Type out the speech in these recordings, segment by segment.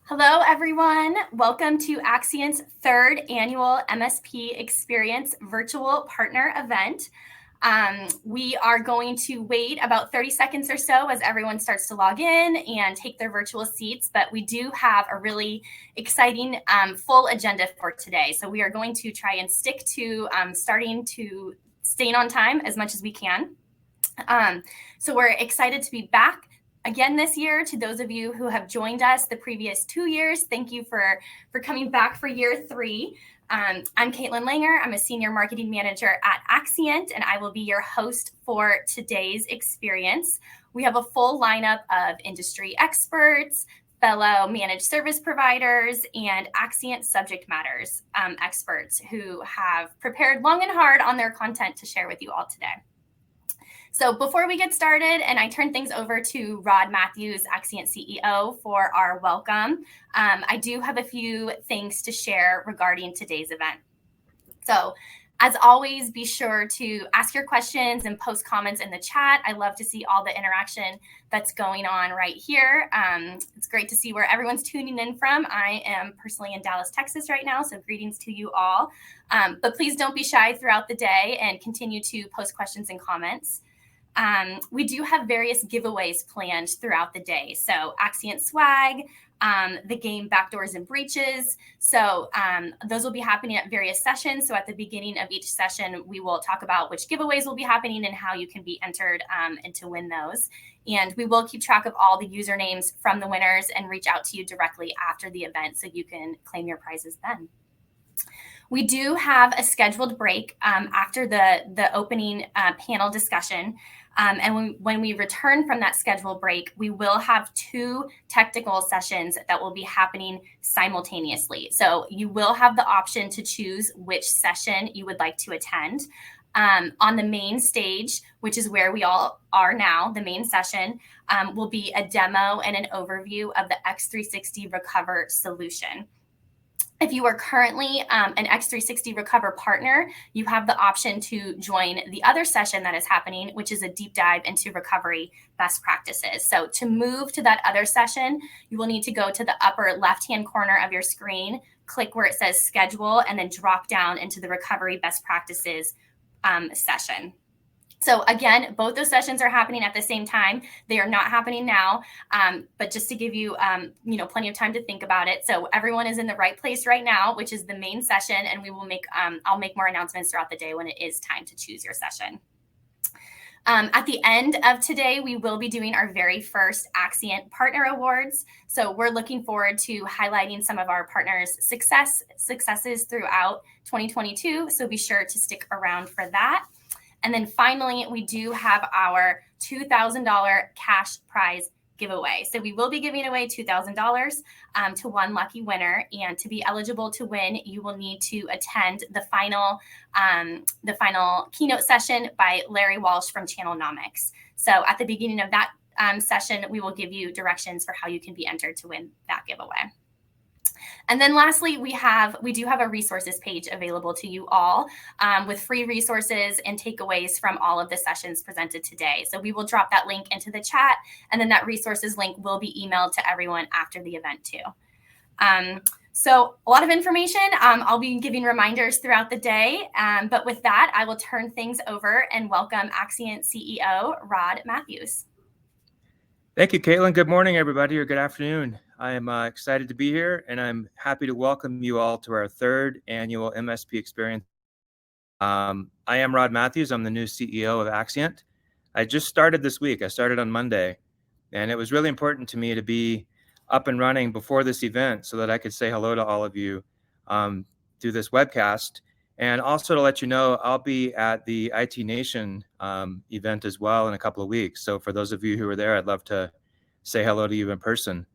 Hello, everyone. Welcome to Axcient's third annual MSP Xperience virtual partner event. We are going to wait about 30 seconds or so as everyone starts to log in and take their virtual seats, but we do have a really exciting full agenda for today. So we are going to try and stick to staying on time as much as we can. So we're excited to be back again this year. To those of you who have joined us the previous 2 years, thank you for coming back for year 3. I'm Caitlin Langer. I'm a senior marketing manager at Axcient, and I will be your host for today's experience. We have a full lineup of industry experts, fellow managed service providers, and Axcient subject matters experts who have prepared long and hard on their content to share with you all today. So before we get started and I turn things over to Rod Matthews, Axcient CEO, for our welcome, I do have a few things to share regarding today's event. So as always, be sure to ask your questions and post comments in the chat. I love to see all the interaction that's going on right here. It's great to see where everyone's tuning in from. I am personally in Dallas, Texas right now, so greetings to you all. But please don't be shy throughout the day and continue to post questions and comments. We do have various giveaways planned throughout the day. So Axcient swag, the game Backdoors and Breaches. So those will be happening at various sessions. So at the beginning of each session, we will talk about which giveaways will be happening and how you can be entered and to win those. And we will keep track of all the usernames from the winners and reach out to you directly after the event so you can claim your prizes then. We do have a scheduled break after the opening panel discussion. And when we return from that scheduled break, we will have 2 technical sessions that will be happening simultaneously. So you will have the option to choose which session you would like to attend. On the main stage, which is where we all are now, the main session will be a demo and an overview of the X360 Recover solution. If you are currently an X360 Recover partner, you have the option to join the other session that is happening, which is a deep dive into recovery best practices. So to move to that other session, you will need to go to the upper left-hand corner of your screen, click where it says schedule, and then drop down into the recovery best practices session. So again, both those sessions are happening at the same time. They are not happening now, but just to give you, plenty of time to think about it. So everyone is in the right place right now, which is the main session, and we will make, I'll make more announcements throughout the day when it is time to choose your session. At the end of today, we will be doing our very first Axcient Partner Awards. So we're looking forward to highlighting some of our partners' successes throughout 2022. So be sure to stick around for that. And then finally, we do have our $2,000 cash prize giveaway. So we will be giving away $2,000 to one lucky winner. And to be eligible to win, you will need to attend the final keynote session by Larry Walsh from Channelnomics. So at the beginning of that session, we will give you directions for how you can be entered to win that giveaway. And then lastly, we do have a resources page available to you all with free resources and takeaways from all of the sessions presented today. So we will drop that link into the chat, and then that resources link will be emailed to everyone after the event too. So a lot of information. I'll be giving reminders throughout the day. But with that, I will turn things over and welcome Axcient CEO Rod Matthews. Thank you, Caitlin. Good morning, everybody, or good afternoon. I am excited to be here, and I'm happy to welcome you all to our third annual MSP Xperience. I am Rod Matthews. I'm the new CEO of Axcient. I just started this week. I started on Monday, and it was really important to me to be up and running before this event so that I could say hello to all of you through this webcast. And also to let you know, I'll be at the IT Nation event as well in a couple of weeks. So for those of you who are there, I'd love to say hello to you in person.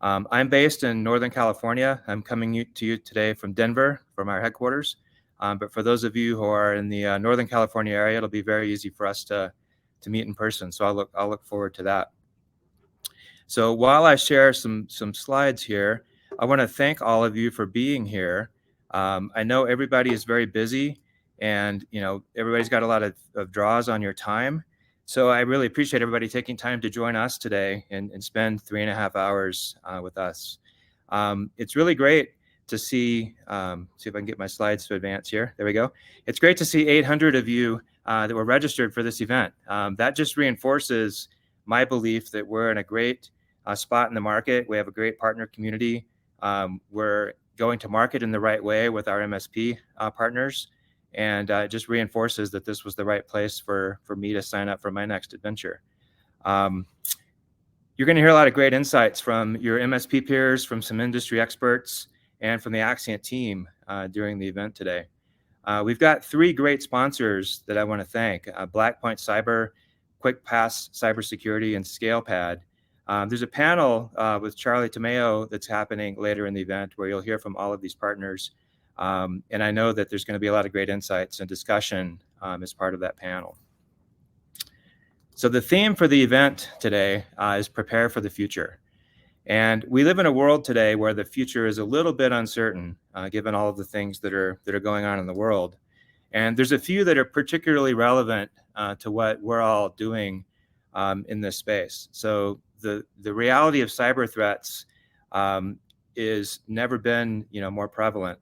I'm based in Northern California. I'm coming to you today from Denver, from our headquarters. But for those of you who are in the Northern California area, it'll be very easy for us to meet in person. So I'll look forward to that. So while I share some slides here, I want to thank all of you for being here. I know everybody is very busy, and everybody's got a lot of draws on your time. So I really appreciate everybody taking time to join us today and spend 3.5 hours with us. It's really great to see if I can get my slides to advance here. There we go. It's great to see 800 of you that were registered for this event. That just reinforces my belief that we're in a great spot in the market. We have a great partner community. We're going to market in the right way with our MSP partners. And it just reinforces that this was the right place for me to sign up for my next adventure. You're going to hear a lot of great insights from your MSP peers, from some industry experts, and from the Axcient team during the event today. We've got 3 great sponsors that I want to thank: Blackpoint Cyber, QuickPass Cybersecurity, and ScalePad. There's a panel with Charlie Tomeo that's happening later in the event where you'll hear from all of these partners. And I know that there's going to be a lot of great insights and discussion as part of that panel. So the theme for the event today is prepare for the future. And we live in a world today where the future is a little bit uncertain, given all of the things that are going on in the world. And there's a few that are particularly relevant to what we're all doing in this space. So the reality of cyber threats is never been more prevalent.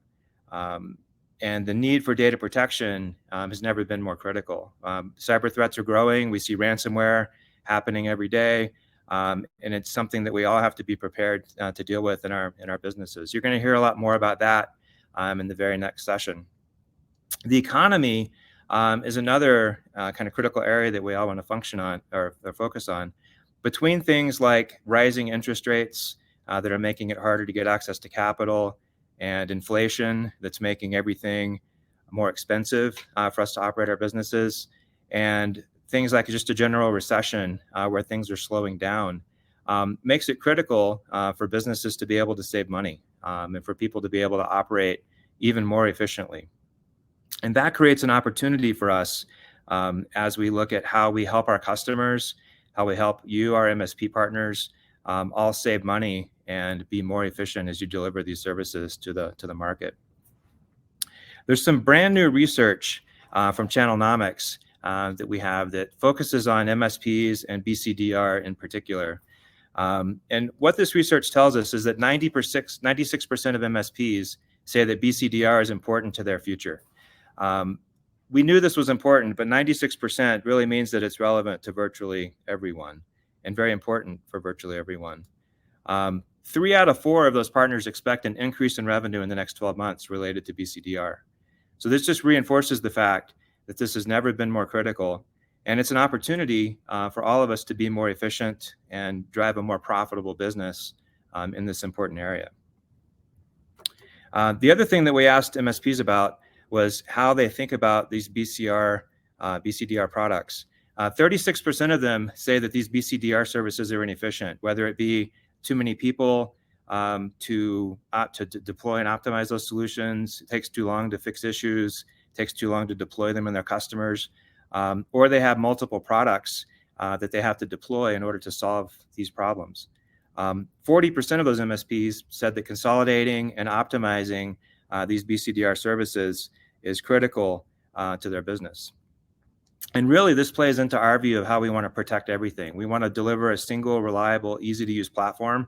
And the need for data protection has never been more critical. Cyber threats are growing. We see ransomware happening every day. And it's something that we all have to be prepared to deal with in our businesses. You're going to hear a lot more about that in the very next session. The economy is another kind of critical area that we all want to function on or focus on. Between things like rising interest rates that are making it harder to get access to capital, and inflation that's making everything more expensive for us to operate our businesses, and things like just a general recession where things are slowing down, makes it critical for businesses to be able to save money and for people to be able to operate even more efficiently. And that creates an opportunity for us as we look at how we help our customers, how we help you, our MSP partners, all save money and be more efficient as you deliver these services to the market. There's some brand new research from Channelnomics that we have that focuses on MSPs and BCDR in particular. And what this research tells us is that 96% of MSPs say that BCDR is important to their future. We knew this was important, but 96% really means that it's relevant to virtually everyone and very important for virtually everyone. 3 out of 4 of those partners expect an increase in revenue in the next 12 months related to BCDR. So this just reinforces the fact that this has never been more critical, and it's an opportunity for all of us to be more efficient and drive a more profitable business in this important area. The other thing that we asked MSPs about was how they think about these BCDR products. 36% of them say that these BCDR services are inefficient, whether it be too many people to deploy and optimize those solutions. It takes too long to fix issues. It takes too long to deploy them in their customers. Or they have multiple products that they have to deploy in order to solve these problems. 40% of those MSPs said that consolidating and optimizing these BCDR services is critical to their business. And really, this plays into our view of how we want to protect everything. We want to deliver a single, reliable, easy-to-use platform,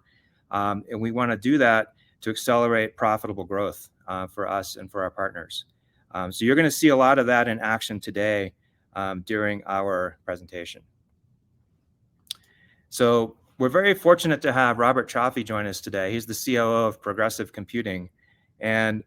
and we want to do that to accelerate profitable growth for us and for our partners. So you're going to see a lot of that in action today during our presentation. So we're very fortunate to have Robert Chaffee join us today. He's the COO of Progressive Computing. And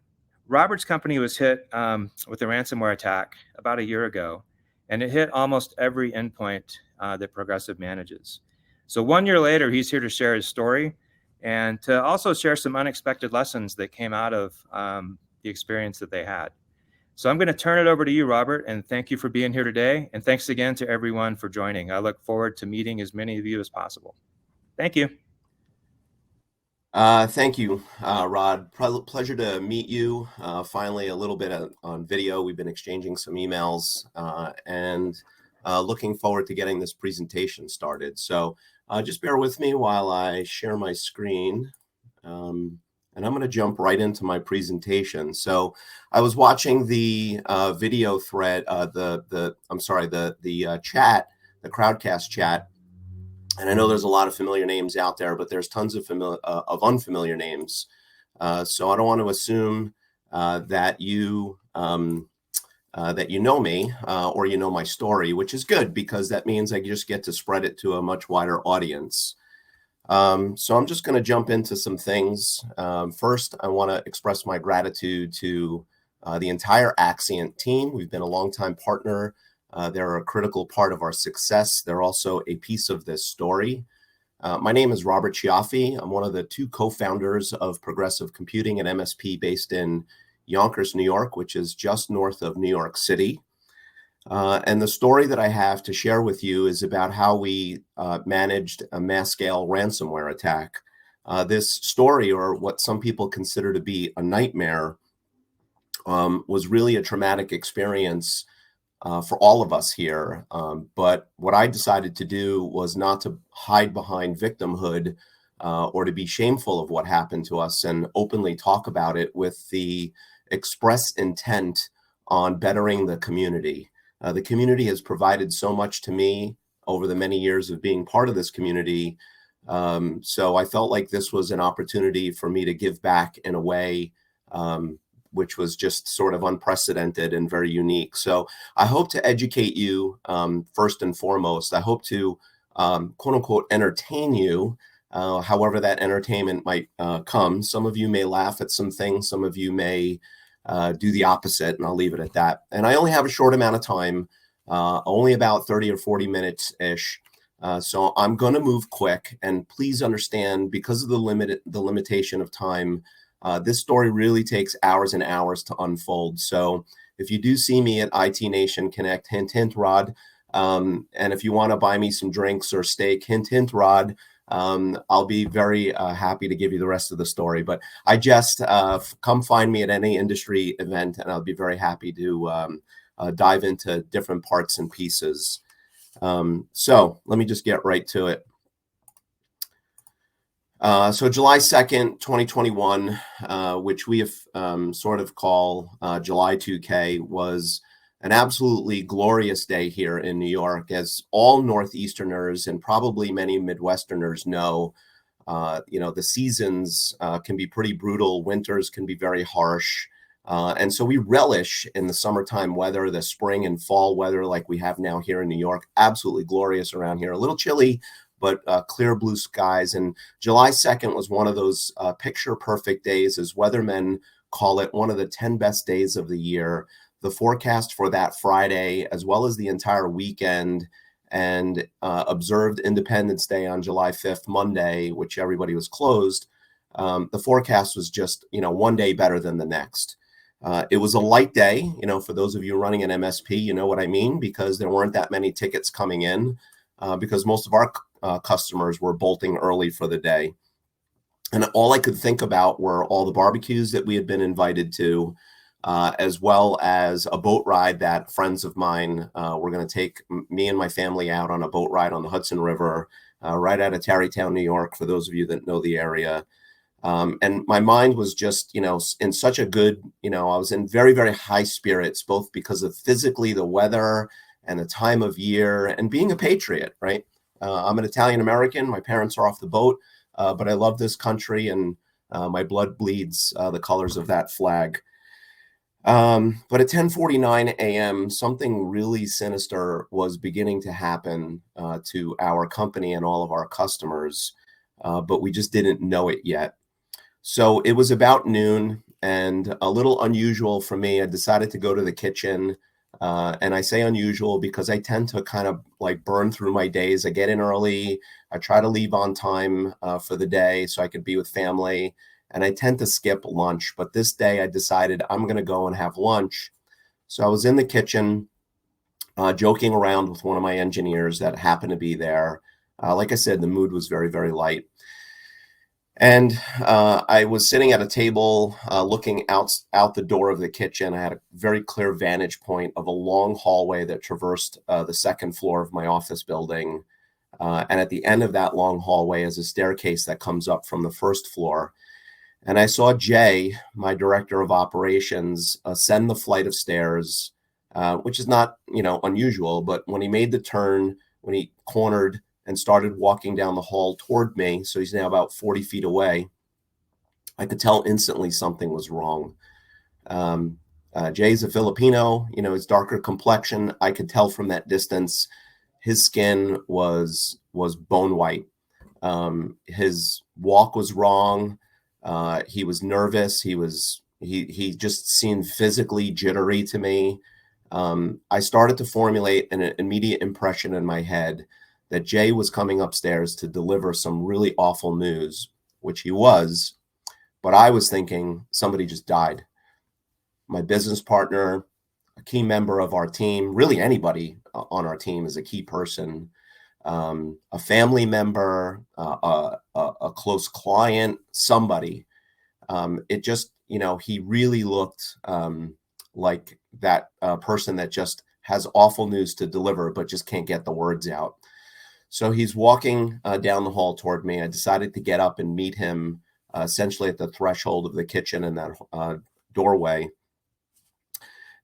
Robert's company was hit with a ransomware attack about a year ago. And it hit almost every endpoint that Progressive manages. So 1 year later, he's here to share his story and to also share some unexpected lessons that came out of the experience that they had. So I'm going to turn it over to you, Robert, and thank you for being here today. And thanks again to everyone for joining. I look forward to meeting as many of you as possible. Thank you. Thank you, Rod. Pleasure to meet you. Finally, a little bit on video. We've been exchanging some emails and looking forward to getting this presentation started. So just bear with me while I share my screen. And I'm going to jump right into my presentation. So I was watching the video thread, the chat, the Crowdcast chat. And I know there's a lot of familiar names out there, but there's tons of unfamiliar names. So I don't want to assume that you know me or you know my story, which is good because that means I just get to spread it to a much wider audience. So I'm just going to jump into some things. First, I want to express my gratitude to the entire Axcient team. We've been a longtime partner. They're a critical part of our success. They're also a piece of this story. My name is Robert Chiaffi. I'm one of the two co-founders of Progressive Computing, an MSP based in Yonkers, New York, which is just north of New York City. And the story that I have to share with you is about how we managed a mass-scale ransomware attack. This story, or what some people consider to be a nightmare, was really a traumatic experience for all of us here. But what I decided to do was not to hide behind victimhood or to be shameful of what happened to us, and openly talk about it with the express intent on bettering the community. The community has provided so much to me over the many years of being part of this community. So I felt like this was an opportunity for me to give back in a way which was just sort of unprecedented and very unique. So I hope to educate you first and foremost. I hope to quote unquote entertain you, however that entertainment might come. Some of you may laugh at some things, some of you may do the opposite, and I'll leave it at that. And I only have a short amount of time, only about 30 or 40 minutes-ish. So I'm going to move quick, and please understand, because of the limitation of time, this story really takes hours and hours to unfold. So if you do see me at IT Nation Connect, hint, hint, Rod. And if you want to buy me some drinks or steak, hint, hint, Rod. I'll be very happy to give you the rest of the story. But I just come find me at any industry event, and I'll be very happy to dive into different parts and pieces. So let me just get right to it. So July 2nd, 2021, which we have sort of call July 2K, was an absolutely glorious day here in New York. As all Northeasterners and probably many Midwesterners know, the seasons can be pretty brutal. Winters can be very harsh. And so we relish in the summertime weather, the spring and fall weather like we have now here in New York. Absolutely glorious around here. A little chilly, but clear blue skies. And July 2nd was one of those picture perfect days, as weathermen call it, one of the 10 best days of the year. The forecast for that Friday, as well as the entire weekend, and observed Independence Day on July 5th, Monday, which everybody was closed. The forecast was just, one day better than the next. It was a light day, for those of you running an MSP, you know what I mean, because there weren't that many tickets coming in, because most of our customers were bolting early for the day. And all I could think about were all the barbecues that we had been invited to, as well as a boat ride that friends of mine were going to take me and my family out on a boat ride on the Hudson River, right out of Tarrytown, New York, for those of you that know the area. And my mind was just, in such a good, I was in very, very high spirits, both because of physically the weather and the time of year and being a patriot, right? I'm an Italian American. My parents are off the boat, but I love this country, and my blood bleeds the colors of that flag. But at 10:49 a.m., something really sinister was beginning to happen to our company and all of our customers, but we just didn't know it yet. So it was about noon, and a little unusual for me. I decided to go to the kitchen. And I say unusual because I tend to kind of like burn through my days. I get in early. I try to leave on time for the day so I could be with family. And I tend to skip lunch. But this day I decided I'm going to go and have lunch. So I was in the kitchen joking around with one of my engineers that happened to be there. Like I said, the mood was very, very light. And I was sitting at a table looking out the door of the kitchen. I had a very clear vantage point of a long hallway that traversed the second floor of my office building. And at the end of that long hallway is a staircase that comes up from the first floor. And I saw Jay, my director of operations, ascend the flight of stairs, which is not, unusual. But when he made the turn, when he cornered and started walking down the hall toward me. So he's now about 40 feet away. I could tell instantly something was wrong. Jay's a Filipino, his darker complexion. I could tell from that distance, his skin was bone white. His walk was wrong. He was nervous. He just seemed physically jittery to me. I started to formulate an immediate impression in my head that Jay was coming upstairs to deliver some really awful news, which he was. But I was thinking somebody just died. My business partner, a key member of our team, really anybody on our team is a key person, a family member, a close client, somebody. It just, he really looked like that person that just has awful news to deliver, but just can't get the words out. So he's walking down the hall toward me. I decided to get up and meet him essentially at the threshold of the kitchen in that doorway.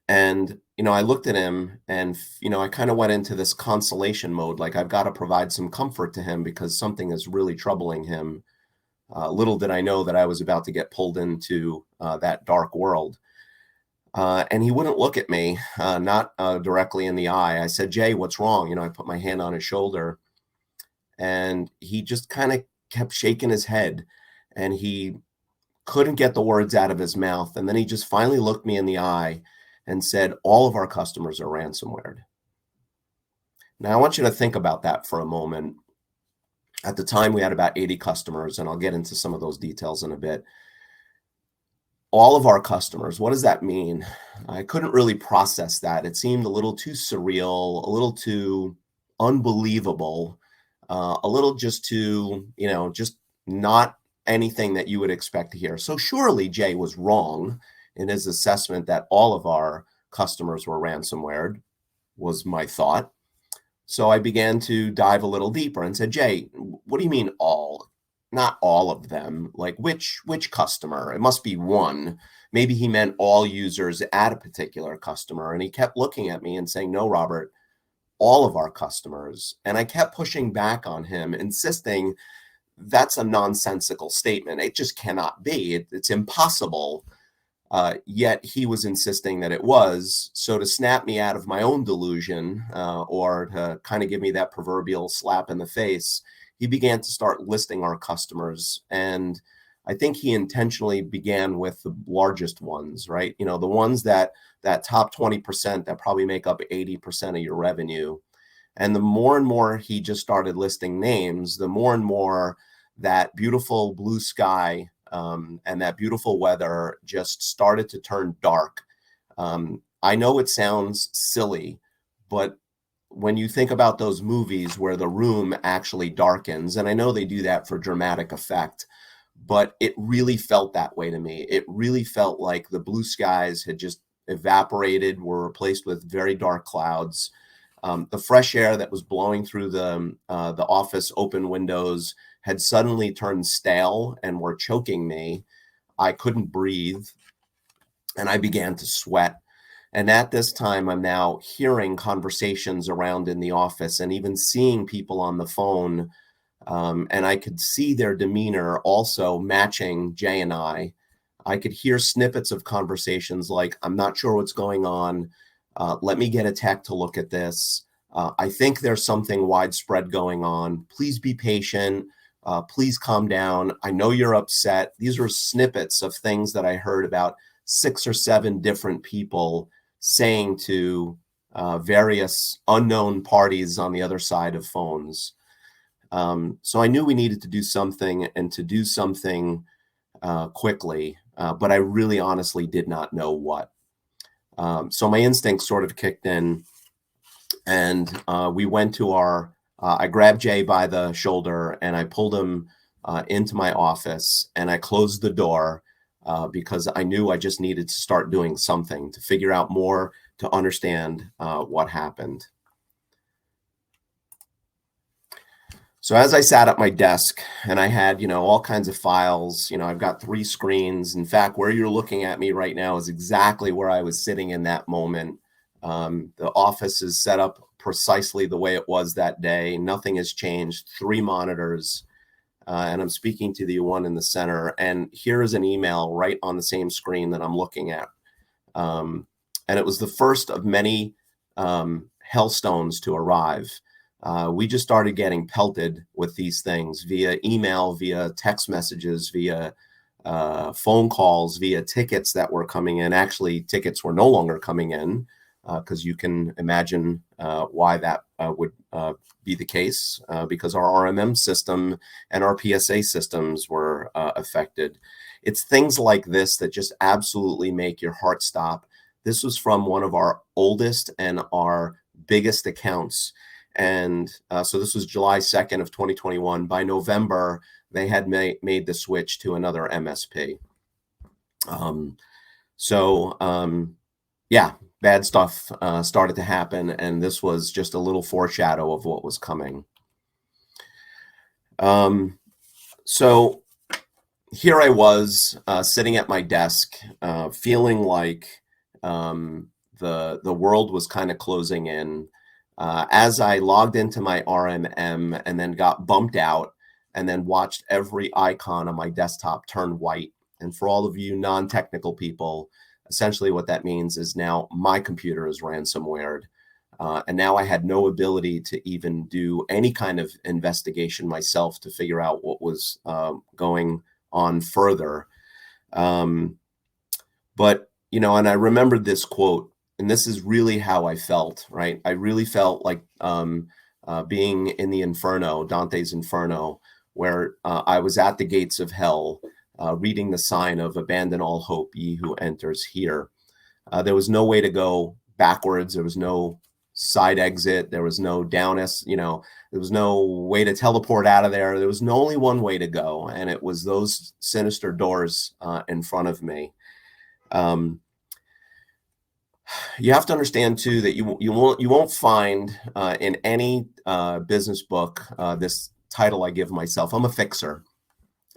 And, I looked at him and, I kind of went into this consolation mode. Like, I've got to provide some comfort to him because something is really troubling him. Little did I know that I was about to get pulled into that dark world. And he wouldn't look at me, not directly in the eye. I said, Jay, what's wrong? I put my hand on his shoulder and he just kind of kept shaking his head and he couldn't get the words out of his mouth. And then he just finally looked me in the eye and said, all of our customers are ransomware. Now, I want you to think about that for a moment. At the time, we had about 80 customers, and I'll get into some of those details in a bit. All of our customers, what does that mean? I couldn't really process that. It seemed a little too surreal, a little too unbelievable, a little just too, just not anything that you would expect to hear. So surely Jay was wrong in his assessment that all of our customers were ransomware, was my thought. So I began to dive a little deeper and said, Jay, what do you mean all? Not all of them. Like which customer? It must be one. Maybe he meant all users at a particular customer. And he kept looking at me and saying, no, Robert, all of our customers. And I kept pushing back on him, insisting that's a nonsensical statement. It just cannot be. It's impossible. Yet he was insisting that it was. So to snap me out of my own delusion, or to kind of give me that proverbial slap in the face, he began to start listing our customers. And I think he intentionally began with the largest ones, right? The ones that top 20% that probably make up 80% of your revenue. And the more and more he just started listing names, the more and more that beautiful blue sky and that beautiful weather just started to turn dark. I know it sounds silly, but when you think about those movies where the room actually darkens, and I know they do that for dramatic effect, but it really felt that way to me. It really felt like the blue skies had just evaporated, were replaced with very dark clouds. The fresh air that was blowing through the office open windows had suddenly turned stale and were choking me. I couldn't breathe and I began to sweat. And at this time, I'm now hearing conversations around in the office and even seeing people on the phone. And I could see their demeanor also matching Jay and I. I could hear snippets of conversations like, I'm not sure what's going on. Let me get a tech to look at this. I think there's something widespread going on. Please be patient. Please calm down. I know you're upset. These were snippets of things that I heard about 6 or 7 different people saying to various unknown parties on the other side of phones. So I knew we needed to do something and to do something quickly, but I really honestly did not know what. So my instincts sort of kicked in and we went to I grabbed Jay by the shoulder and I pulled him into my office and I closed the door because I knew I just needed to start doing something to figure out more, to understand what happened. So as I sat at my desk and I had, all kinds of files, I've got 3 screens. In fact, where you're looking at me right now is exactly where I was sitting in that moment. The office is set up precisely the way it was that day. Nothing has changed. 3 monitors. And I'm speaking to the one in the center. And here is an email right on the same screen that I'm looking at. And it was the first of many hailstones to arrive. We just started getting pelted with these things via email, via text messages, via phone calls, via tickets that were coming in. Actually, tickets were no longer coming in, because you can imagine why that would be the case, because our RMM system and our PSA systems were affected. It's things like this that just absolutely make your heart stop. This was from one of our oldest and our biggest accounts. And so this was July 2nd of 2021. By November, they had made the switch to another MSP. Yeah, bad stuff started to happen, and this was just a little foreshadow of what was coming. So here I was sitting at my desk, feeling like the world was kind of closing in. As I logged into my RMM and then got bumped out and then watched every icon on my desktop turn white. And for all of you non-technical people, essentially what that means is now my computer is ransomwared. And now I had no ability to even do any kind of investigation myself to figure out what was going on further. But, you know, and I remembered this quote, and this is really how I felt, right? I really felt like being in the Inferno, Dante's Inferno, where I was at the gates of hell, reading the sign of abandon all hope, ye who enters here. There was no way to go backwards. There was no side exit. There was no there was no way to teleport out of there. There was only one way to go, and it was those sinister doors in front of me. You have to understand too that you won't find in any business book this title I give myself. I'm a fixer,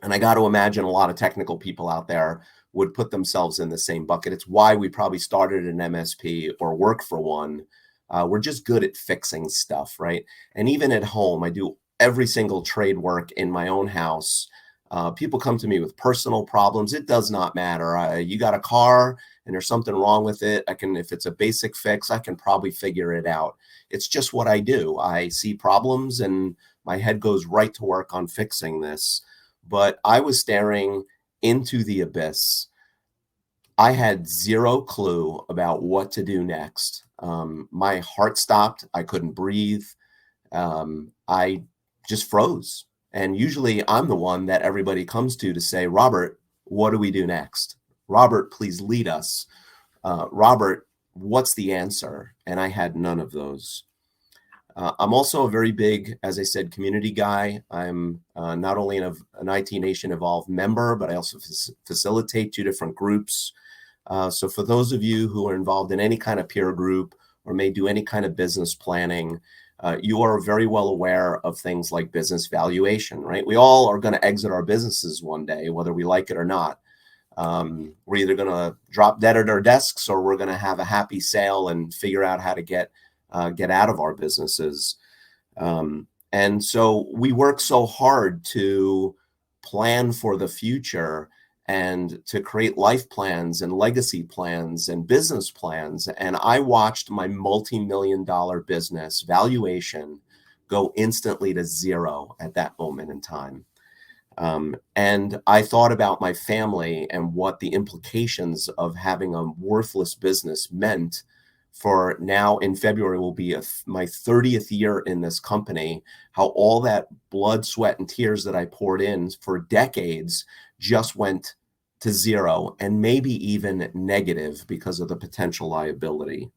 and I got to imagine a lot of technical people out there would put themselves in the same bucket. It's why we probably started an MSP or work for one. We're just good at fixing stuff, right? And even at home, I do every single trade work in my own house. People come to me with personal problems. It does not matter. You got a car and there's something wrong with it. If it's a basic fix, I can probably figure it out. It's just what I do. I see problems and my head goes right to work on fixing this. But I was staring into the abyss. I had zero clue about what to do next. My heart stopped. I couldn't breathe. I just froze. And usually I'm the one that everybody comes to say, Robert, what do we do next? Robert, please lead us. Robert, what's the answer? And I had none of those. I'm also a very big, as I said, community guy. I'm not only an IT Nation Evolved member, but I also facilitate 2 different groups. So for those of you who are involved in any kind of peer group or may do any kind of business planning, you are very well aware of things like business valuation, right? We all are going to exit our businesses one day, whether we like it or not. We're either going to drop dead at our desks or we're going to have a happy sale and figure out how to get out of our businesses. And so we work so hard to plan for the future and to create life plans and legacy plans and business plans. And I watched my multi-million-dollar business valuation go instantly to zero at that moment in time. And I thought about my family and what the implications of having a worthless business meant for now. In February will be my 30th year in this company, how all that blood, sweat, and tears that I poured in for decades just went to zero and maybe even negative because of the potential liability.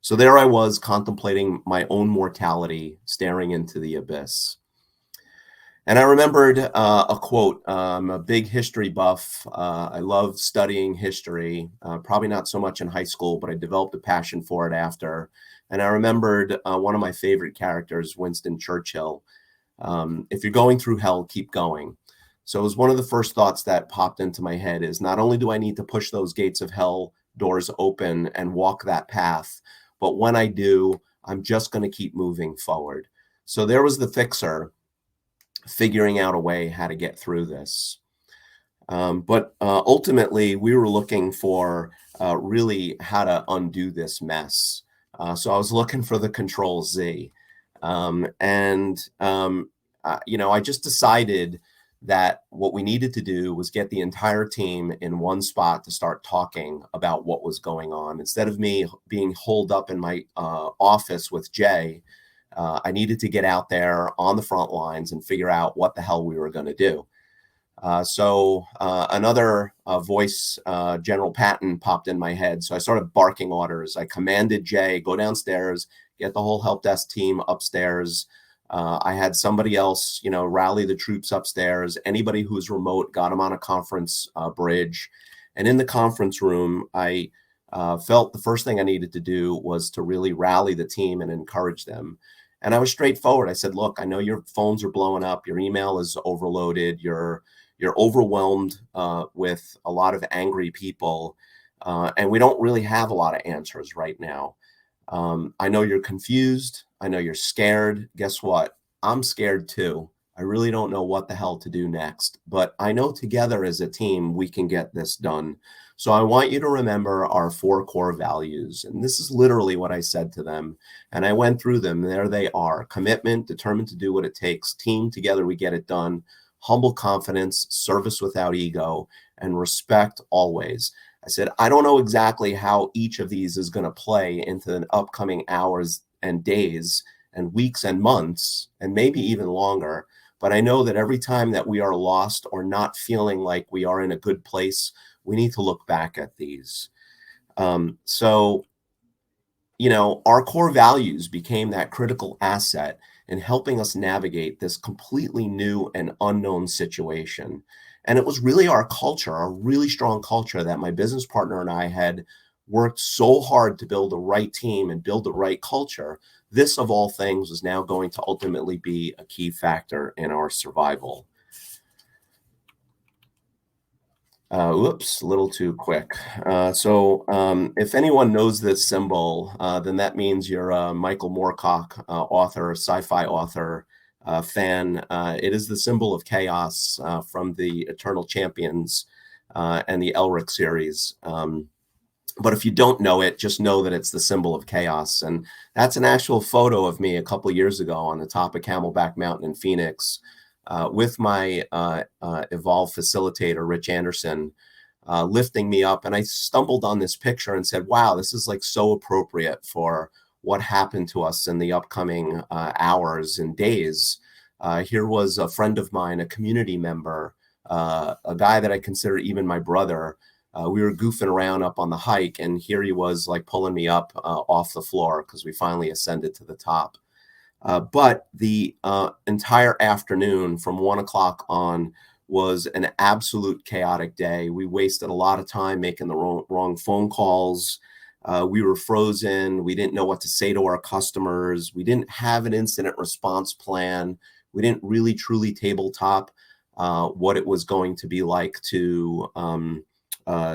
So there I was contemplating my own mortality, staring into the abyss. And I remembered a quote. I'm a big history buff. I love studying history, probably not so much in high school, but I developed a passion for it after. And I remembered one of my favorite characters, Winston Churchill. If you're going through hell, keep going. So it was one of the first thoughts that popped into my head is not only do I need to push those gates of hell doors open and walk that path, but when I do, I'm just going to keep moving forward. So there was the fixer figuring out a way how to get through this. But ultimately, we were looking for really how to undo this mess. So I was looking for the Control Z. I just decided that what we needed to do was get the entire team in one spot to start talking about what was going on. Instead of me being holed up in my office with Jay, I needed to get out there on the front lines and figure out what the hell we were going to do. So another voice, General Patton, popped in my head. So I started barking orders. I commanded Jay, go downstairs, get the whole help desk team upstairs. I had somebody else, rally the troops upstairs. Anybody who was remote, got them on a conference bridge. And in the conference room, I felt the first thing I needed to do was to really rally the team and encourage them. And I was straightforward. I said, look, I know your phones are blowing up. Your email is overloaded. You're overwhelmed with a lot of angry people. And we don't really have a lot of answers right now. I know you're confused. I know you're scared. Guess what? I'm scared too. I really don't know what the hell to do next, but I know together as a team, we can get this done. So I want you to remember our 4 core values. And this is literally what I said to them. And I went through them. There they are: commitment, determined to do what it takes; team, together we get it done; humble confidence; service without ego; and respect always. I said, I don't know exactly how each of these is going to play into the upcoming hours and days and weeks and months, and maybe even longer. But I know that every time that we are lost or not feeling like we are in a good place, we need to look back at these. Our core values became that critical asset in helping us navigate this completely new and unknown situation. And it was really our culture, our really strong culture, that my business partner and I had worked so hard to build the right team and build the right culture. This, of all things, is now going to ultimately be a key factor in our survival. Whoops, a little too quick. If anyone knows this symbol, then that means you're a Michael Moorcock author, sci-fi author, fan. It is the symbol of chaos from the Eternal Champions and the Elric series. But if you don't know it, just know that it's the symbol of chaos. And that's an actual photo of me a couple of years ago on the top of Camelback Mountain in Phoenix with my Evolve facilitator, Rich Anderson, lifting me up. And I stumbled on this picture and said, wow, this is like so appropriate for what happened to us in the upcoming hours and days. Here was a friend of mine, a community member, a guy that I consider even my brother. We were goofing around up on the hike, and here he was like pulling me up off the floor because we finally ascended to the top. But the entire afternoon from 1 o'clock on was an absolute chaotic day. We wasted a lot of time making the wrong phone calls. We were frozen. We didn't know what to say to our customers. We didn't have an incident response plan. We didn't really truly tabletop what it was going to be like to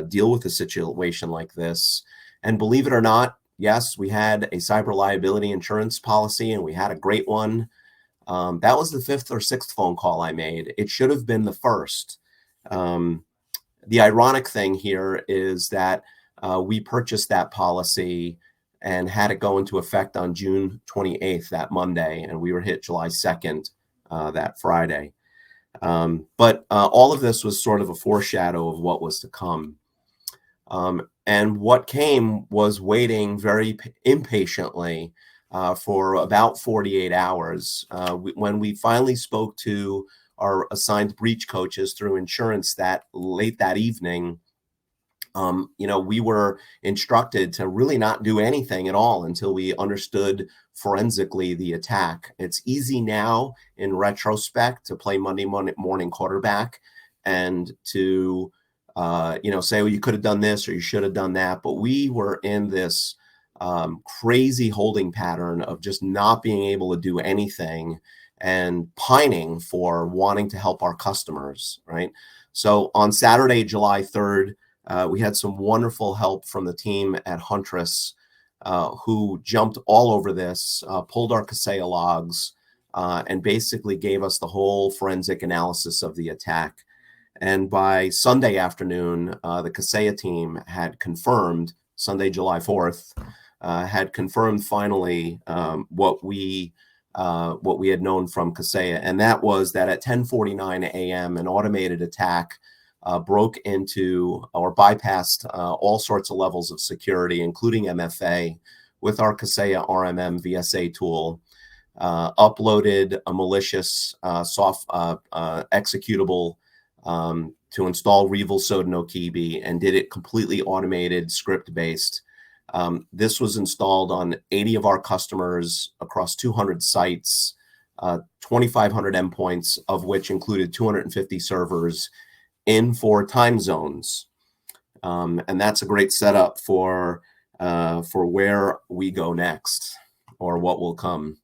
deal with a situation like this. And believe it or not, yes, we had a cyber liability insurance policy, and we had a great one. That was the 5th or 6th phone call I made. It should have been the first. The ironic thing here is that we purchased that policy and had it go into effect on June 28th, that Monday, and we were hit July 2nd, that Friday. But all of this was sort of a foreshadow of what was to come. And what came was waiting very impatiently for about 48 hours. When we finally spoke to our assigned breach coaches through insurance that late that evening, we were instructed to really not do anything at all until we understood forensically the attack. It's easy now in retrospect to play Monday morning quarterback and to say, well, you could have done this or you should have done that. But we were in this crazy holding pattern of just not being able to do anything and pining for wanting to help our customers, right? So on Saturday, July 3rd, we had some wonderful help from the team at Huntress who jumped all over this, pulled our Kaseya logs, and basically gave us the whole forensic analysis of the attack. And by Sunday afternoon, the Kaseya team had confirmed, Sunday, July 4th, had confirmed finally what we had known from Kaseya. And that was that at 10:49 a.m., an automated attack broke into or bypassed all sorts of levels of security, including MFA, with our Kaseya RMM VSA tool, uploaded a malicious executable to install Revel Sode no Kibi, and did it completely automated, script-based. This was installed on 80 of our customers across 200 sites, 2,500 endpoints, of which included 250 servers in 4 time zones. And that's a great setup for where we go next, or what will come.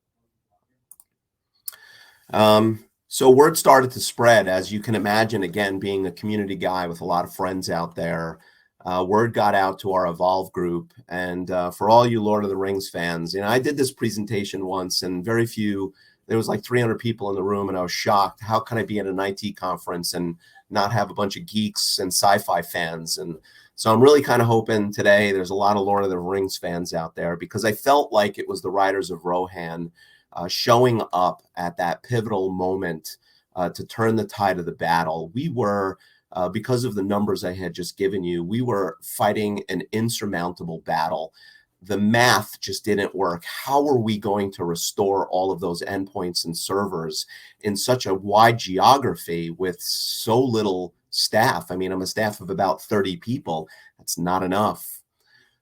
So word started to spread, as you can imagine, again, being a community guy with a lot of friends out there. Word got out to our Evolve group. And for all you Lord of the Rings fans, I did this presentation once, and there was like 300 people in the room, and I was shocked. How can I be at an IT conference and not have a bunch of geeks and sci-fi fans? And so I'm really kind of hoping today there's a lot of Lord of the Rings fans out there, because I felt like it was the Riders of Rohan showing up at that pivotal moment to turn the tide of the battle. We were, because of the numbers I had just given you, we were fighting an insurmountable battle. The math just didn't work. How are we going to restore all of those endpoints and servers in such a wide geography with so little staff? I mean, I'm a staff of about 30 people. That's not enough.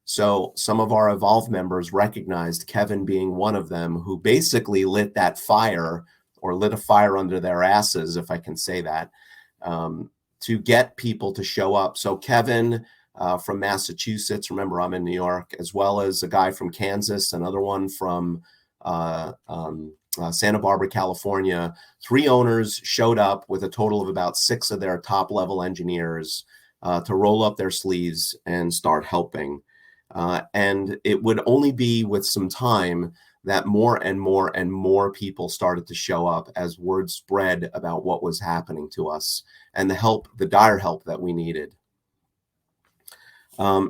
So some of our Evolve members recognized, Kevin being one of them, who basically lit that fire, or lit a fire under their asses, if I can say that, to get people to show up. So Kevin from Massachusetts, remember I'm in New York, as well as a guy from Kansas, another one from Santa Barbara, California. 3 owners showed up with a total of about 6 of their top level engineers to roll up their sleeves and start helping. And it would only be with some time that more and more and more people started to show up as word spread about what was happening to us and the dire help that we needed.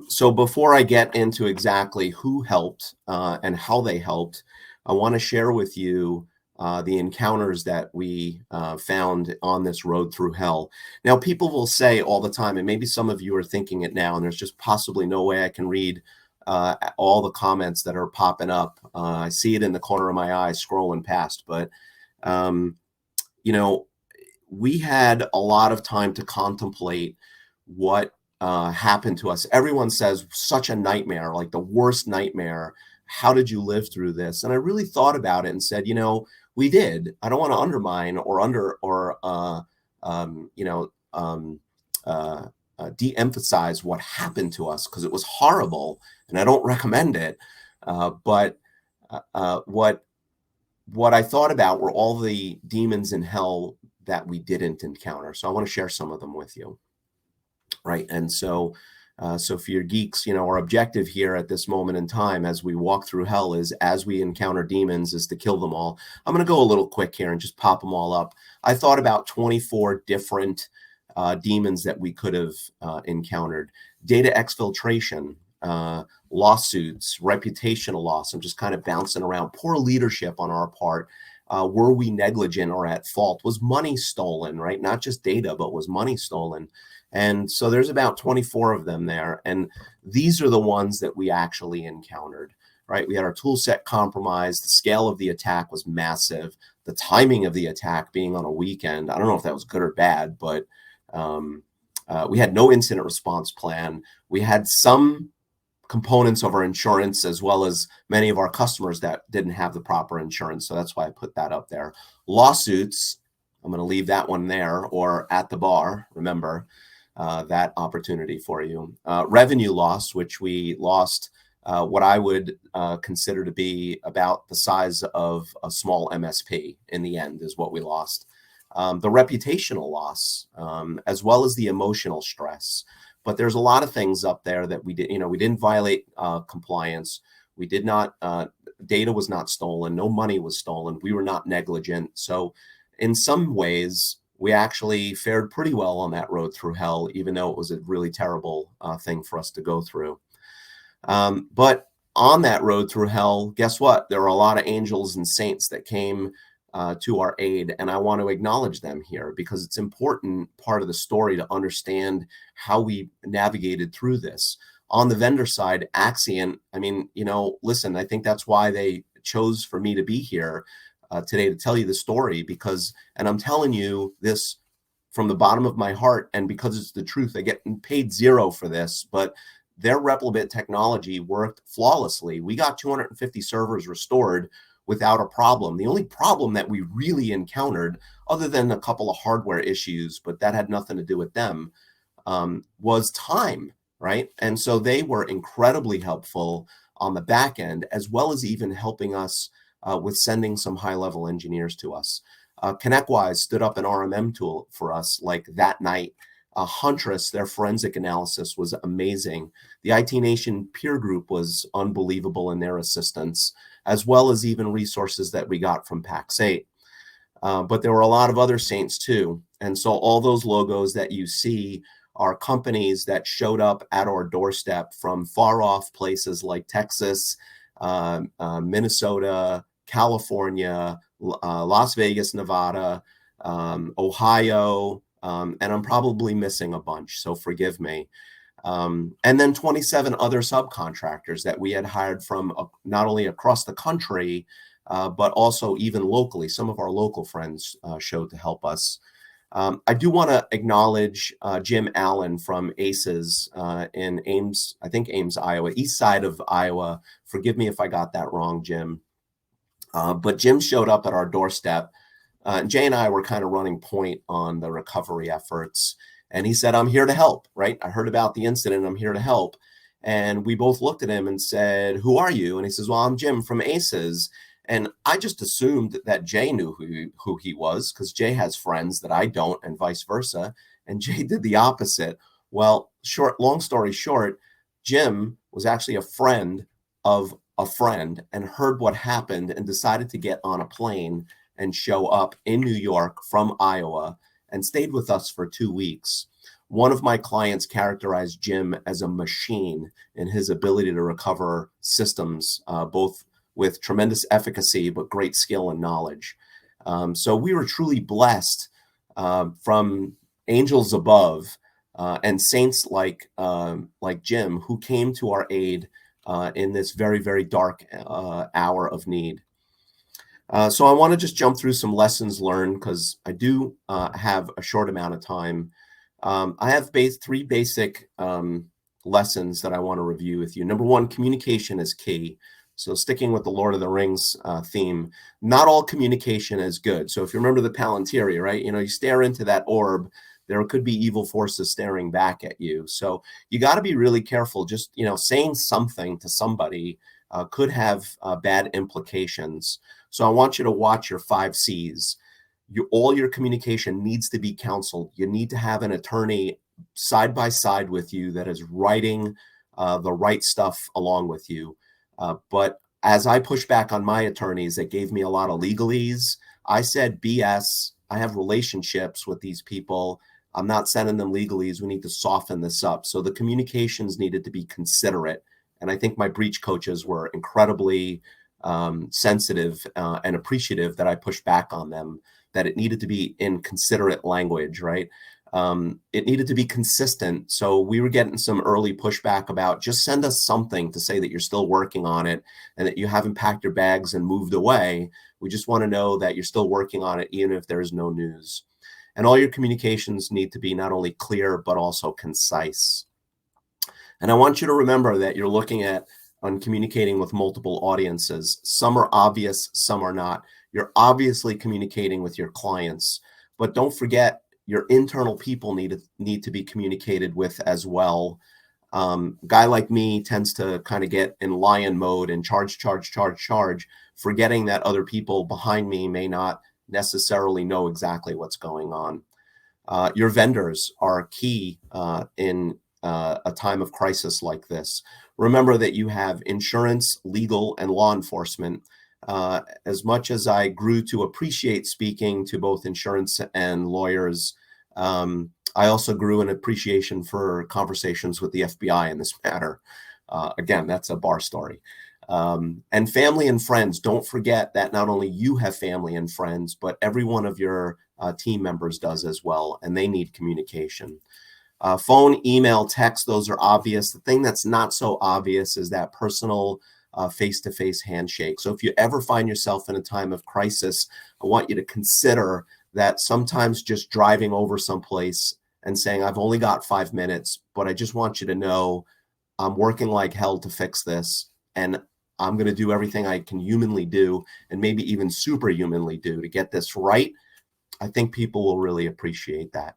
So before I get into exactly who helped and how they helped, I want to share with you the encounters that we found on this road through hell. Now, people will say all the time, and maybe some of you are thinking it now, and there's just possibly no way I can read all the comments that are popping up. I see it in the corner of my eye scrolling past, but we had a lot of time to contemplate what happened to us. Everyone says such a nightmare, like the worst nightmare. How did you live through this? And I really thought about it and said, we did. I don't want to undermine or de-emphasize what happened to us, because it was horrible and I don't recommend it. But what I thought about were all the demons in hell that we didn't encounter. So I want to share some of them with you. Right. And so for your geeks, our objective here at this moment in time, as we walk through hell, is, as we encounter demons, is to kill them all. I'm going to go a little quick here and just pop them all up. I thought about 24 different demons that we could have encountered. Data exfiltration, lawsuits, reputational loss. I'm just kind of bouncing around. Poor leadership on our part. Were we negligent or at fault? Was money stolen, right? Not just data, but was money stolen? And so there's about 24 of them there. And these are the ones that we actually encountered, right? We had our tool set compromised. The scale of the attack was massive. The timing of the attack being on a weekend, I don't know if that was good or bad, but we had no incident response plan. We had some components of our insurance, as well as many of our customers that didn't have the proper insurance. So that's why I put that up there. Lawsuits, I'm going to leave that one there, or at the bar, remember that opportunity for you. Revenue loss, which we lost what I would consider to be about the size of a small MSP in the end, is what we lost. The reputational loss, as well as the emotional stress. But there's a lot of things up there that we did. We didn't violate compliance. We did not, data was not stolen. No money was stolen. We were not negligent. So in some ways, we actually fared pretty well on that road through hell, even though it was a really terrible thing for us to go through. But on that road through hell, guess what? There were a lot of angels and saints that came to our aid. And I want to acknowledge them here because it's important part of the story to understand how we navigated through this. On the vendor side, Axcient, I mean, listen, I think that's why they chose for me to be here today to tell you the story because, and I'm telling you this from the bottom of my heart, and because it's the truth, I get paid zero for this, but their Replibit technology worked flawlessly. We got 250 servers restored without a problem. The only problem that we really encountered, other than a couple of hardware issues, but that had nothing to do with them, was time, right? And so they were incredibly helpful on the back end, as well as even helping us with sending some high-level engineers to us. ConnectWise stood up an RMM tool for us like that night. Huntress, their forensic analysis was amazing. The IT Nation peer group was unbelievable in their assistance, as well as even resources that we got from PAX8. But there were a lot of other saints too. And so all those logos that you see are companies that showed up at our doorstep from far off places like Texas, Minnesota, California, Las Vegas, Nevada, Ohio, and I'm probably missing a bunch, so forgive me. And then 27 other subcontractors that we had hired from not only across the country, but also even locally. Some of our local friends showed to help us. I do want to acknowledge Jim Allen from ACES in Ames, I think Ames, Iowa, east side of Iowa. Forgive me if I got that wrong, Jim. But Jim showed up at our doorstep. Jay and I were kind of running point on the recovery efforts. And he said, I'm here to help, right? I heard about the incident. I'm here to help. And we both looked at him and said, who are you? And he says, well, I'm Jim from ACES. And I just assumed that Jay knew who he was because Jay has friends that I don't and vice versa. And Jay did the opposite. Well, long story short, Jim was actually a friend of a friend and heard what happened and decided to get on a plane and show up in New York from Iowa and stayed with us for 2 weeks. One of my clients characterized Jim as a machine in his ability to recover systems, both with tremendous efficacy, but great skill and knowledge. So we were truly blessed from angels above and saints like Jim, who came to our aid in this very, very dark hour of need. So I want to just jump through some lessons learned because I do have a short amount of time. I have three basic lessons that I want to review with you. Number one, communication is key. So sticking with the Lord of the Rings theme, not all communication is good. So if you remember the Palantir, right? You stare into that orb, there could be evil forces staring back at you. So you got to be really careful. Just, saying something to somebody could have bad implications. So I want you to watch your 5 C's. All your communication needs to be counseled. You need to have an attorney side by side with you that is writing the right stuff along with you. But as I push back on my attorneys that gave me a lot of legalese, I said, BS, I have relationships with these people. I'm not sending them legalese. We need to soften this up. So the communications needed to be considerate. And I think my breach coaches were incredibly sensitive and appreciative that I pushed back on them, that it needed to be in considerate language, right? It needed to be consistent. So we were getting some early pushback about just send us something to say that you're still working on it and that you haven't packed your bags and moved away. We just want to know that you're still working on it, even if there's no news. And all your communications need to be not only clear, but also concise. And I want you to remember that you're looking at on communicating with multiple audiences. Some are obvious, some are not. You're obviously communicating with your clients, but don't forget your internal people need to be communicated with as well. Guy like me tends to kind of get in lion mode and charge, forgetting that other people behind me may not necessarily know exactly what's going on. Your vendors are key in a time of crisis like this. Remember that you have insurance, legal, and law enforcement. As much as I grew to appreciate speaking to both insurance and lawyers, I also grew an appreciation for conversations with the FBI in this matter. Again, that's a bar story. And family and friends, don't forget that not only you have family and friends, but every one of your team members does as well, and they need communication. Phone, email, text, those are obvious. The thing that's not so obvious is that personal face-to-face handshake. So if you ever find yourself in a time of crisis, I want you to consider that sometimes just driving over someplace and saying, I've only got 5 minutes, but I just want you to know I'm working like hell to fix this, and I'm going to do everything I can humanly do, and maybe even superhumanly do, to get this right. I think people will really appreciate that.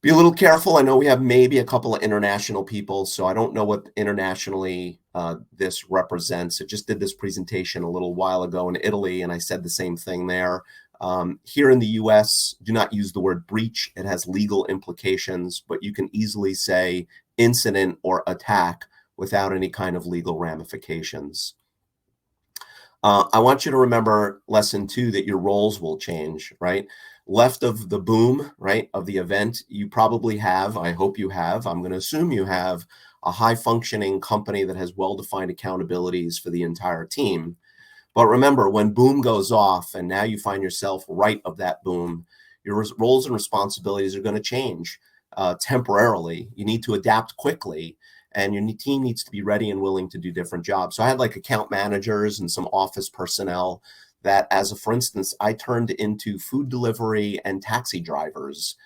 Be a little careful. I know we have maybe a couple of international people, so I don't know what internationally this represents. I just did this presentation a little while ago in Italy, and I said the same thing there. Here in the US, do not use the word breach. It has legal implications, but you can easily say incident or attack without any kind of legal ramifications. I want you to remember lesson 2, that your roles will change, right? Left of the boom, right, of the event, you probably have, I hope you have, I'm going to assume you have a high functioning company that has well-defined accountabilities for the entire team. But remember, when boom goes off and now you find yourself right of that boom, your roles and responsibilities are going to change temporarily. You need to adapt quickly, and your team needs to be ready and willing to do different jobs. So I had like account managers and some office personnel that, for instance, I turned into food delivery and taxi drivers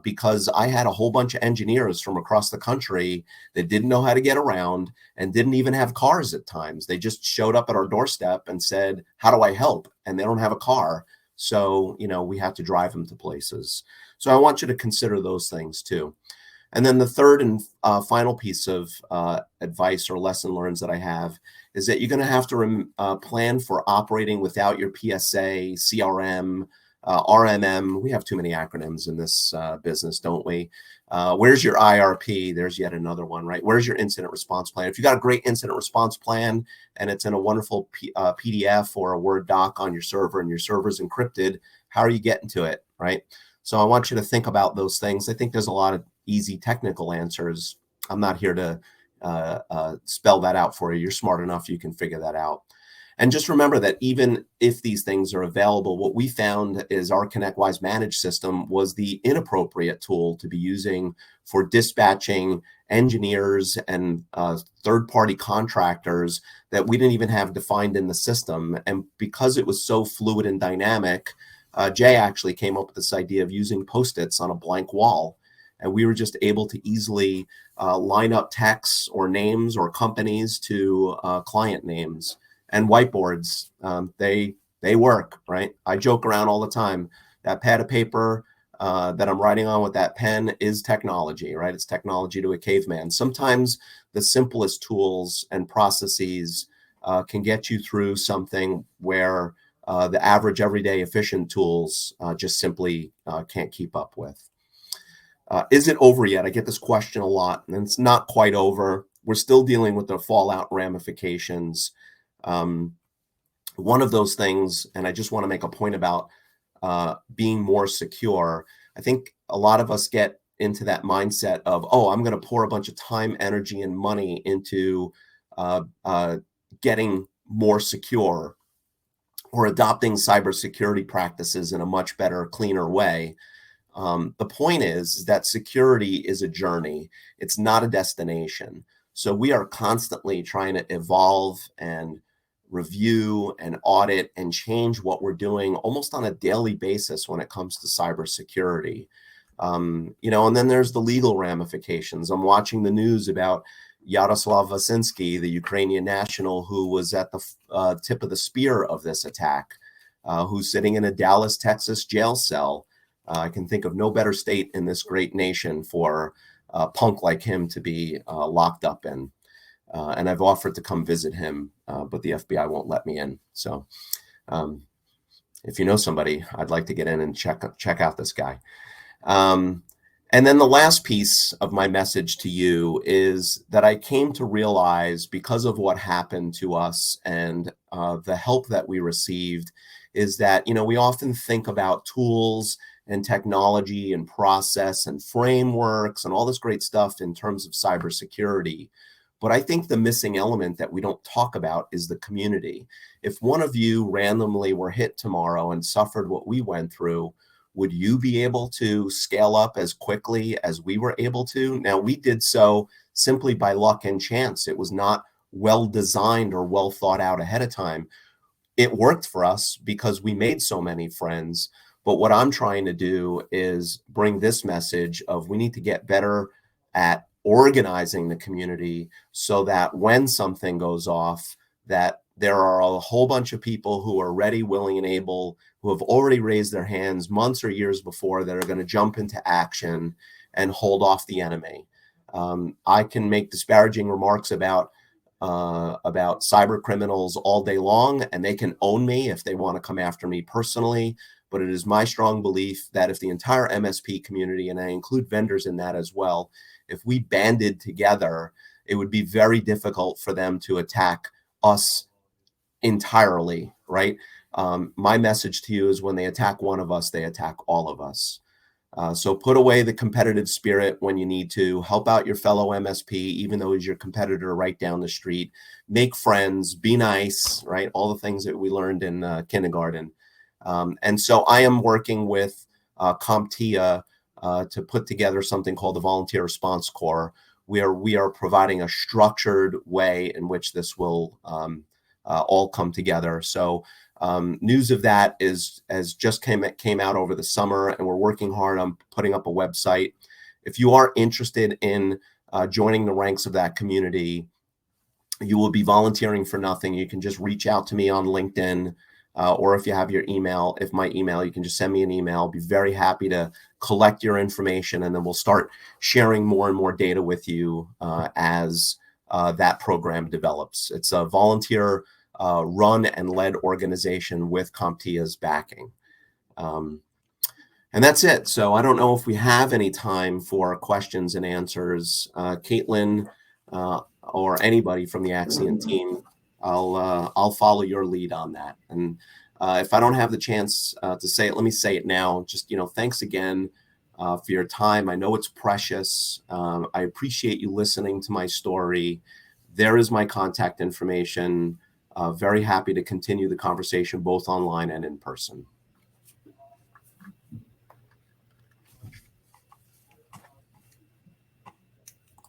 because I had a whole bunch of engineers from across the country that didn't know how to get around and didn't even have cars at times. They just showed up at our doorstep and said, how do I help? And they don't have a car. So, we have to drive them to places. So I want you to consider those things too. And then the third and final piece of advice or lesson learned that I have is that you're going to have to plan for operating without your PSA, CRM, RMM. We have too many acronyms in this business, don't we? Where's your IRP? There's yet another one, right? Where's your incident response plan? If you got a great incident response plan and it's in a wonderful PDF or a Word doc on your server and your server's encrypted, how are you getting to it, right? So I want you to think about those things. I think there's a lot of easy technical answers. I'm not here to spell that out for you. You're smart enough, you can figure that out. And just remember that even if these things are available, what we found is our ConnectWise Manage system was the inappropriate tool to be using for dispatching engineers and third-party contractors that we didn't even have defined in the system. And because it was so fluid and dynamic, Jay actually came up with this idea of using Post-its on a blank wall. And we were just able to easily line up texts or names or companies to client names. And whiteboards, they work, right? I joke around all the time. That pad of paper that I'm writing on with that pen is technology, right? It's technology to a caveman. Sometimes the simplest tools and processes can get you through something where the average everyday efficient tools just simply can't keep up with. Is it over yet? I get this question a lot, and it's not quite over. We're still dealing with the fallout ramifications. One of those things, and I just want to make a point about being more secure. I think a lot of us get into that mindset of, oh, I'm going to pour a bunch of time, energy, and money into getting more secure or adopting cybersecurity practices in a much better, cleaner way. The point is that security is a journey. It's not a destination. So we are constantly trying to evolve and review and audit and change what we're doing almost on a daily basis when it comes to cybersecurity. And then there's the legal ramifications. I'm watching the news about Yaroslav Vasinski, the Ukrainian national who was at the tip of the spear of this attack, who's sitting in a Dallas, Texas jail cell. I can think of no better state in this great nation for a punk like him to be locked up in. And I've offered to come visit him, but the FBI won't let me in. So if you know somebody, I'd like to get in and check out this guy. And And then the last piece of my message to you is that I came to realize, because of what happened to us and the help that we received, is that, we often think about tools and technology and process and frameworks and all this great stuff in terms of cybersecurity. But I think the missing element that we don't talk about is the community. If one of you randomly were hit tomorrow and suffered what we went through, would you be able to scale up as quickly as we were able to? Now, we did so simply by luck and chance. It was not well designed or well thought out ahead of time. It worked for us because we made so many friends. But what I'm trying to do is bring this message of we need to get better at organizing the community so that when something goes off, that there are a whole bunch of people who are ready, willing, and able, who have already raised their hands months or years before, that are going to jump into action and hold off the enemy. I can make disparaging remarks about cyber criminals all day long, and they can own me if they want to come after me personally. But it is my strong belief that if the entire MSP community, and I include vendors in that as well, if we banded together, it would be very difficult for them to attack us entirely, right? My message to you is when they attack one of us, they attack all of us. So put away the competitive spirit when you need to. Help out your fellow MSP, even though he's your competitor right down the street. Make friends, be nice, right? All the things that we learned in kindergarten. And so I am working with CompTIA to put together something called the Volunteer Response Corps, where we are providing a structured way in which this will all come together. So news of that has just came out over the summer, and we're working hard on putting up a website. If you are interested in joining the ranks of that community, you will be volunteering for nothing. You can just reach out to me on LinkedIn, or if you have my email, you can just send me an email. I'll be very happy to collect your information, and then we'll start sharing more and more data with you as that program develops. It's a volunteer run and led organization with CompTIA's backing. And that's it. So I don't know if we have any time for questions and answers. Caitlin or anybody from the Axcient team, I'll follow your lead on that. And if I don't have the chance to say it, let me say it now. Just, thanks again for your time. I know it's precious. I appreciate you listening to my story. There is my contact information. Very happy to continue the conversation both online and in person.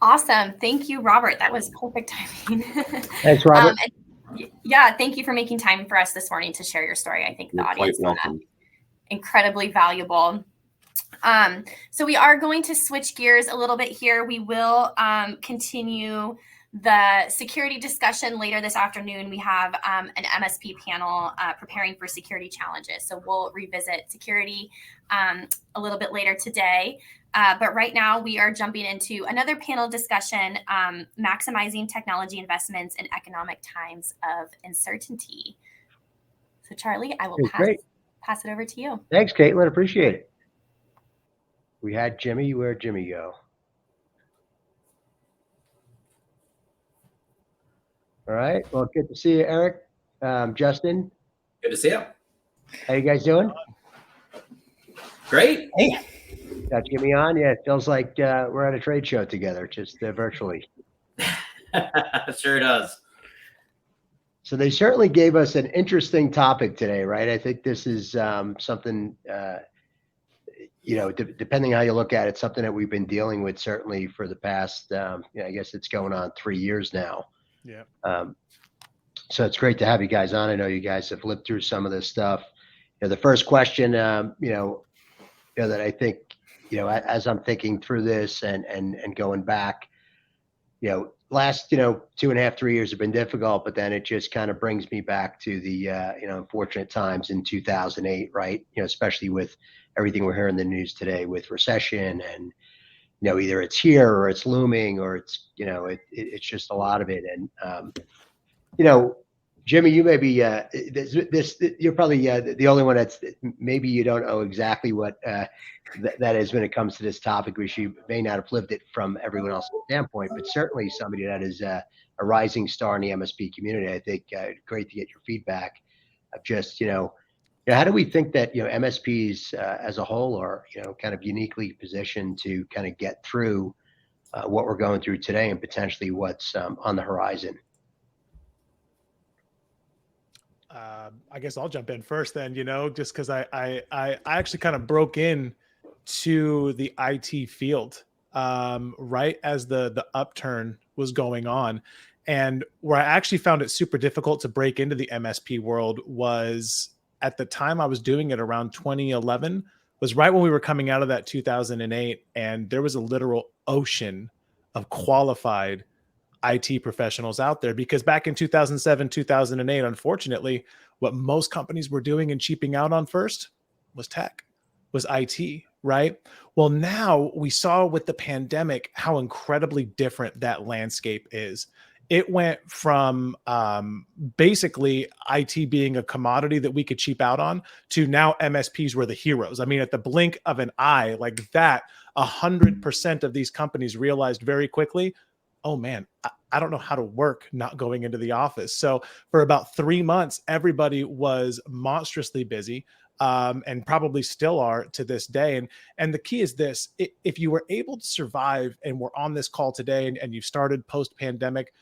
Awesome. Thank you, Robert. That was perfect timing. Thanks, Robert. Yeah, thank you for making time for us this morning to share your story. I think the audience found that incredibly valuable. So we are going to switch gears a little bit here. We will continue the security discussion later this afternoon. We have an MSP panel preparing for security challenges. So we'll revisit security a little bit later today. But right now we are jumping into another panel discussion, maximizing technology investments in economic times of uncertainty. So Charlie, I will pass it over to you. Thanks, Caitlin. Appreciate it. We had Jimmy. Where'd Jimmy go? All right. Well, good to see you, Eric. Justin. Good to see you. How you guys doing? Great. Hey. Got Jimmy on? Yeah, it feels like we're at a trade show together, just virtually. Sure does. So they certainly gave us an interesting topic today, right? I think this is something, depending how you look at it, something that we've been dealing with certainly for the past, I guess it's going on 3 years now. Yeah. So it's great to have you guys on. I know you guys have lived through some of this stuff. The first question, that I think, as I'm thinking through this and going back, last, 2.5, 3 years have been difficult, but then it just kind of brings me back to the, unfortunate times in 2008, right? Especially with everything we're hearing in the news today with recession and, either it's here or it's looming or it's, it's just a lot of it. And, Jimmy, you may be you're probably the only one that's maybe you don't know exactly what that is when it comes to this topic, which you may not have lived it from everyone else's standpoint, but certainly somebody that is a rising star in the MSP community. I think great to get your feedback of just how do we think that MSPs as a whole are kind of uniquely positioned to kind of get through what we're going through today and potentially what's on the horizon. I guess I'll jump in first then, just because I actually kind of broke in to the IT field right as the upturn was going on. And where I actually found it super difficult to break into the MSP world was at the time I was doing it around 2011, was right when we were coming out of that 2008. And there was a literal ocean of qualified IT professionals out there, because back in 2007, 2008, unfortunately, what most companies were doing and cheaping out on first was tech, was IT, right? Well, now we saw with the pandemic how incredibly different that landscape is. It went from basically IT being a commodity that we could cheap out on to now MSPs were the heroes. I mean, at the blink of an eye like that, 100% of these companies realized very quickly, oh man, I don't know how to work not going into the office. So for about 3 months, everybody was monstrously busy and probably still are to this day. And the key is this: if you were able to survive and we're on this call today and you've started post-pandemic,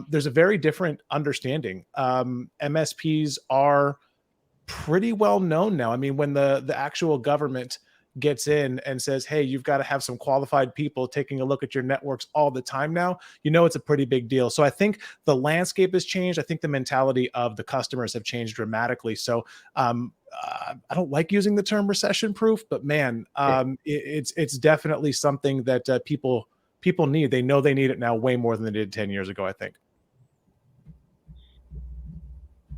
there's a very different understanding. MSPs are pretty well known now. I mean, when the actual government gets in and says, hey, you've got to have some qualified people taking a look at your networks all the time now, it's a pretty big deal. So I think the landscape has changed. I think the mentality of the customers have changed dramatically. So I don't like using the term recession proof, but man, it's definitely something that people need. They know they need it now way more than they did 10 years ago, I think.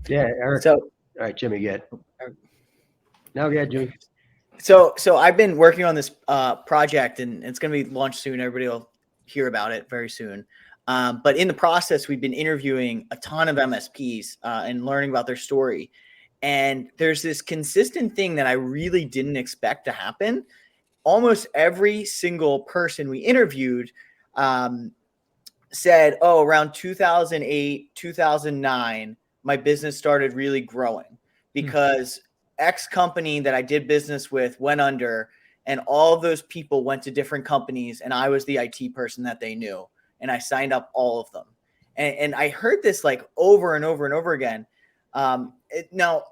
Yeah, Eric. So, all right, Jimmy, get. No, yeah, Jimmy. So I've been working on this project, and it's going to be launched soon. Everybody will hear about it very soon. But in the process, we've been interviewing a ton of MSPs and learning about their story. And there's this consistent thing that I really didn't expect to happen. Almost every single person we interviewed said, oh, around 2008, 2009, my business started really growing because X company that I did business with went under, and all of those people went to different companies, and I was the IT person that they knew, and I signed up all of them. And I heard this like over and over and over again. Now,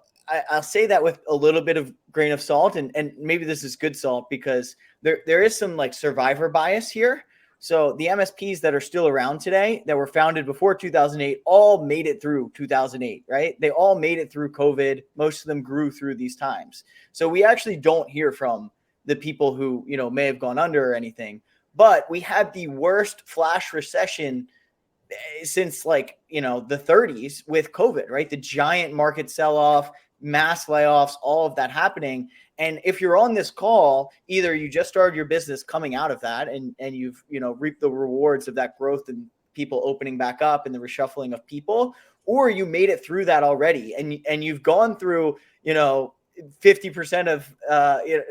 I'll say that with a little bit of grain of salt, and maybe this is good salt, because there is some like survivor bias here. So the MSPs that are still around today that were founded before 2008 all made it through 2008, right? They all made it through COVID. Most of them grew through these times. So we actually don't hear from the people who, may have gone under or anything. But we had the worst flash recession since the 30s with COVID, right? The giant market sell-off, mass layoffs, all of that happening. And if you're on this call, either you just started your business coming out of that and you've, reaped the rewards of that growth and people opening back up and the reshuffling of people, or you made it through that already and you've gone through, 50% of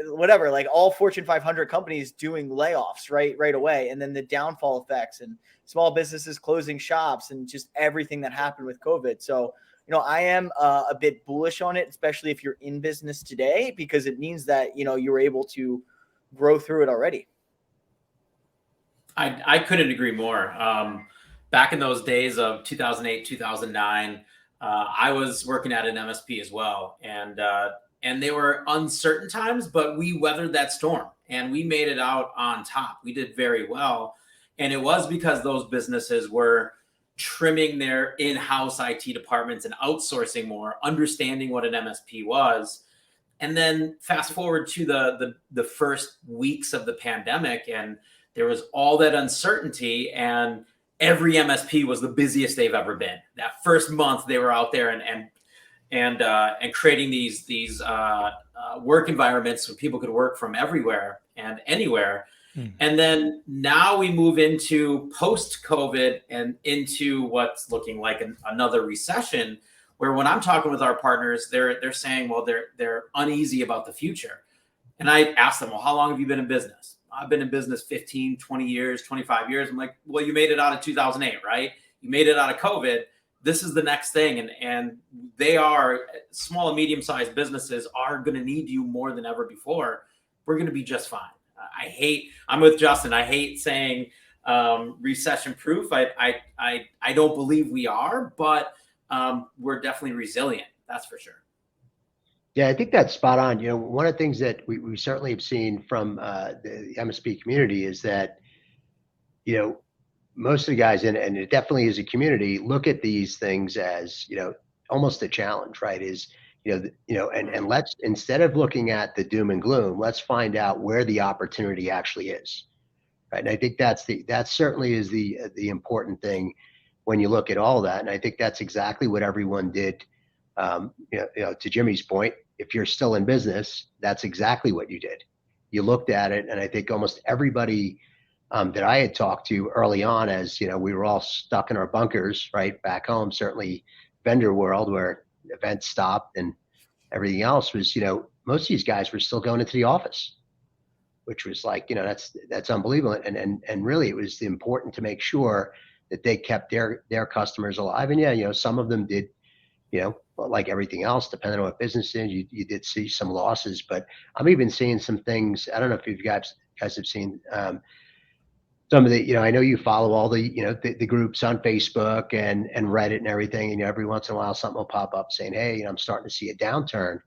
whatever, like all Fortune 500 companies doing layoffs right away. And then the downfall effects and small businesses closing shops and just everything that happened with COVID. So, I am a bit bullish on it, especially if you're in business today, because it means that, you were able to grow through it already. I couldn't agree more. Back in those days of 2008, 2009, I was working at an MSP as well. And they were uncertain times, but we weathered that storm and we made it out on top. We did very well. And it was because those businesses were trimming their in-house IT departments and outsourcing more, understanding what an MSP was. And then fast forward to the first weeks of the pandemic, and there was all that uncertainty, and every MSP was the busiest they've ever been. That first month they were out there and creating these work environments so people could work from everywhere and anywhere. And then now we move into post-COVID and into what's looking like another recession, Where when I'm talking with our partners, they're saying, well, they're uneasy about the future. And I ask them, well, how long have you been in business? I've been in business 15, 20 years, 25 years. I'm like, well, you made it out of 2008, right? You made it out of COVID. This is the next thing. And they are, small and medium-sized businesses are going to need you more than ever before. We're going to be just fine. I'm with Justin. I hate saying recession proof. I don't believe we are, but we're definitely resilient. That's for sure. Yeah, I think that's spot on. One of the things that we certainly have seen from the MSP community is that, most of the guys, and it definitely is a community, look at these things as, almost a challenge, right? And let's, instead of looking at the doom and gloom, let's find out where the opportunity actually is, right? And I think that certainly is the important thing when you look at all that. And I think that's exactly what everyone did. To Jimmy's point, if you're still in business, that's exactly what you did. You looked at it, and I think almost everybody that I had talked to early on, as we were all stuck in our bunkers, right, back home, certainly vendor world where events stopped and everything else was, most of these guys were still going into the office, which was like, that's unbelievable. And really it was important to make sure that they kept their customers alive. And some of them did, like everything else, depending on what business is, you did see some losses, but I'm even seeing some things. I don't know if you guys have seen some of the, I know you follow all the, the groups on Facebook and Reddit and everything. And every once in a while, something will pop up saying, hey, I'm starting to see a downturn.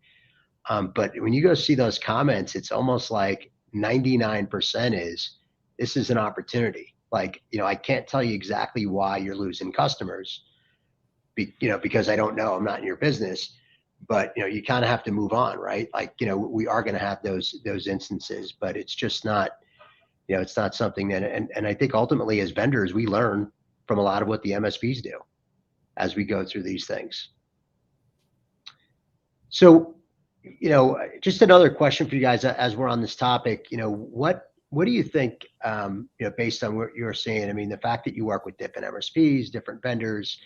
But when you go see those comments, it's almost like 99% this is an opportunity. Like, I can't tell you exactly why you're losing customers, because I don't know, I'm not in your business, but you kind of have to move on, right? Like, we are going to have those instances, but it's just not, it's not something that, and I think ultimately as vendors, we learn from a lot of what the MSPs do as we go through these things. So, just another question for you guys as we're on this topic, what do you think, based on what you're saying? I mean, the fact that you work with different MSPs, different vendors,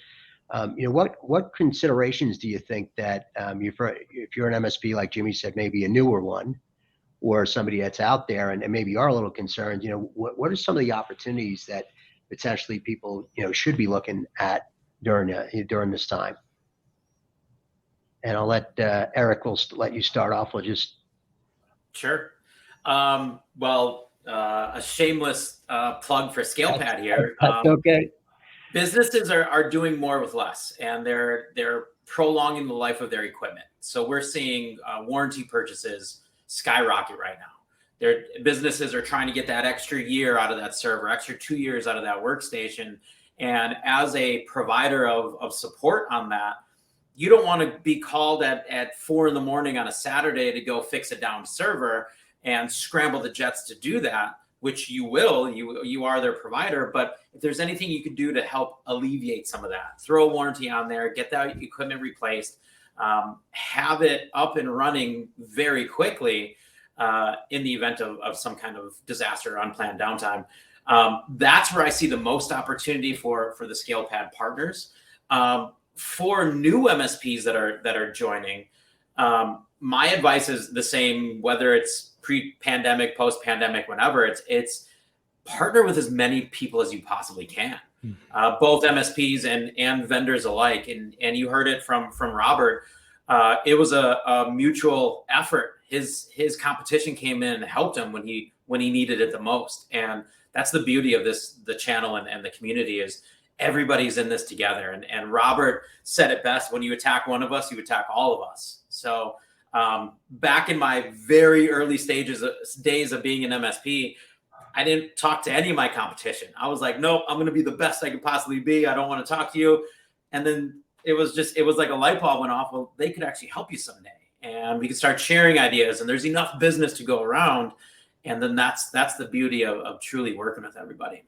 what considerations do you think that if you're an MSP, like Jimmy said, maybe a newer one, or somebody that's out there and maybe are a little concerned, what are some of the opportunities that potentially people, should be looking at during this time? And I'll let Eric, will let you start off. We'll just. Sure. Well, a shameless plug for ScalePad here. That's okay. Businesses are doing more with less, and they're prolonging the life of their equipment. So we're seeing warranty purchases skyrocket right now. Their businesses are trying to get that extra year out of that server, extra 2 years out of that workstation. And as a provider of support on that, you don't want to be called at 4 a.m. on a Saturday to go fix a down server and scramble the jets to do that, which you will. You are their provider. But if there's anything you could do to help alleviate some of that, throw a warranty on there, get that equipment replaced, have it up and running very quickly in the event of some kind of disaster or unplanned downtime. That's where I see the most opportunity for the ScalePad partners. For new MSPs that are joining, my advice is the same, whether it's pre-pandemic, post-pandemic, whenever. It's partner with as many people as you possibly can, both MSPs and vendors alike. And you heard it from Robert. It was a mutual effort. His competition came in and helped him when he needed it the most. And that's the beauty of the channel and the community is everybody's in this together. And Robert said it best: when you attack one of us, you attack all of us. So back in my very early days of being an MSP, I didn't talk to any of my competition. I was like, nope, I'm going to be the best I could possibly be. I don't want to talk to you. And then it was like a light bulb went off. Well, they could actually help you someday, and we could start sharing ideas, and there's enough business to go around. And then that's the beauty of truly working with everybody.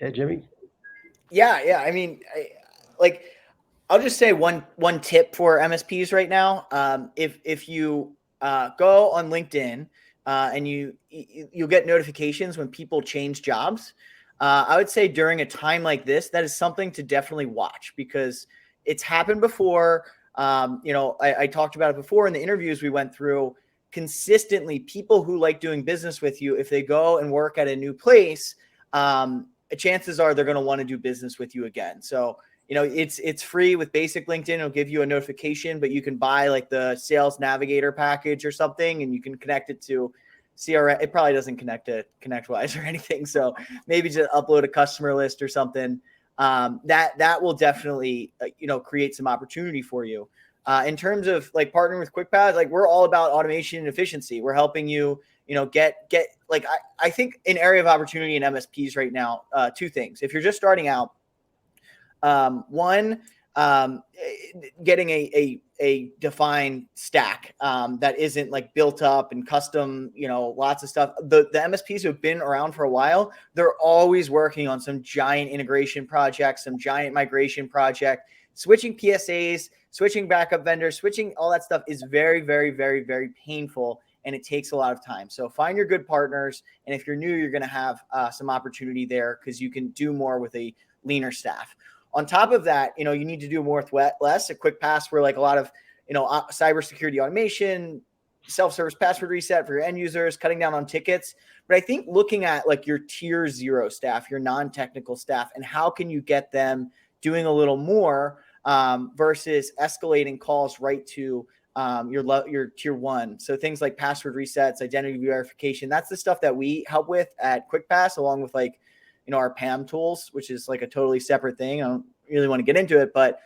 Yeah, Jimmy. Yeah. I mean, I'll just say one tip for MSPs right now. If you go on LinkedIn and you'll get notifications when people change jobs. I would say during a time like this, that is something to definitely watch because it's happened before. I talked about it before in the interviews we went through. Consistently, people who like doing business with you, if they go and work at a new place, chances are they're going to want to do business with you again. So, it's free with basic LinkedIn. It'll give you a notification, but you can buy like the Sales Navigator package or something, and you can connect it to CRM. It probably doesn't connect to ConnectWise or anything. So maybe just upload a customer list or something. That will definitely, create some opportunity for you. In terms of like partnering with QuickPass, like we're all about automation and efficiency. We're helping you, get like, I think an area of opportunity in MSPs right now, two things. If you're just starting out, one, getting a defined stack that isn't like built up and custom, lots of stuff. The MSPs who have been around for a while, they're always working on some giant integration project, some giant migration project, switching PSAs, switching backup vendors, switching all that stuff is very, very, very, very painful. And it takes a lot of time. So find your good partners. And if you're new, you're going to have some opportunity there because you can do more with a leaner staff. On top of that, you need to do more with less. A QuickPass where like a lot of, cybersecurity automation, self-service password reset for your end users, cutting down on tickets. But I think looking at like your tier 0 staff, your non-technical staff, and how can you get them doing a little more versus escalating calls right to your tier 1. So things like password resets, identity verification, that's the stuff that we help with at QuickPass, along with like, our PAM tools, which is like a totally separate thing. I don't really want to get into it, but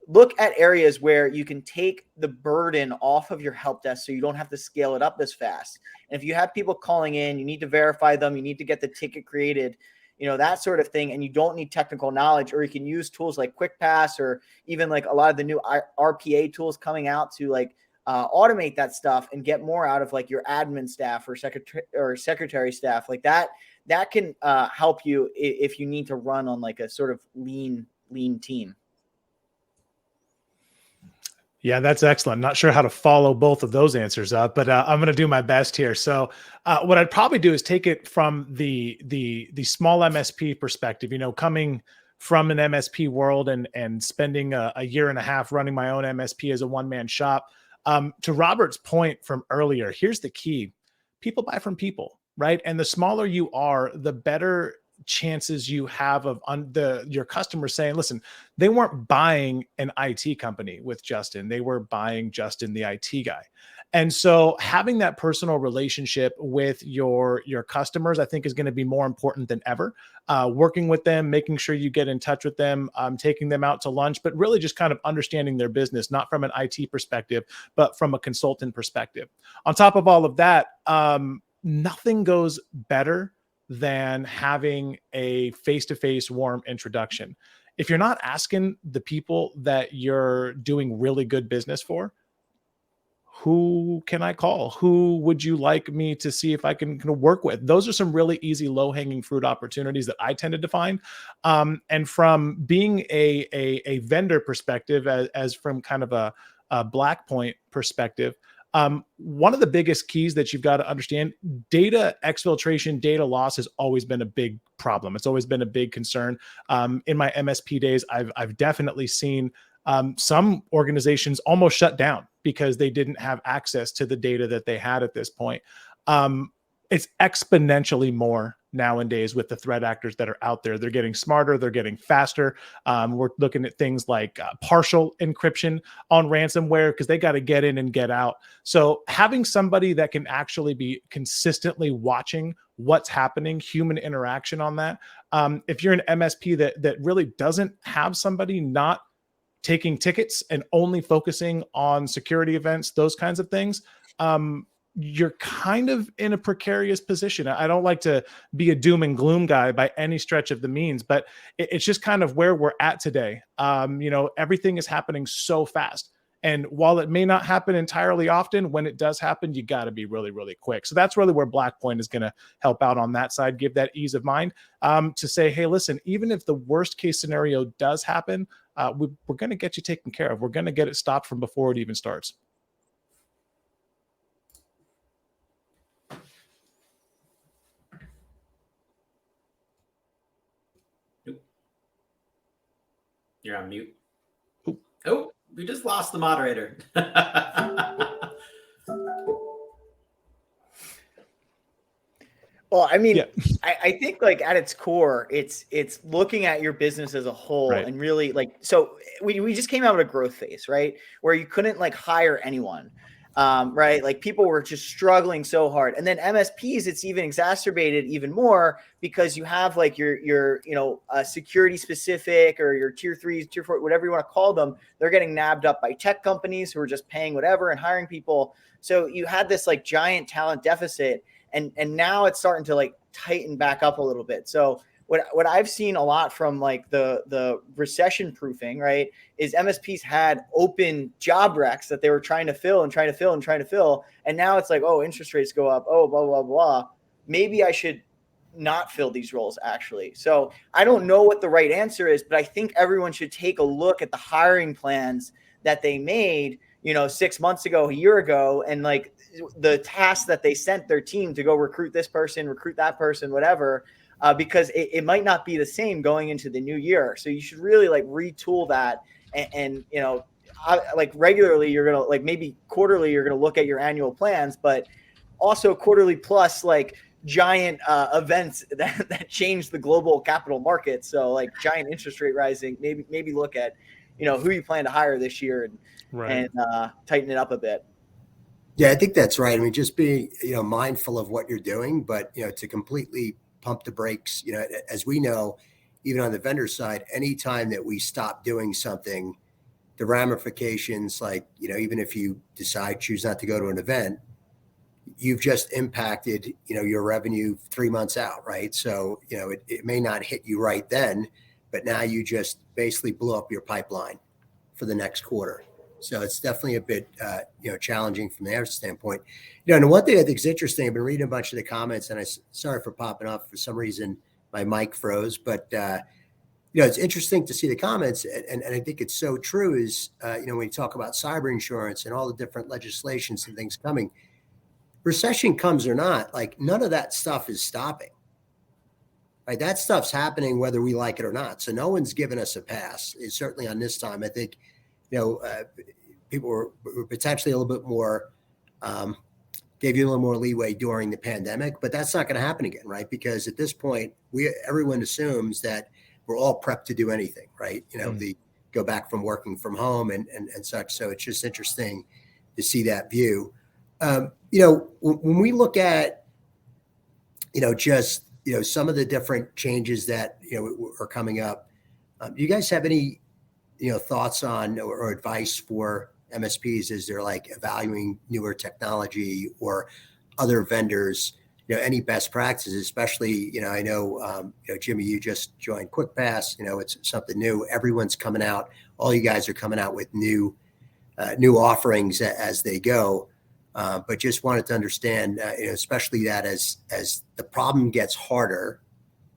look at areas where you can take the burden off of your help desk so you don't have to scale it up as fast. And if you have people calling in, you need to verify them, you need to get the ticket created, that sort of thing. And you don't need technical knowledge, or you can use tools like QuickPass or even like a lot of the new RPA tools coming out to like automate that stuff and get more out of like your admin staff or secretary staff like that. That can help you if you need to run on like a sort of lean team. Yeah, that's excellent. Not sure how to follow both of those answers up, but I'm going to do my best here. So what I'd probably do is take it from the small MSP perspective, coming from an MSP world and spending a year and a half running my own MSP as a one-man shop. To Robert's point from earlier, here's the key. People buy from people, right? And the smaller you are, the better chances you have of your customers saying, listen, they weren't buying an IT company with Justin. They were buying Justin, the IT guy. And so having that personal relationship with your customers, I think is going to be more important than ever. Working with them, making sure you get in touch with them, taking them out to lunch, but really just kind of understanding their business, not from an IT perspective, but from a consultant perspective. On top of all of that, nothing goes better than having a face-to-face warm introduction. If you're not asking the people that you're doing really good business for, who can I call? Who would you like me to see if I can work with? Those are some really easy low-hanging fruit opportunities that I tended to find. And from being a vendor perspective, as from kind of a Black Point perspective, one of the biggest keys that you've got to understand, data exfiltration, data loss has always been a big problem. It's always been a big concern. In my MSP days, I've definitely seen some organizations almost shut down because they didn't have access to the data that they had at this point. It's exponentially more nowadays with the threat actors that are out there. They're getting smarter. They're getting faster. We're looking at things like partial encryption on ransomware because they got to get in and get out. So having somebody that can actually be consistently watching what's happening, human interaction on that. If you're an MSP that really doesn't have somebody not taking tickets and only focusing on security events, those kinds of things, you're kind of in a precarious position. I don't like to be a doom and gloom guy by any stretch of the means, but it's just kind of where we're at today. Everything is happening so fast. And while it may not happen entirely often, when it does happen, you got to be really, really quick. So that's really where Black Point is going to help out on that side, give that ease of mind to say, hey, listen, even if the worst case scenario does happen, we're going to get you taken care of. We're going to get it stopped from before it even starts. You're on mute. Oop. Oh, we just lost the moderator. Well, I mean, Yeah. I think like at its core, it's looking at your business as a whole Right. and really like, so we just came out of a growth phase, right? Where you couldn't like hire anyone, right? Like people were just struggling so hard. And then MSPs, it's even exacerbated even more because you have like your security specific or your tier 3s, tier 4, whatever you want to call them. They're getting nabbed up by tech companies who are just paying whatever and hiring people. So you had this like giant talent deficit. And now it's starting to like tighten back up a little bit. So what I've seen a lot from like the recession proofing, right, is MSPs had open job recs that they were trying to fill and trying to fill and trying to fill. And now it's like, oh, interest rates go up. Oh, blah, blah, blah. Maybe I should not fill these roles actually. So I don't know what the right answer is, but I think everyone should take a look at the hiring plans that they made, 6 months ago, a year ago, and like the tasks that they sent their team to go recruit this person, recruit that person, whatever, because it might not be the same going into the new year. So you should really like retool that and like regularly you're going to like maybe quarterly, you're going to look at your annual plans, but also quarterly plus like giant events that change the global capital market. So like giant interest rate rising, maybe look at, who you plan to hire this year and tighten it up a bit. Yeah, I think that's right. I mean, just be, mindful of what you're doing, but, to completely pump the brakes, as we know, even on the vendor side, anytime that we stop doing something, the ramifications, like, even if you choose not to go to an event, you've just impacted, your revenue 3 months out, right? So, it may not hit you right then, but now you just basically blew up your pipeline for the next quarter. So it's definitely a bit, challenging from their standpoint. And one thing I think is interesting, I've been reading a bunch of the comments, and sorry for popping off. For some reason, my mic froze, but it's interesting to see the comments, and I think it's so true. Is when you talk about cyber insurance and all the different legislations and things coming, recession comes or not, like none of that stuff is stopping. Right, that stuff's happening whether we like it or not. So no one's given us a pass. It's certainly on this time. I think. People were potentially a little bit more, gave you a little more leeway during the pandemic, but that's not going to happen again, right? Because at this point, everyone assumes that we're all prepped to do anything, right? The go back from working from home and such. So it's just interesting to see that view. When we look at, some of the different changes that, are coming up, do you guys have any thoughts on or advice for MSPs as they're like evaluating newer technology or other vendors, any best practices, especially, I know, Jimmy, you just joined QuickPass, it's something new. Everyone's coming out. All you guys are coming out with new offerings as they go. But just wanted to understand, especially that as the problem gets harder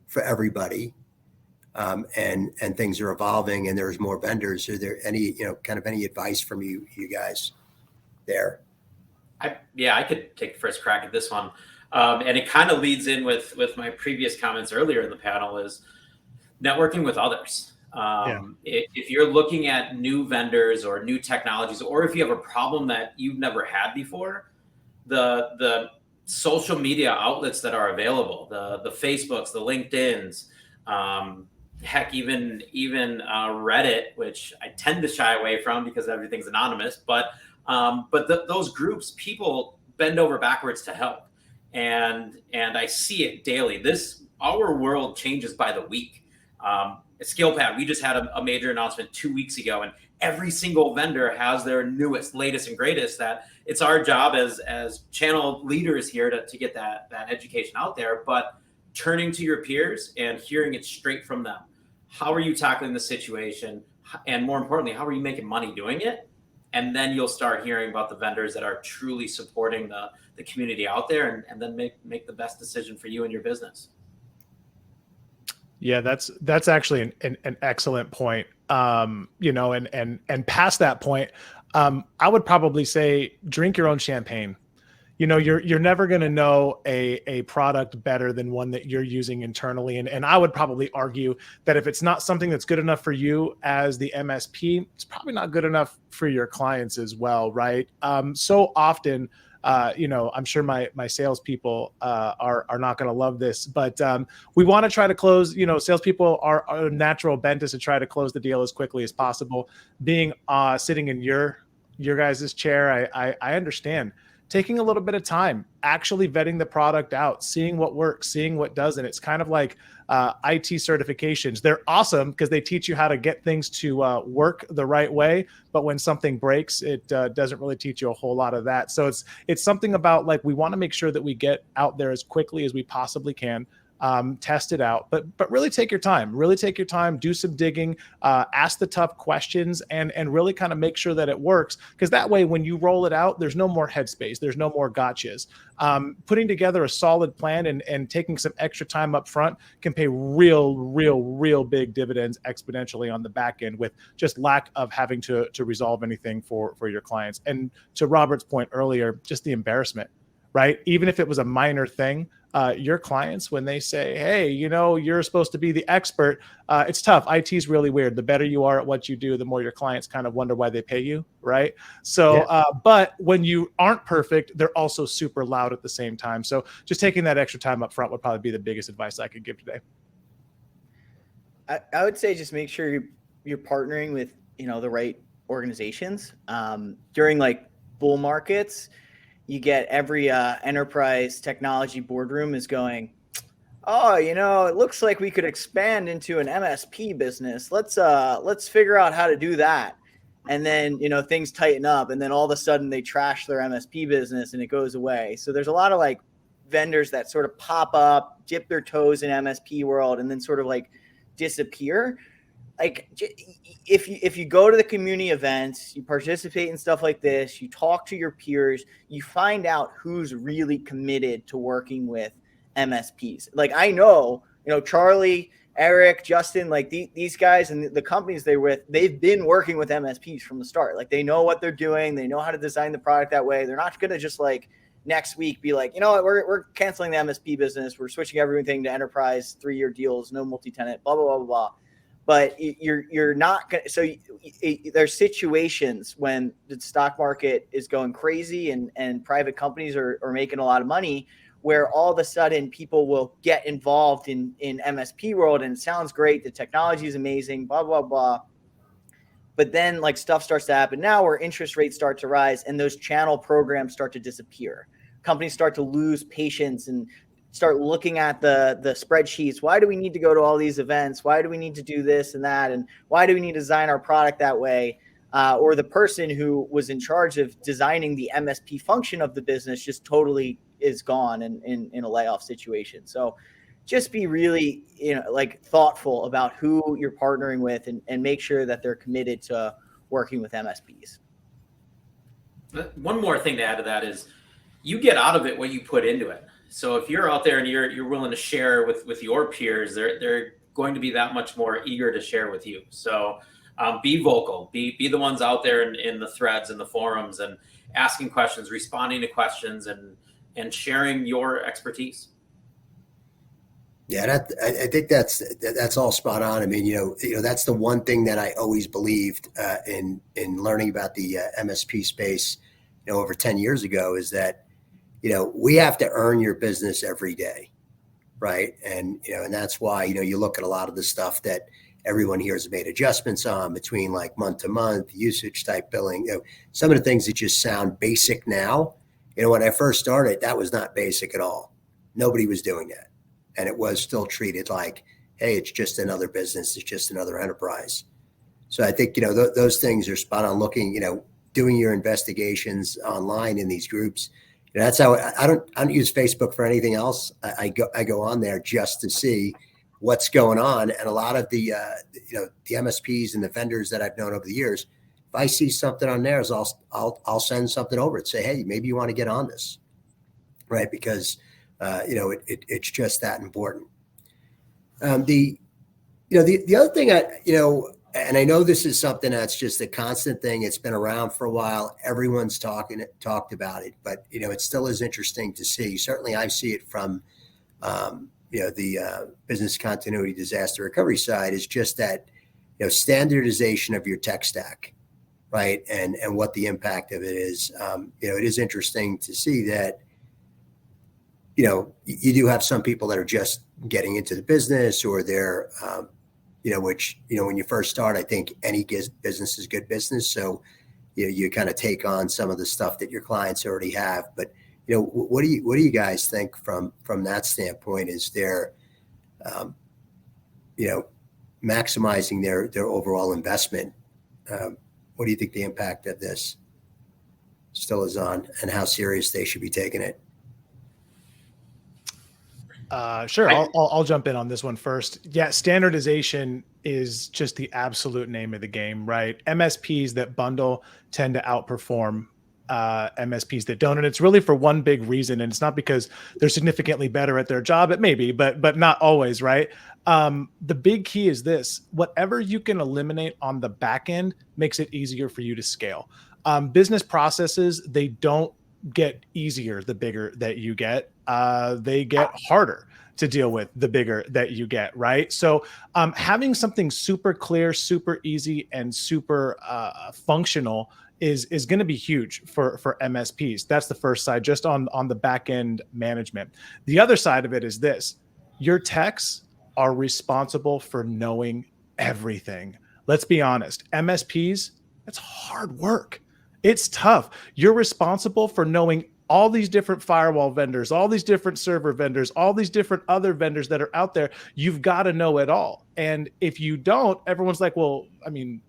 for everybody, and things are evolving and there's more vendors. Are there any, any advice from you guys there? I could take the first crack at this one. And it kind of leads in with my previous comments earlier in the panel is networking with others. If you're looking at new vendors or new technologies, or if you have a problem that you've never had before, the social media outlets that are available, the Facebooks, the LinkedIns, heck, even Reddit, which I tend to shy away from because everything's anonymous, but those groups, people bend over backwards to help. And I see it daily. Our world changes by the week. At ScalePad, we just had a major announcement 2 weeks ago, and every single vendor has their newest, latest, and greatest. That it's our job as channel leaders here to get that education out there. But turning to your peers and hearing it straight from them. How are you tackling the situation? And more importantly, how are you making money doing it? And then you'll start hearing about the vendors that are truly supporting the community out there, and then make the best decision for you and your business. Yeah, that's actually an excellent point. And past that point, I would probably say drink your own champagne. you're never going to know a product better than one that you're using internally. And I would probably argue that if it's not something that's good enough for you as the MSP, it's probably not good enough for your clients as well, right? So often, I'm sure my salespeople are not going to love this, but we want to try to close. Salespeople are a natural bent is to try to close the deal as quickly as possible. Being sitting in your guys' chair, I understand. Taking a little bit of time, actually vetting the product out, seeing what works, seeing what doesn't. It's kind of like IT certifications. They're awesome because they teach you how to get things to work the right way. But when something breaks, it doesn't really teach you a whole lot of that. So it's something about like we want to make sure that we get out there as quickly as we possibly can. Test it out, but really take your time, do some digging, ask the tough questions and really kind of make sure that it works. Because that way, when you roll it out, there's no more headspace. There's no more gotchas. Putting together a solid plan and taking some extra time up front can pay real big dividends exponentially on the back end with just lack of having to resolve anything for your clients. And to Robert's point earlier, just the embarrassment, right? Even if it was a minor thing, your clients, when they say, hey, you're supposed to be the expert, it's tough. IT is really weird. The better you are at what you do, the more your clients kind of wonder why they pay you, right? So, but when you aren't perfect, they're also super loud at the same time. So just taking that extra time up front would probably be the biggest advice I could give today. I would say just make sure you're partnering with, the right organizations. During like bull markets, you get every enterprise technology boardroom is going, oh, it looks like we could expand into an MSP business. Let's figure out how to do that. And then, things tighten up and then all of a sudden they trash their MSP business and it goes away. So there's a lot of like vendors that sort of pop up, dip their toes in MSP world and then sort of like disappear. Like if you go to the community events, you participate in stuff like this, you talk to your peers, you find out who's really committed to working with MSPs. Like I know, Charlie, Eric, Justin, like these guys and the companies they're with, they've been working with MSPs from the start. Like they know what they're doing. They know how to design the product that way. They're not going to just like next week be like, we're canceling the MSP business. We're switching everything to enterprise 3-year deals, no multi-tenant, blah, blah, blah, blah, blah. But you're not going to, so there's situations when the stock market is going crazy and private companies are making a lot of money where all of a sudden people will get involved in MSP world and it sounds great. The technology is amazing, blah, blah, blah. But then like stuff starts to happen now where interest rates start to rise and those channel programs start to disappear. Companies start to lose patience and start looking at the spreadsheets. Why do we need to go to all these events? Why do we need to do this and that? And why do we need to design our product that way? Or the person who was in charge of designing the MSP function of the business just totally is gone in a layoff situation. So just be really, thoughtful about who you're partnering with and make sure that they're committed to working with MSPs. One more thing to add to that is you get out of it what you put into it. So if you're out there and you're willing to share with your peers, they're going to be that much more eager to share with you. So be vocal, be the ones out there in the threads and the forums and asking questions, responding to questions and sharing your expertise. Yeah, I think that's all spot on. I mean, that's the one thing that I always believed in learning about the MSP space, over 10 years ago is that, we have to earn your business every day. Right. And, and that's why, you look at a lot of the stuff that everyone here has made adjustments on between like month to month usage type billing, some of the things that just sound basic now, when I first started, that was not basic at all. Nobody was doing that. And it was still treated like, hey, it's just another business. It's just another enterprise. So I think, those things are spot on looking, doing your investigations online in these groups. That's how I don't use Facebook for anything else. I go on there just to see what's going on. And a lot of the the MSPs and the vendors that I've known over the years, if I see something on theirs, I'll send something over and say, hey, maybe you want to get on this, right? Because it's just that important. The other thing and I know this is something that's just a constant thing. It's been around for a while. Everyone's talked about it, but it still is interesting to see. Certainly, I see it from the business continuity disaster recovery side. Is just that standardization of your tech stack, right, and what the impact of it is. It is interesting to see that. You do have some people that are just getting into the business, or they're which, when you first start, I think any business is good business. So, you kind of take on some of the stuff that your clients already have. But, what do you guys think from that standpoint? Is there, maximizing their overall investment? What do you think the impact of this still is on, and how serious they should be taking it? Sure. I'll jump in on this one first. Yeah. Standardization is just the absolute name of the game, right? MSPs that bundle tend to outperform MSPs that don't. And it's really for one big reason. And it's not because they're significantly better at their job. It may be, but not always, right? The big key is this: whatever you can eliminate on the back end makes it easier for you to scale. Business processes, they don't get easier the bigger that you get. They get harder to deal with the bigger that you get, right? So having something super clear, super easy, and super functional is going to be huge for MSPs. That's the first side, just on the back end management. The other side of it is this: your techs are responsible for knowing everything. Let's be honest, MSPs, that's hard work. It's tough. You're responsible for knowing all these different firewall vendors, all these different server vendors, all these different other vendors that are out there. You've got to know it all. And if you don't, everyone's like, well, I mean,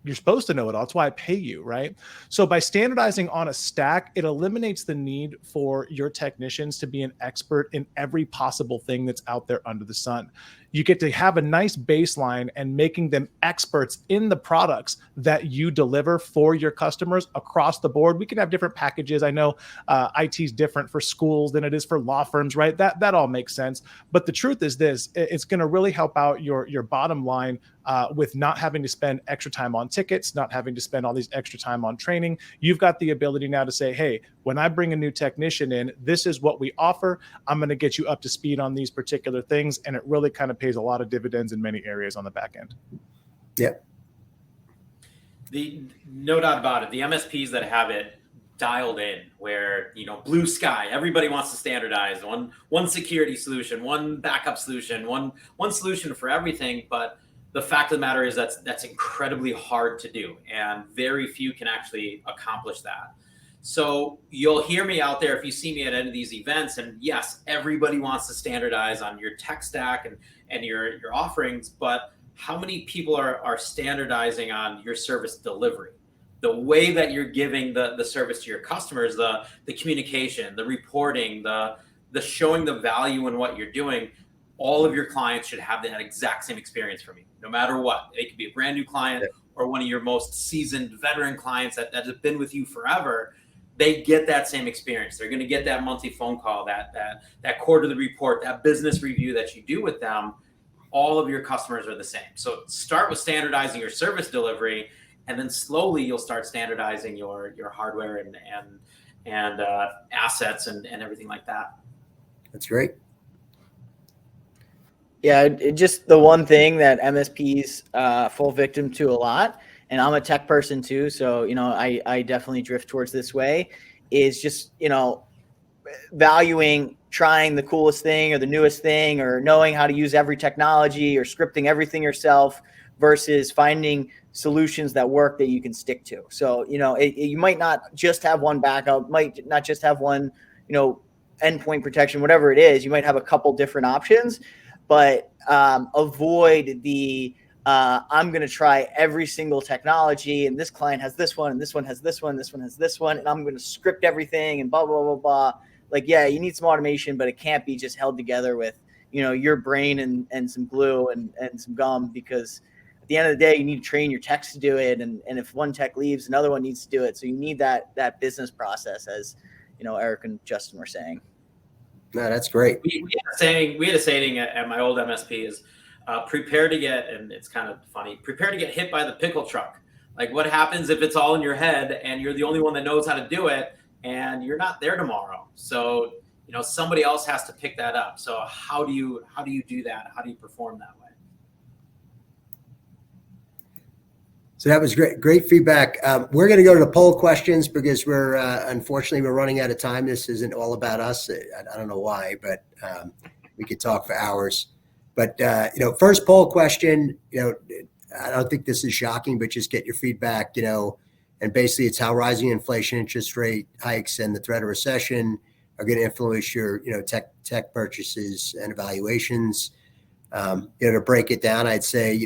you're supposed to know it all. That's why I pay you, right? So by standardizing on a stack, it eliminates the need for your technicians to be an expert in every possible thing that's out there under the sun. You get to have a nice baseline and making them experts in the products that you deliver for your customers across the board. We can have different packages. I know IT is different for schools than it is for law firms, right? That all makes sense. But the truth is this: it's going to really help out your bottom line with not having to spend extra time on tickets, not having to spend all these extra time on training. You've got the ability now to say, hey, when I bring a new technician in, this is what we offer. I'm going to get you up to speed on these particular things. And it really kind of pays a lot of dividends in many areas on the back end. Yeah. No doubt about it. The MSPs that have it dialed in, where, blue sky, everybody wants to standardize one security solution, one backup solution, one solution for everything. But the fact of the matter is that's incredibly hard to do, and very few can actually accomplish that. So you'll hear me out there if you see me at any of these events, and yes, everybody wants to standardize on your tech stack and your offerings, but how many people are standardizing on your service delivery? The way that you're giving the service to your customers, the communication, the reporting, the showing the value in what you're doing. All of your clients should have that exact same experience from you, no matter what. It could be a brand new client or one of your most seasoned veteran clients that have been with you forever. They get that same experience. They're going to get that monthly phone call, that quarterly report, that business review that you do with them. All of your customers are the same. So start with standardizing your service delivery, and then slowly you'll start standardizing your hardware and assets and everything like that. That's great. Yeah, just the one thing that MSPs fall victim to a lot, and I'm a tech person too, so I definitely drift towards this way, is just valuing trying the coolest thing or the newest thing, or knowing how to use every technology, or scripting everything yourself, versus finding solutions that work that you can stick to. So you might not just have one backup, might not just have one endpoint protection, whatever it is. You might have a couple different options. But avoid the I'm going to try every single technology, and this client has this one, and this one has this one, this one has this one, and I'm going to script everything and blah, blah, blah, blah. Like, yeah, you need some automation, but it can't be just held together with, your brain and some glue and some gum, because at the end of the day, you need to train your techs to do it. And if one tech leaves, another one needs to do it. So you need that business process, as, Eric and Justin were saying. No, that's great. We had a saying at my old MSP is, prepare to get, and it's kind of funny, prepare to get hit by the pickle truck. Like, what happens if it's all in your head and you're the only one that knows how to do it and you're not there tomorrow? So, somebody else has to pick that up. So how do you do that? How do you perform that way? So that was great feedback. We're going to go to the poll questions because unfortunately we're running out of time. This isn't all about us. I don't know why, but we could talk for hours. But first poll question. I don't think this is shocking, but just get your feedback. And basically it's how rising inflation, interest rate hikes, and the threat of recession are going to influence your tech purchases and evaluations. To break it down, I'd say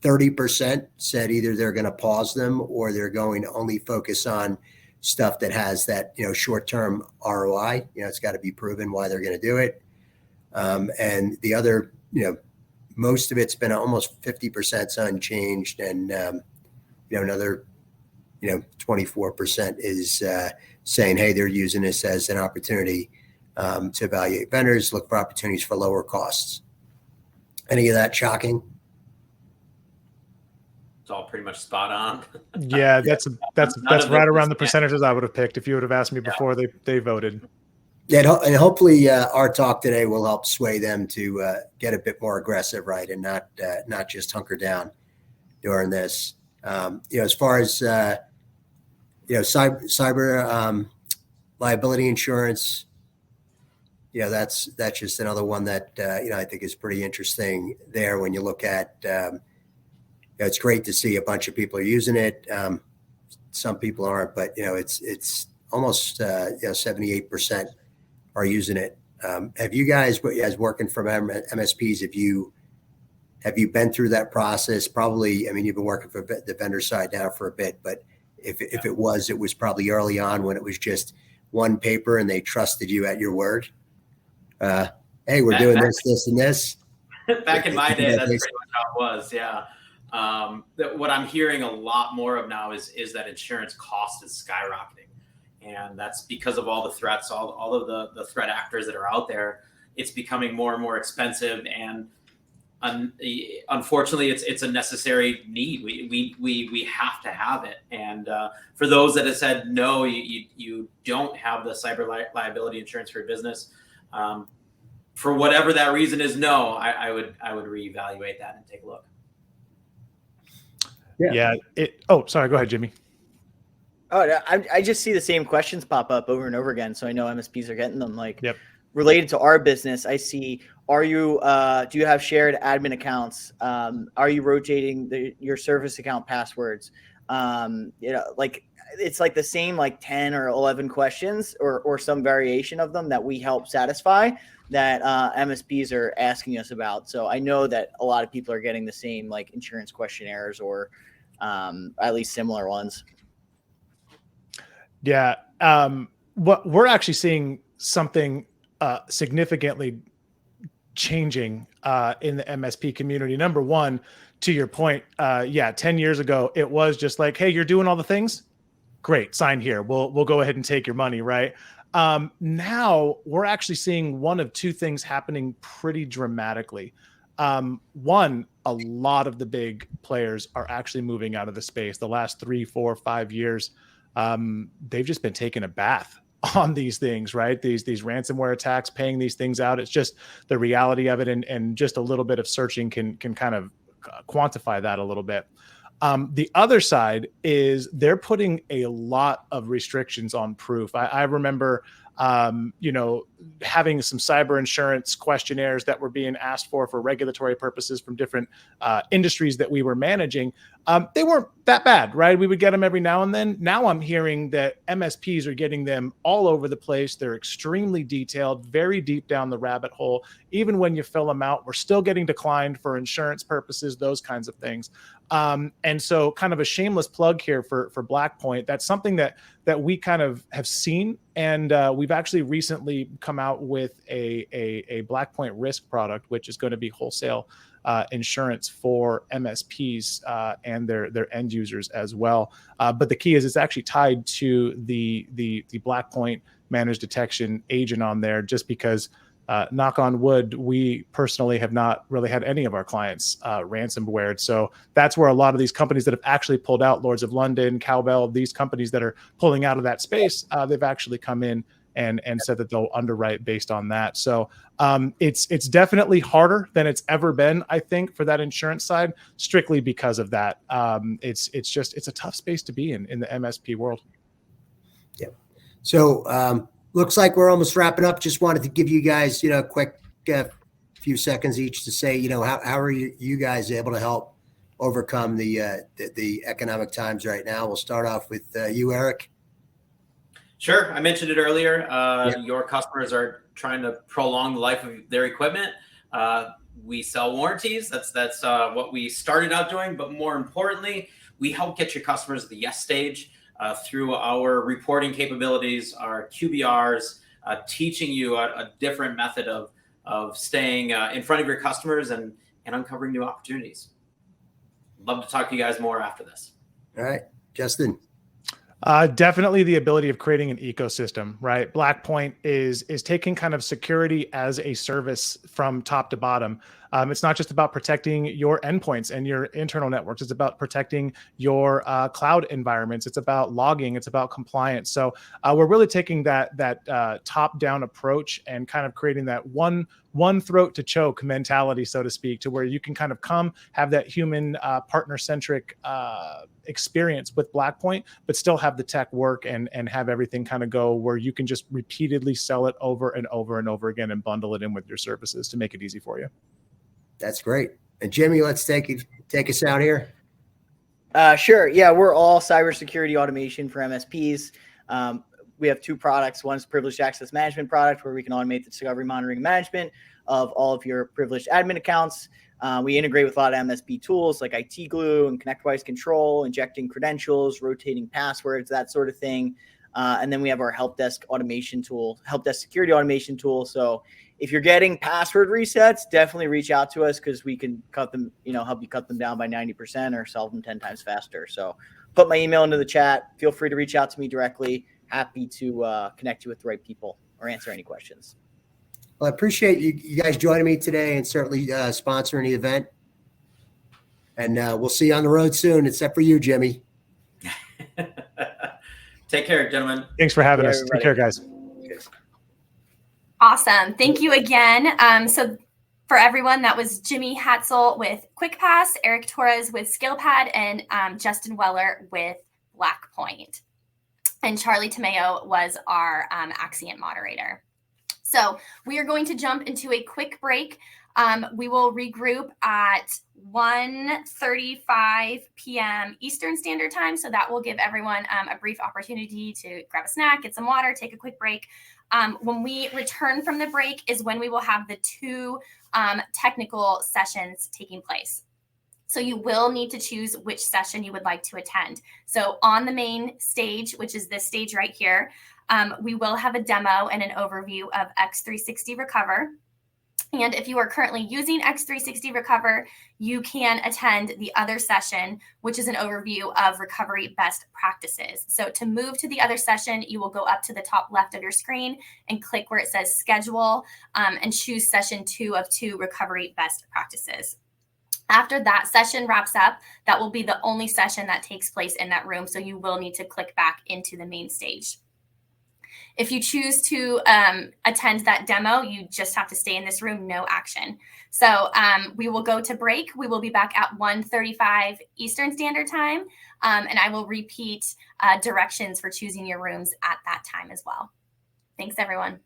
30% said either they're going to pause them or they're going to only focus on stuff that has that, short-term ROI. It's got to be proven why they're going to do it. And the other, most of it's been almost 50% unchanged. And, another, 24% is saying, hey, they're using this as an opportunity to evaluate vendors, look for opportunities for lower costs. Any of that shocking? It's all pretty much spot on. Yeah, that's right around the percentages I would have picked if you would have asked me before they voted. Yeah, and hopefully our talk today will help sway them to get a bit more aggressive, right, and not just hunker down during this. As far as cyber liability insurance, that's just another one that I think is pretty interesting there. When you look at it's great to see a bunch of people are using it. Some people aren't, but it's almost 78% are using it. Have you guys working from MSPs? Have you been through that process? Probably. I mean, you've been working for the vendor side now for a bit, but if it was probably early on when it was just one paper and they trusted you at your word. Hey, we're doing this, and this. Back in my day, that's pretty much how it was. Yeah. What I'm hearing a lot more of now is that insurance cost is skyrocketing. And that's because of all the threats, all of the threat actors that are out there. It's becoming more and more expensive, and unfortunately, it's a necessary need. We have to have it. And for those that have said no, you don't have the cyber liability insurance for your business, for whatever that reason is, no, I would reevaluate that and take a look. Yeah. Sorry. Go ahead, Jimmy. Oh, I just see the same questions pop up over and over again. So I know MSPs are getting them. Yep. Related to our business, I see, do you have shared admin accounts? Are you rotating your service account passwords? It's like the same 10 or 11 questions or some variation of them that we help satisfy that MSPs are asking us about. So I know that a lot of people are getting the same insurance questionnaires or at least similar ones. Yeah. What we're actually seeing something significantly changing in the MSP community. Number one, to your point, 10 years ago, it was just like, hey, you're doing all the things. Great, sign here. We'll go ahead and take your money, right? Now we're actually seeing one of two things happening pretty dramatically. One, a lot of the big players are actually moving out of the space. The last 3, 4, 5 years, they've just been taking a bath on these things, right? These ransomware attacks, paying these things out. It's just the reality of it, and just a little bit of searching can kind of quantify that a little bit. The other side is they're putting a lot of restrictions on proof. I remember, having some cyber insurance questionnaires that were being asked for regulatory purposes from different industries that we were managing. They weren't that bad, right? We would get them every now and then. Now I'm hearing that MSPs are getting them all over the place. They're extremely detailed, very deep down the rabbit hole. Even when you fill them out, we're still getting declined for insurance purposes, those kinds of things. And so kind of a shameless plug here for Blackpoint. That's something that we kind of have seen. And we've actually recently come out with a Blackpoint risk product, which is going to be wholesale insurance for MSPs and their end users as well. But the key is it's actually tied to the Blackpoint managed detection agent on there, just because knock on wood, we personally have not really had any of our clients ransomware. So that's where a lot of these companies that have actually pulled out, Lords of London, Cowbell, these companies that are pulling out of that space, they've actually come in and said that they'll underwrite based on that. So it's definitely harder than it's ever been, I think, for that insurance side, strictly because of that. It's a tough space to be in the MSP world. Yeah. So looks like we're almost wrapping up. Just wanted to give you guys, a quick few seconds each to say, how are you guys able to help overcome the economic times right now? We'll start off with you, Eric. Sure. I mentioned it earlier. Your customers are trying to prolong the life of their equipment. We sell warranties. That's what we started out doing. But more importantly, we help get your customers to the yes stage through our reporting capabilities, our QBRs, teaching you a different method of staying in front of your customers and uncovering new opportunities. Love to talk to you guys more after this. All right, Justin. Definitely the ability of creating an ecosystem, right? Blackpoint is taking kind of security as a service from top to bottom. It's not just about protecting your endpoints and your internal networks. It's about protecting your cloud environments. It's about logging. It's about compliance. So we're really taking that top-down approach and kind of creating that one throat to choke mentality, so to speak, to where you can kind of come, have that human partner-centric experience with Blackpoint, but still have the tech work and have everything kind of go where you can just repeatedly sell it over and over and over again and bundle it in with your services to make it easy for you. That's great. And Jimmy, let's take us out here. Sure. Yeah, we're all cybersecurity automation for MSPs. We have two products. One's privileged access management product, where we can automate the discovery, monitoring, and management of all of your privileged admin accounts. We integrate with a lot of MSP tools like IT Glue and ConnectWise Control, injecting credentials, rotating passwords, that sort of thing. And then we have our help desk security automation tool. So if you're getting password resets, definitely reach out to us because we can cut them, help you cut them down by 90% or solve them 10 times faster. So put my email into the chat. Feel free to reach out to me directly. Happy to connect you with the right people or answer any questions. Well, I appreciate you guys joining me today and certainly sponsoring the event. And we'll see you on the road soon, except for you, Jimmy. Take care, gentlemen. Thanks for having us. Everybody. Take care, guys. Awesome. Thank you again. So for everyone, that was Jimmy Hatzel with QuickPass, Eric Torres with SkillPad, and Justin Weller with Blackpoint. And Charlie Tomeo was our Axcient moderator. So we are going to jump into a quick break. We will regroup at 1:35 p.m. Eastern Standard Time. So that will give everyone a brief opportunity to grab a snack, get some water, take a quick break. When we return from the break is when we will have the two technical sessions taking place. So you will need to choose which session you would like to attend. So on the main stage, which is this stage right here, we will have a demo and an overview of X360 Recover. And if you are currently using X360 Recover, you can attend the other session, which is an overview of recovery best practices. So to move to the other session, you will go up to the top left of your screen and click where it says schedule and choose session 2 of 2 recovery best practices. After that session wraps up, that will be the only session that takes place in that room. So you will need to click back into the main stage. If you choose to attend that demo, you just have to stay in this room, no action. So we will go to break. We will be back at 1:35 Eastern Standard Time, and I will repeat directions for choosing your rooms at that time as well. Thanks, everyone.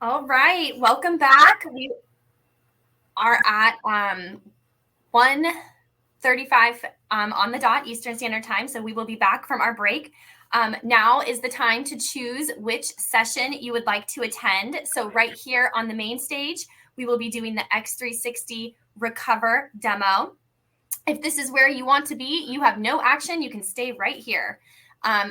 All right, welcome back. We are at 1:35 on the dot Eastern Standard Time, so we will be back from our break. Now is the time to choose which session you would like to attend. So right here on the main stage, we will be doing the X360 Recover demo. If this is where you want to be, you have no action, you can stay right here.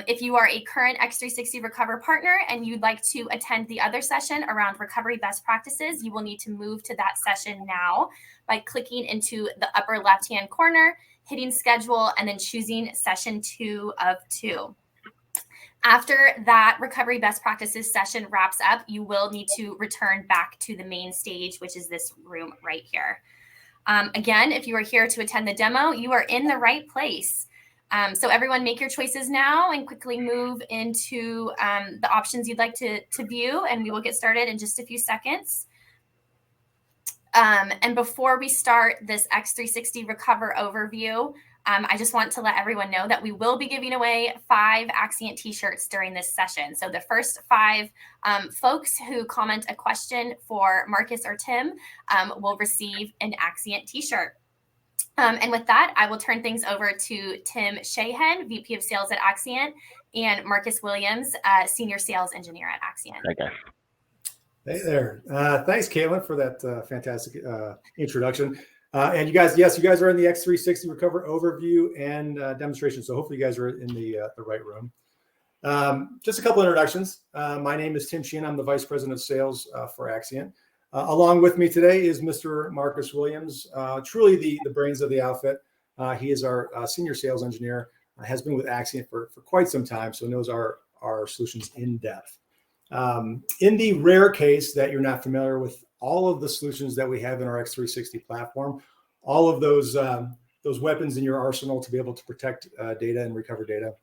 If you are a current X360 Recover partner and you'd like to attend the other session around recovery best practices, you will need to move to that session now by clicking into the upper left-hand corner, hitting schedule, and then choosing session 2 of 2. After that recovery best practices session wraps up, you will need to return back to the main stage, which is this room right here. Again, if you are here to attend the demo, you are in the right place. So everyone make your choices now and quickly move into the options you'd like to view, and we will get started in just a few seconds. And before we start this X360 Recover overview, I just want to let everyone know that we will be giving away 5 Axcient t-shirts during this session. So the first 5 folks who comment a question for Marcus or Tim will receive an Axcient t-shirt. And with that, I will turn things over to Tim Shahan, VP of Sales at Axcient, and Marcus Williams, Senior Sales Engineer at Axcient. Okay. Hey there. Thanks, Caitlin, for that fantastic introduction. And you guys, yes, you guys are in the X360 Recover overview and demonstration. So hopefully you guys are in the right room. Just a couple introductions. My name is Tim Sheehan. I'm the Vice President of Sales for Axcient. Along with me today is Mr. Marcus Williams, truly the brains of the outfit. He is our Senior Sales Engineer, has been with Axcient for quite some time, so knows our solutions in depth. In the rare case that you're not familiar with all of the solutions that we have in our X360 platform, all of those weapons in your arsenal to be able to protect data and recover data.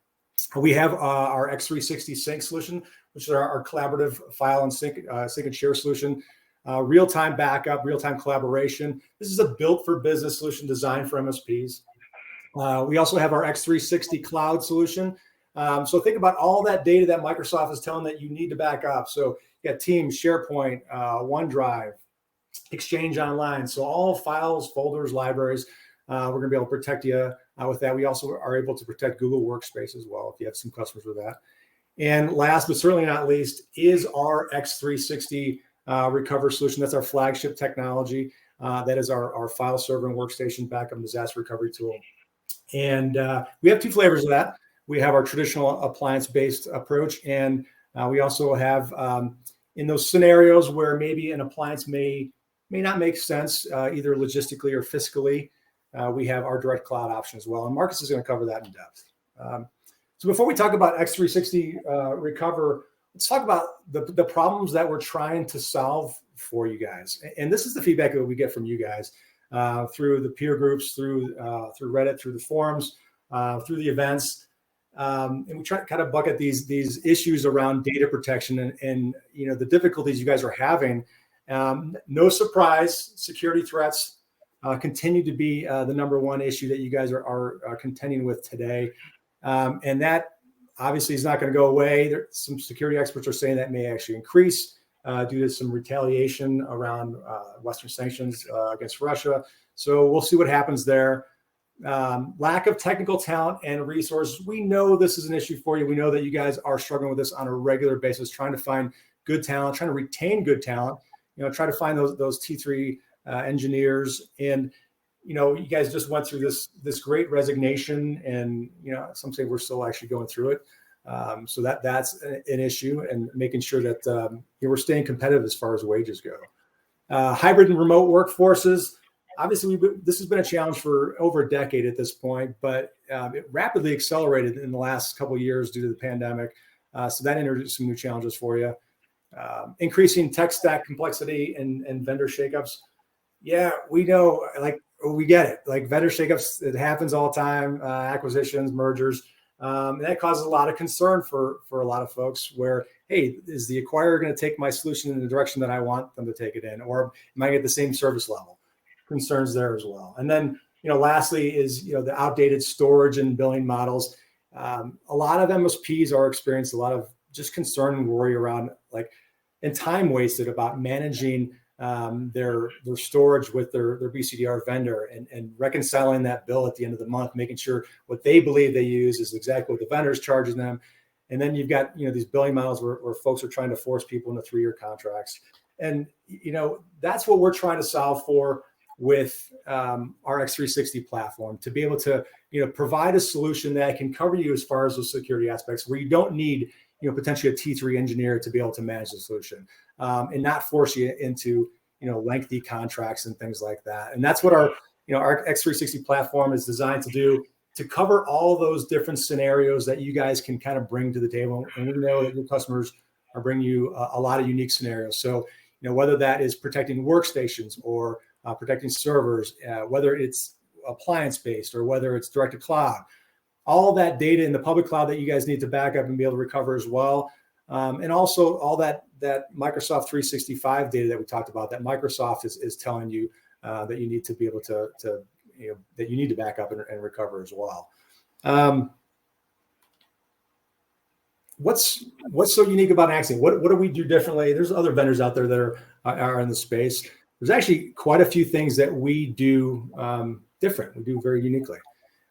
We have our X360 Sync solution, which is our collaborative file and sync and share solution, real-time backup, real-time collaboration. This is a built-for-business solution designed for MSPs. We also have our X360 Cloud solution. So think about all that data that Microsoft is telling that you need to back up. So you got Teams, SharePoint, OneDrive, Exchange Online. So all files, folders, libraries, we're going to be able to protect you with that. We also are able to protect Google Workspace as well if you have some customers with that. And last but certainly not least is our X360 Recover solution. That's our flagship technology. That is our file server and workstation backup and disaster recovery tool. And we have 2 flavors of that. We have our traditional appliance-based approach, and we also have in those scenarios where maybe an appliance may not make sense, either logistically or fiscally, we have our direct cloud option as well. And Marcus is going to cover that in depth. So before we talk about X360 Recover, let's talk about the problems that we're trying to solve for you guys. And this is the feedback that we get from you guys through the peer groups, through Reddit, through the forums, through the events. And we try to kind of bucket these issues around data protection and you know the difficulties you guys are having. No surprise, security threats continue to be the number one issue that you guys are contending with today, and that obviously is not going to go away. Some security experts are saying that may actually increase due to some retaliation around Western sanctions against Russia. So we'll see what happens there. Lack of technical talent and resources. We know this is an issue for you. We know that you guys are struggling with this on a regular basis, trying to find good talent, trying to retain good talent, you know, try to find those T3 engineers. And, you know, you guys just went through this great resignation, and, you know, some say we're still actually going through it. So that's an issue, and making sure that we're staying competitive as far as wages go. Hybrid and remote workforces. Obviously, this has been a challenge for over a decade at this point, but it rapidly accelerated in the last couple of years due to the pandemic. So that introduced some new challenges for you. Increasing tech stack complexity and vendor shakeups. Yeah, we know, like, we get it. Like, vendor shakeups, it happens all the time, acquisitions, mergers. And that causes a lot of concern for a lot of folks where, hey, is the acquirer going to take my solution in the direction that I want them to take it in? Or am I going to get the same service level? Concerns there as well. And then, you know, lastly is, you know, the outdated storage and billing models. A lot of MSPs are experiencing a lot of just concern and worry around, like, and time wasted about managing their storage with their BCDR vendor and reconciling that bill at the end of the month, making sure what they believe they use is exactly what the vendor is charging them. And then you've got, these billing models where folks are trying to force people into 3-year contracts. And, that's what we're trying to solve for with our X360 platform, to be able to, provide a solution that can cover you as far as those security aspects, where you don't need, potentially a T3 engineer to be able to manage the solution, and not force you into, lengthy contracts and things like that. And that's what our X360 platform is designed to do, to cover all those different scenarios that you guys can kind of bring to the table. And we know that your customers are bringing you a lot of unique scenarios. So, whether that is protecting workstations or protecting servers, whether it's appliance-based or whether it's direct to cloud, all that data in the public cloud that you guys need to back up and be able to recover as well. And also all that Microsoft 365 data that we talked about, that Microsoft is telling you that you need to be able to that you need to back up and recover as well. What's so unique about Axcient? What do we do differently? There's other vendors out there that are in the space. There's actually quite a few things that we do different. We do very uniquely.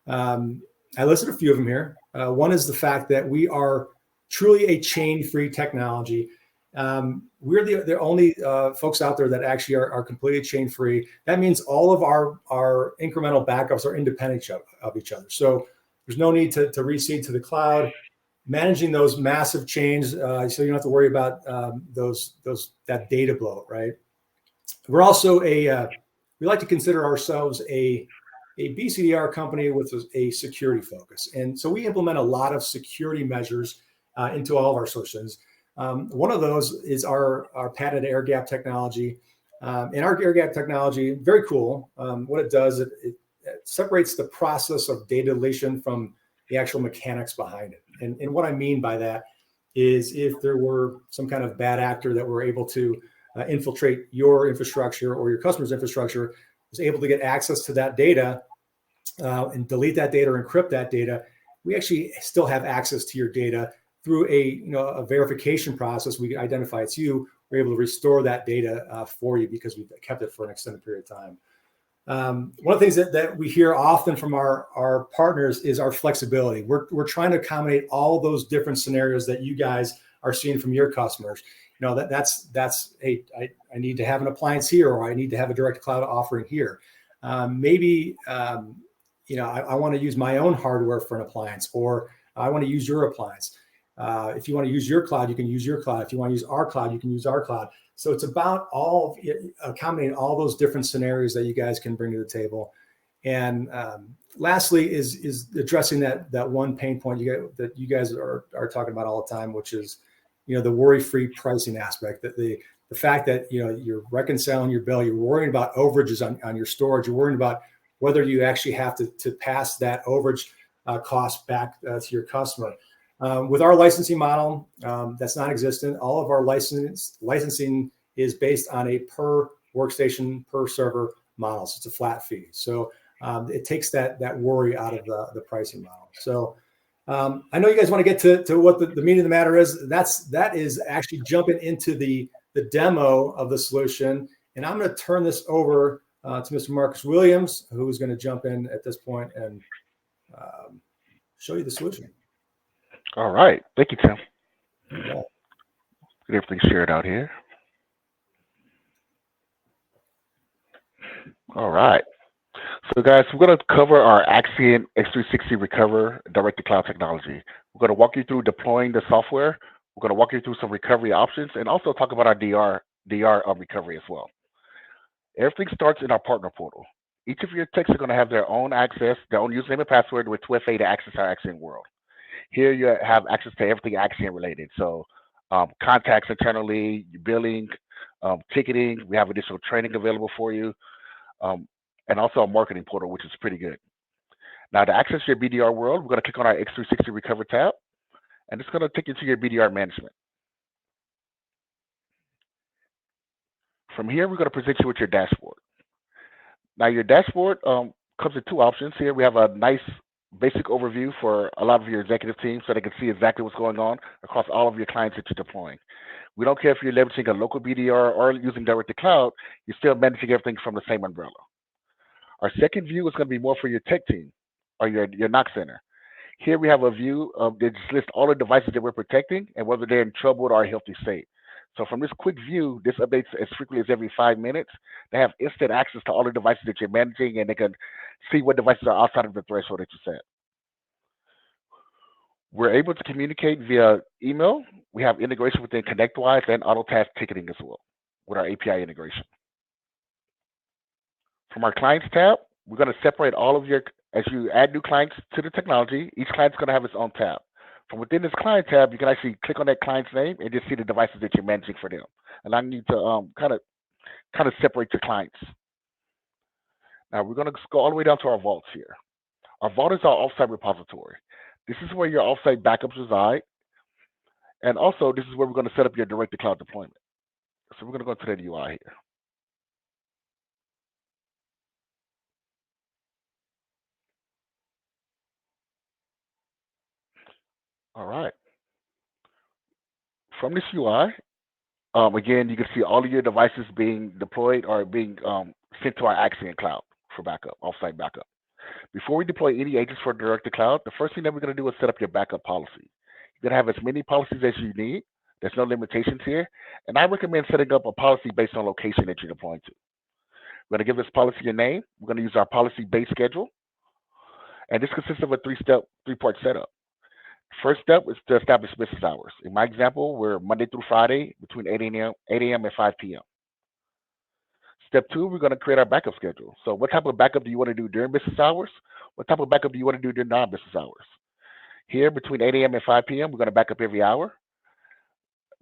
I listed a few of them here. One is the fact that we are truly a chain-free technology. We're the only folks out there that actually are completely chain-free. That means all of our incremental backups are independent of each other. So there's no need to reseed to the cloud. Managing those massive chains, so you don't have to worry about that data bloat, right? We're also we like to consider ourselves a BCDR company with a security focus. And so we implement a lot of security measures into all of our solutions. One of those is our patented air gap technology. And our air gap technology, very cool. What it does, it separates the process of data deletion from the actual mechanics behind it. And what I mean by that is, if there were some kind of bad actor that were able to infiltrate your infrastructure or your customer's infrastructure, was able to get access to that data and delete that data or encrypt that data, we actually still have access to your data through a verification process. We identify it's you. We're able to restore that data for you because we've kept it for an extended period of time. One of the things that we hear often from our partners is our flexibility. We're trying to accommodate all those different scenarios that you guys are seeing from your customers. That's hey, I need to have an appliance here, or I need to have a direct cloud offering here. Maybe I want to use my own hardware for an appliance, or I want to use your appliance. If you want to use your cloud, you can use your cloud. If you want to use our cloud, you can use our cloud. So it's about accommodating all those different scenarios that you guys can bring to the table. And lastly is addressing that one pain point that you guys are talking about all the time, which is the worry-free pricing aspect. That the fact that you're reconciling your bill, you're worrying about overages on your storage, you're worrying about whether you actually have to pass that overage cost back to your customer. With our licensing model, that's non-existent. All of our licensing is based on a per workstation, per server model. So it's a flat fee. So it takes that worry out of the pricing model. So I know you guys want to get to what the meaning of the matter is. That is actually jumping into the demo of the solution. And I'm going to turn this over to Mr. Marcus Williams, who is going to jump in at this point and show you the solution. All right. Thank you, Tim. Yeah. Get everything shared out here. All right. So guys, we're going to cover our Axcient X360 Recover direct-to-cloud technology. We're going to walk you through deploying the software. We're going to walk you through some recovery options and also talk about our DR recovery as well. Everything starts in our partner portal. Each of your techs are going to have their own access, their own username and password with 2FA to access our Axcient world. Here you have access to everything Axcient related. So contacts internally, billing, ticketing. We have additional training available for you. And also a marketing portal, which is pretty good. Now to access your BDR world, we're going to click on our X360 Recover tab, and it's going to take you to your BDR management. From here, we're going to present you with your dashboard. Now your dashboard comes with two options. Here we have a nice basic overview for a lot of your executive team so they can see exactly what's going on across all of your clients that you're deploying. We don't care if you're leveraging a local BDR or using direct to cloud, you're still managing everything from the same umbrella. Our second view is going to be more for your tech team or your NOC center. Here we have a view of that just lists all the devices that we're protecting and whether they're in troubled or a healthy state. So from this quick view, this updates as frequently as every 5 minutes. They have instant access to all the devices that you're managing, and they can see what devices are outside of the threshold that you set. We're able to communicate via email. We have integration within ConnectWise and AutoTask ticketing as well with our API integration. From our clients tab, we're going to separate all of your, as you add new clients to the technology, each client's going to have its own tab. From within this client tab, you can actually click on that client's name and just see the devices that you're managing for them, allowing you to kind of separate your clients. Now we're going to go all the way down to our vaults here. Our vault is our offsite repository. This is where your offsite backups reside. And also, this is where we're going to set up your direct-to-cloud deployment. So we're going to go to that UI here. All right. From this UI, again, you can see all of your devices being deployed or being sent to our Axcient cloud for backup, offsite backup. Before we deploy any agents for direct-to-cloud, the first thing that we're going to do is set up your backup policy. You're going to have as many policies as you need. There's no limitations here. And I recommend setting up a policy based on location that you're deploying to. We're going to give this policy a name. We're going to use our policy-based schedule. And this consists of a three-part setup. First step is to establish business hours. In my example, we're Monday through Friday between 8 a.m. and 5 p.m. Step 2, we're going to create our backup schedule. So what type of backup do you want to do during business hours? What type of backup do you want to do during non-business hours? Here, between 8 a.m. and 5 p.m., we're going to back up every hour.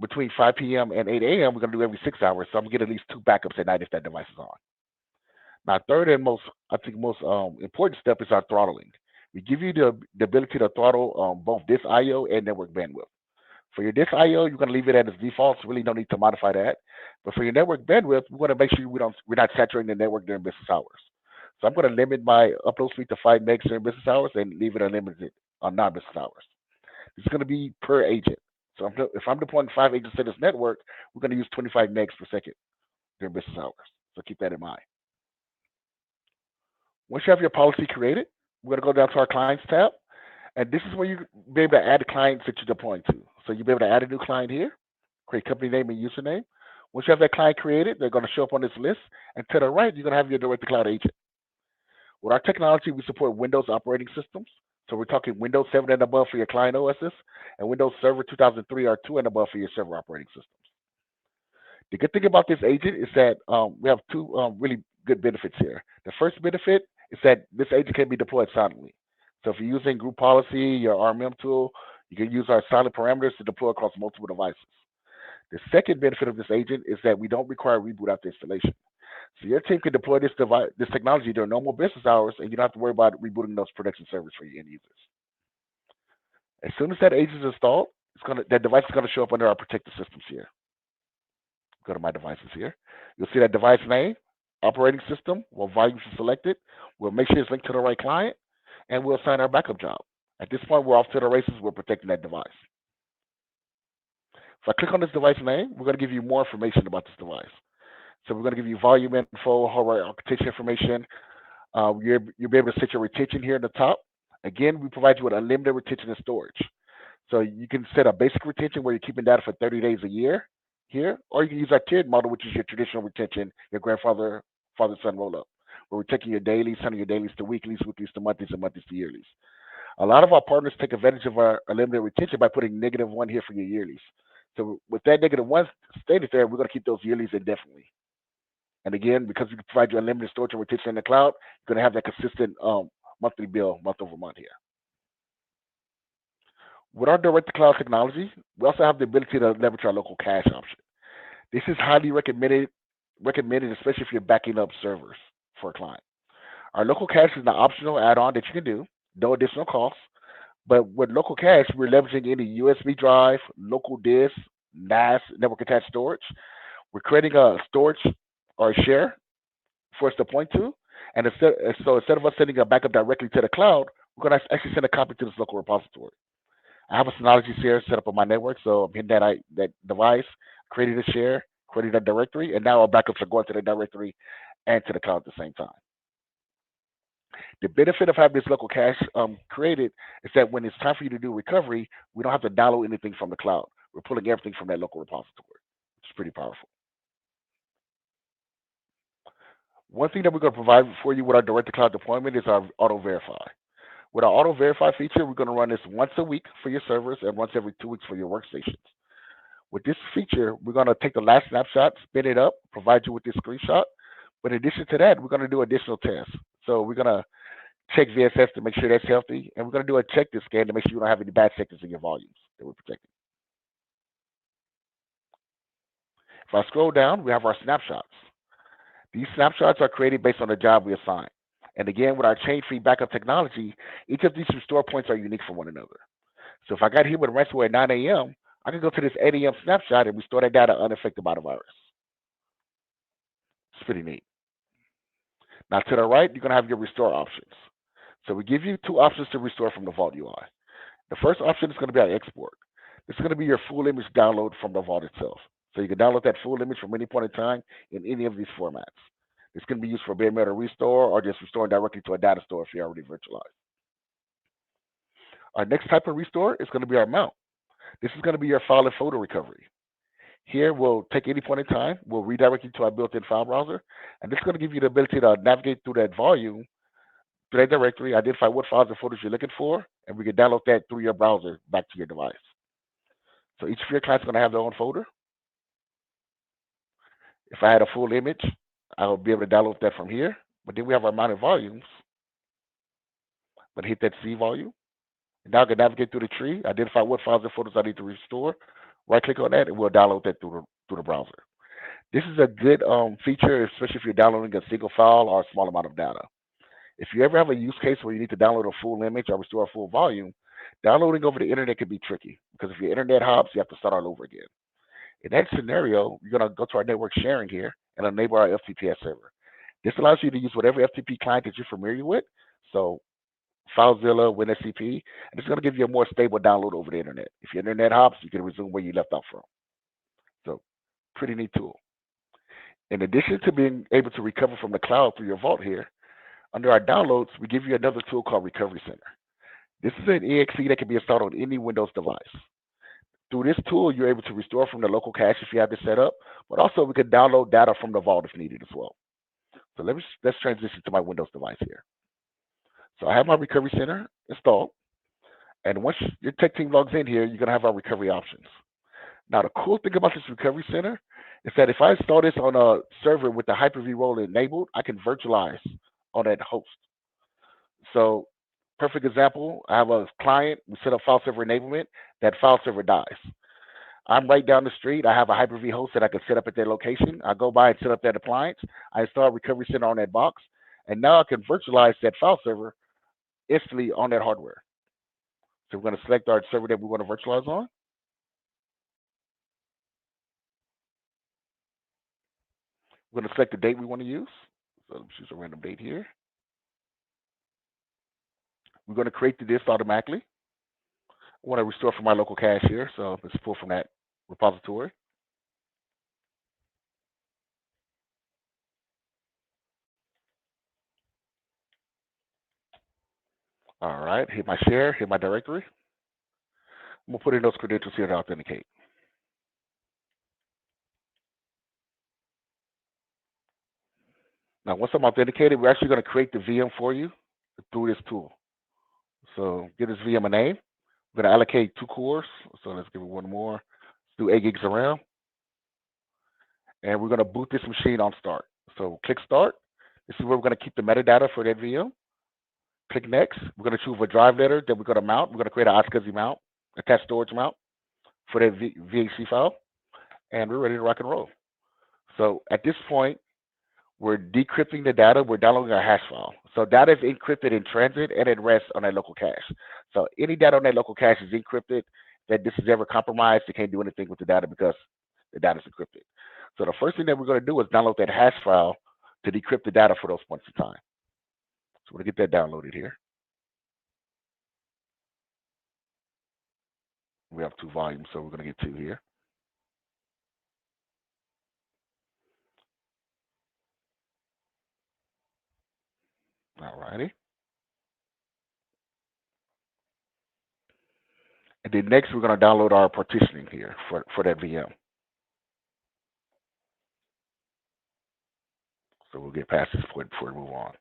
Between 5 p.m. and 8 a.m., we're going to do every 6 hours. So I'm going to get at least 2 backups at night if that device is on. Now, third and most important step is our throttling. We give you the ability to throttle both disk I/O and network bandwidth. For your disk I/O, you're going to leave it at its default, so really no need to modify that. But for your network bandwidth, we want to make sure we're not saturating the network during business hours. So I'm going to limit my upload speed to 5 megs during business hours and leave it unlimited on non-business hours. It's going to be per agent. So if I'm deploying 5 agents to this network, we're going to use 25 megs per second during business hours. So keep that in mind. Once you have your policy created, we're going to go down to our clients tab. And this is where you'll be able to add clients that you're deploying to. So you'll be able to add a new client here, create company name and username. Once you have that client created, they're going to show up on this list. And to the right, you're going to have your direct-to-cloud agent. With our technology, we support Windows operating systems. So we're talking Windows 7 and above for your client OSs, and Windows Server 2003 or 2 and above for your server operating systems. The good thing about this agent is that we have 2 really good benefits here. The first benefit is that this agent can be deployed silently. So if you're using group policy, your RMM tool, you can use our silent parameters to deploy across multiple devices. The second benefit of this agent is that we don't require a reboot after installation. So your team can deploy this technology during normal business hours, and you don't have to worry about rebooting those production servers for your end users. As soon as that agent is installed, that device is going to show up under our protected systems here. Go to my devices here. You'll see that device name, operating system, what volumes are selected. We'll make sure it's linked to the right client, and we'll assign our backup job. At this point, we're off to the races. We're protecting that device. If I click on this device name, we're going to give you more information about this device. So we're going to give you volume info, hardware architecture information. You'll be able to set your retention here in the top. Again, we provide you with unlimited retention and storage. So you can set a basic retention where you're keeping data for 30 days a year here, or you can use our tiered model, which is your traditional retention, your grandfather, father-son roll-up, where we're taking your dailies, sending your dailies to weeklies, weeklies to monthlies, and monthlies to yearlies. A lot of our partners take advantage of our unlimited retention by putting -1 here for your yearlies. So with that -1 stated there, we're going to keep those yearlies indefinitely. And again, because we provide you unlimited storage and retention in the cloud, you're going to have that consistent monthly bill month over month here. With our direct-to-cloud technology, we also have the ability to leverage our local cache option. This is highly recommended, especially if you're backing up servers for a client. Our local cache is an optional add-on that you can do, no additional cost. But with local cache, we're leveraging any USB drive, local disk, NAS, network-attached storage. We're creating a storage or a share for us to point to. And instead of us sending a backup directly to the cloud, we're going to actually send a copy to this local repository. I have a Synology share set up on my network, so I'm hitting that device, created a share, created a directory, and now our backups are going to the directory and to the cloud at the same time. The benefit of having this local cache created is that when it's time for you to do recovery, we don't have to download anything from the cloud. We're pulling everything from that local repository, which is pretty powerful. One thing that we're going to provide for you with our direct-to-cloud deployment is our auto-verify. With our auto-verify feature, we're going to run this once a week for your servers and once every 2 weeks for your workstations. With this feature, we're going to take the last snapshot, spin it up, provide you with this screenshot. But in addition to that, we're going to do additional tests. So we're going to check VSS to make sure that's healthy, and we're going to do a check-this scan to make sure you don't have any bad sectors in your volumes that we're protecting. If I scroll down, we have our snapshots. These snapshots are created based on the job we assign. And again, with our chain-free backup technology, each of these restore points are unique from one another. So if I got hit with ransomware at 9 a.m., I can go to this 8 a.m. snapshot and restore that data unaffected by the virus. It's pretty neat. Now to the right, you're going to have your restore options. So we give you 2 options to restore from the Vault UI. The first option is going to be our export. This is going to be your full image download from the Vault itself. So you can download that full image from any point in time in any of these formats. This can be used for bare metal restore or just restoring directly to a data store if you're already virtualized. Our next type of restore is going to be our mount. This is going to be your file and folder recovery. Here, we'll take any point in time, we'll redirect you to our built-in file browser, and this is going to give you the ability to navigate through that volume, through that directory, identify what files and folders you're looking for, and we can download that through your browser back to your device. So each of your clients is going to have their own folder. If I had a full image, I'll be able to download that from here. But then we have our mounted volumes. I'm going to hit that C volume. And now I can navigate through the tree, identify what files and folders I need to restore, right-click on that, and we'll download that through the browser. This is a good feature, especially if you're downloading a single file or a small amount of data. If you ever have a use case where you need to download a full image or restore a full volume, downloading over the internet can be tricky because if your internet hops, you have to start all over again. In that scenario, you're going to go to our network sharing here and enable our FTPS server. This allows you to use whatever FTP client that you're familiar with, so FileZilla, WinSCP, and it's going to give you a more stable download over the internet. If your internet hops, you can resume where you left off from. So, pretty neat tool. In addition to being able to recover from the cloud through your Vault here, under our downloads, we give you another tool called Recovery Center. This is an exe that can be installed on any Windows device. Through this tool, you're able to restore from the local cache if you have this set up, but also we can download data from the Vault if needed as well. So let's transition to my Windows device here. So I have my Recovery Center installed, and once your tech team logs in here, you're going to have our recovery options. Now, the cool thing about this Recovery Center is that if I install this on a server with the Hyper-V role enabled, I can virtualize on that host. So, perfect example, I have a client, we set up file server enablement, that file server dies. I'm right down the street, I have a Hyper-V host that I can set up at their location. I go by and set up that appliance, I install Recovery Center on that box, and now I can virtualize that file server instantly on that hardware. So we're going to select our server that we want to virtualize on. We're going to select the date we want to use. So let's choose a random date here. We're going to create the disk automatically. I want to restore from my local cache here, so let's pull from that repository. All right, hit my share, hit my directory. I'm going to put in those credentials here to authenticate. Now, once I'm authenticated, we're actually going to create the VM for you through this tool. So give this VM a name. We're going to allocate 2 cores. So let's give it one more. Let's do 8 gigs of RAM. And we're going to boot this machine on start. So click start. This is where we're going to keep the metadata for that VM. Click next. We're going to choose a drive letter that we're going to mount. We're going to create an OSCSI mount, attached storage mount for that VHC file. And we're ready to rock and roll. So at this point, we're decrypting the data. We're downloading our hash file. So data is encrypted in transit and at rest on that local cache. So any data on that local cache is encrypted. That this is ever compromised, you can't do anything with the data because the data is encrypted. So the first thing that we're going to do is download that hash file to decrypt the data for those points in time. So we're going to get that downloaded here. We have 2 volumes, so we're going to get 2 here. All righty. And then next, we're going to download our partitioning here for that VM. So we'll get past this point before we move on.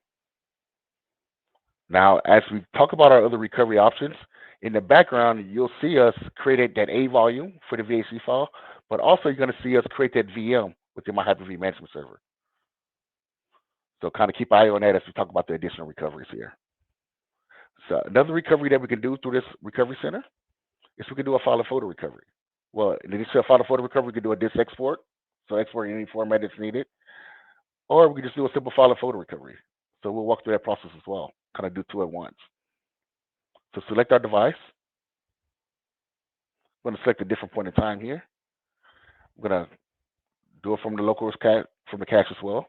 Now, as we talk about our other recovery options, in the background, you'll see us create that A volume for the VAC file, but also you're going to see us create that VM within my Hyper-V management server. So kind of keep an eye on that as we talk about the additional recoveries here. So another recovery that we can do through this recovery center is we can do a file and photo recovery. Well, in addition to a file and photo recovery, we can do a disk export, so export in any format that's needed, or we can just do a simple file and photo recovery. So we'll walk through that process as well, kind of do 2 at once. So select our device. I'm going to select a different point in time here. I'm going to do it from the local cache, from the cache as well.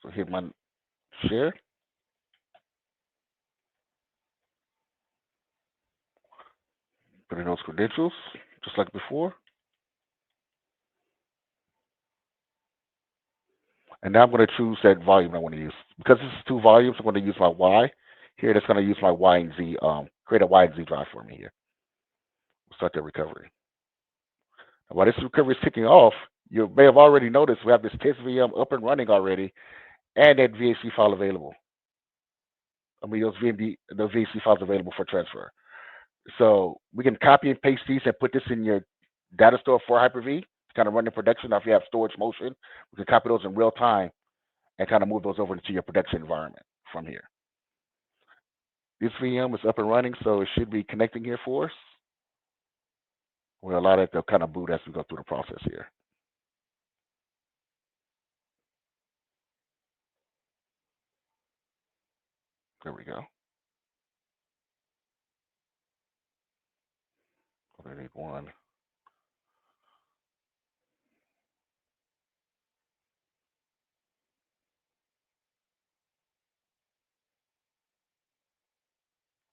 So hit my share. Put in those credentials, just like before. And now I'm going to choose that volume I want to use. Because this is 2 volumes, I'm going to use my Y. Here, that's going to use my Y and Z, create a Y and Z drive for me here. We'll start that recovery. And while this recovery is kicking off, you may have already noticed we have this test VM up and running already, and that VAC file available. I mean, those VAC files available for transfer. So we can copy and paste these and put this in your data store for Hyper-V to kind of run in production. Now, if you have storage motion, we can copy those in real time and kind of move those over into your production environment from here. This VM is up and running, so it should be connecting here for us. We'll allow that to kind of boot as we go through the process here. There we go. I need one.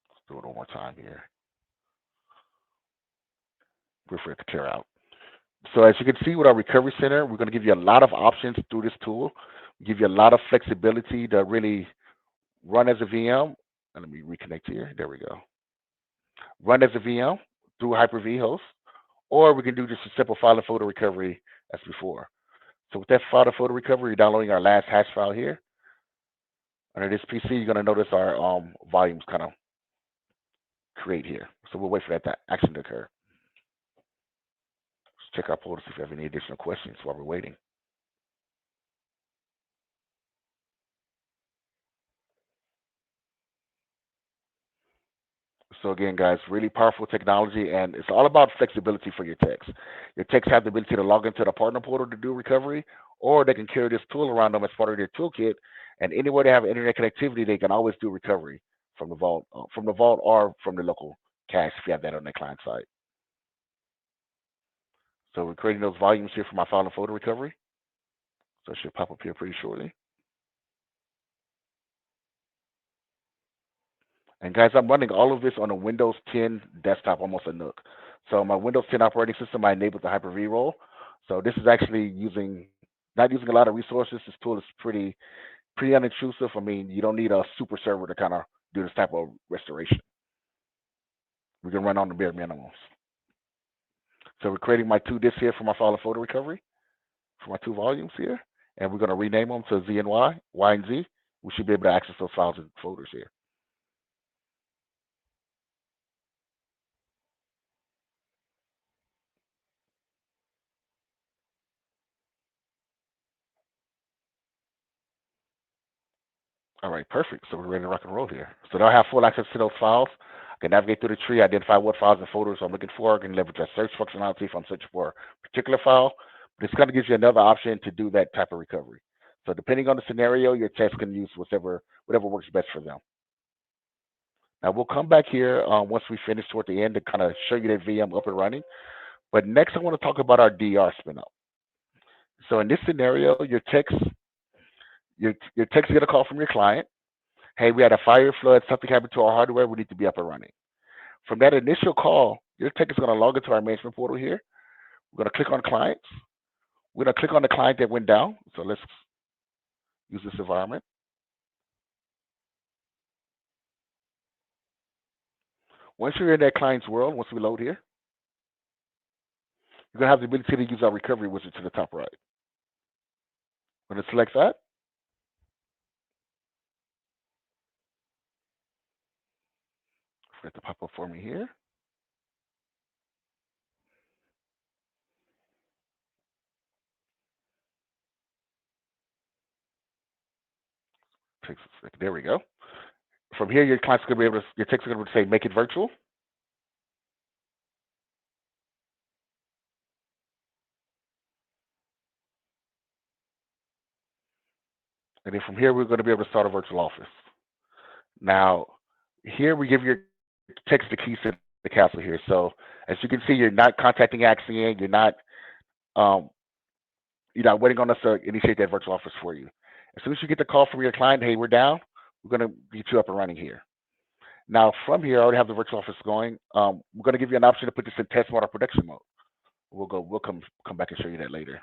Let's do it one more time here. Wait for it to clear out. So as you can see with our Recovery Center, we're going to give you a lot of options through this tool. We give you a lot of flexibility to really run as a VM. And let me reconnect here. There we go. Run as a VM through Hyper-V host, or we can do just a simple file and photo recovery as before. So with that file and photo recovery, you're downloading our last hash file here. Under this PC, you're going to notice our volumes kind of create here. So we'll wait for that action to occur. Let's check our poll to see if we have any additional questions while we're waiting. So again, guys, really powerful technology, and it's all about flexibility for your techs. Your techs have the ability to log into the partner portal to do recovery, or they can carry this tool around them as part of their toolkit, and anywhere they have internet connectivity, they can always do recovery from the vault or from the local cache if you have that on the client side. So we're creating those volumes here for my file and photo recovery. So it should pop up here pretty shortly. And guys, I'm running all of this on a Windows 10 desktop, almost a Nook. So my Windows 10 operating system, I enabled the Hyper-V role. So this is actually not using a lot of resources. This tool is pretty unintrusive. I mean, you don't need a super server to kind of do this type of restoration. We can run on the bare minimums. So we're creating my 2 disks here for my file and photo recovery, for my 2 volumes here. And we're going to rename them to Z and Y, Y and Z. We should be able to access those files and folders here. All right, perfect. So we're ready to rock and roll here. So now I have full access to those files. I can navigate through the tree, identify what files and folders I'm looking for. I can leverage that search functionality if I'm searching for a particular file. But this kind of gives you another option to do that type of recovery. So depending on the scenario, your techs can use whatever works best for them. Now we'll come back here once we finish toward the end to kind of show you that VM up and running. But next I want to talk about our DR spin up. So in this scenario, your techs get a call from your client. Hey, we had a fire, flood, something happened to our hardware. We need to be up and running. From that initial call, your tech is going to log into our management portal here. We're going to click on clients. We're going to click on the client that went down. So let's use this environment. Once you're in that client's world, once we load here, you're going to have the ability to use our recovery wizard to the top right. We're going to select that. For it to pop up for me here. Takes a second. There we go. From here, your client's going to be able to, your text is going to say, make it virtual. And then from here, we're going to be able to start a virtual office. Now, here we give your text the keys to the castle here. So as you can see, you're not contacting Axcient. You're not waiting on us to initiate that virtual office for you. As soon as you get the call from your client, hey, we're down, we're going to get you up and running here. Now, from here, I already have the virtual office going. We're going to give you an option to put this in test mode or production mode. We'll come back and show you that later.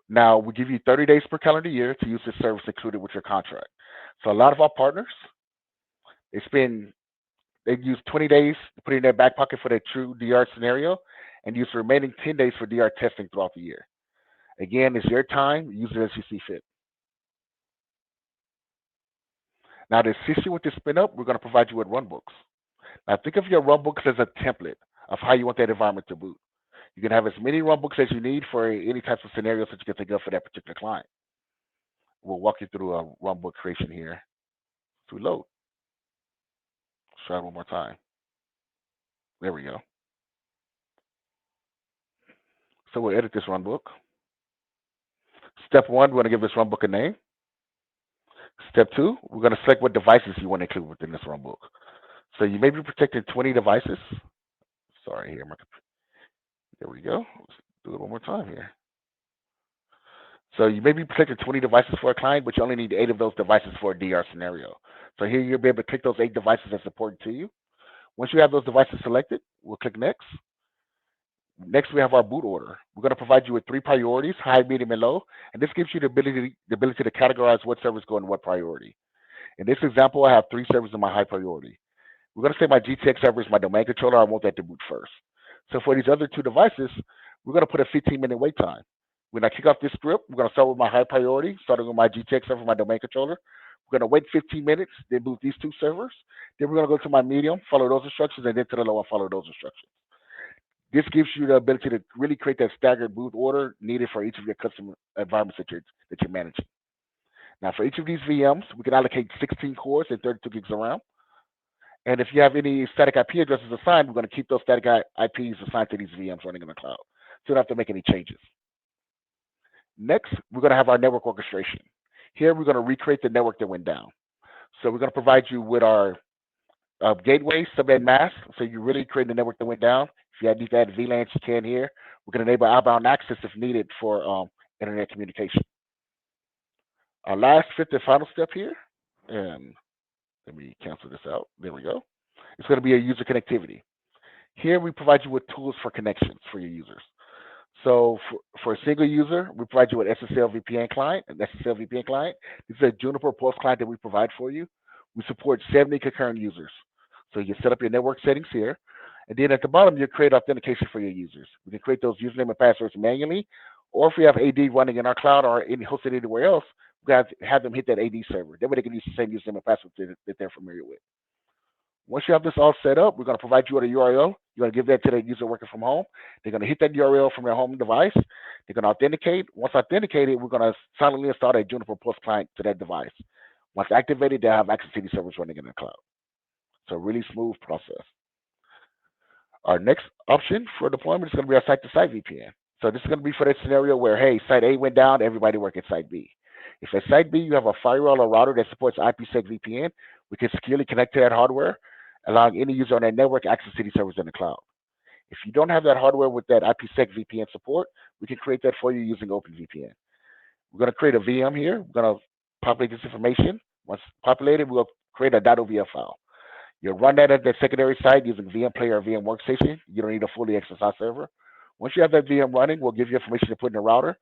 Now, we give you 30 days per calendar year to use this service included with your contract. So a lot of our partners, they use 20 days to put it in their back pocket for their true DR scenario and use the remaining 10 days for DR testing throughout the year. Again, it's your time. Use it as you see fit. Now, to assist you with this spin up, we're going to provide you with runbooks. Now, think of your runbooks as a template of how you want that environment to boot. You can have as many runbooks as you need for any types of scenarios that you can think of for that particular client. We'll walk you through a runbook creation here to load. Try it one more time. There we go. So we'll edit this runbook. Step 1, we're going to give this runbook a name. Step 2, we're going to select what devices you want to include within this runbook. So you may be protecting 20 devices. Sorry, here. There we go. Let's do it one more time here. So you may be protecting 20 devices for a client, but you only need 8 of those devices for a DR scenario. So here you'll be able to click those 8 devices that's important to you. Once you have those devices selected, we'll click next. Next, we have our boot order. We're going to provide you with 3 priorities, high, medium, and low. And this gives you the ability to categorize what servers go in what priority. In this example, I have 3 servers in my high priority. We're going to say my GTX server is my domain controller. I want that to boot first. So for these other 2 devices, we're going to put a 15-minute wait time. When I kick off this script, we're going to start with my high priority, starting with my GTX server, my domain controller. We're going to wait 15 minutes, then boot these 2 servers. Then we're going to go to my medium, follow those instructions, and then to the low and follow those instructions. This gives you the ability to really create that staggered boot order needed for each of your customer environments that you're managing. Now, for each of these VMs, we can allocate 16 cores and 32 gigs of RAM. And if you have any static IP addresses assigned, we're going to keep those static IPs assigned to these VMs running in the cloud. So you don't have to make any changes. Next, we're going to have our network orchestration. Here, we're going to recreate the network that went down. So we're going to provide you with our gateway, subnet mask. So you're really creating the network that went down. If you need to add VLANs, you can here. We're going to enable outbound access if needed for internet communication. Our last, 5th, and final step here, and let me cancel this out. There we go. It's going to be a user connectivity. Here, we provide you with tools for connections for your users. So for a single user, we provide you with SSL VPN client, an SSL VPN client. This is a Juniper Pulse client that we provide for you. We support 70 concurrent users. So you set up your network settings here. And then at the bottom, you create authentication for your users. We can create those username and passwords manually. Or if we have AD running in our cloud or any hosted anywhere else, we have them hit that AD server. That way they can use the same username and password that they're familiar with. Once you have this all set up, we're going to provide you with a URL. You're going to give that to the user working from home. They're going to hit that URL from their home device. They're going to authenticate. Once authenticated, we're going to silently install a Juniper Plus client to that device. Once activated, they'll have access to these servers running in the cloud. So really smooth process. Our next option for deployment is going to be our site-to-site VPN. So this is going to be for that scenario where, hey, site A went down, everybody work at site B. If at site B you have a firewall or router that supports IPsec VPN, we can securely connect to that hardware, allowing any user on that network access to these servers in the cloud. If you don't have that hardware with that IPsec VPN support, we can create that for you using OpenVPN. We're going to create a VM here. We're going to populate this information. Once populated, we'll create a .ovf file. You'll run that at the secondary site using VM Player or VM Workstation. You don't need a fully exercised server. Once you have that VM running, we'll give you information to put in the router.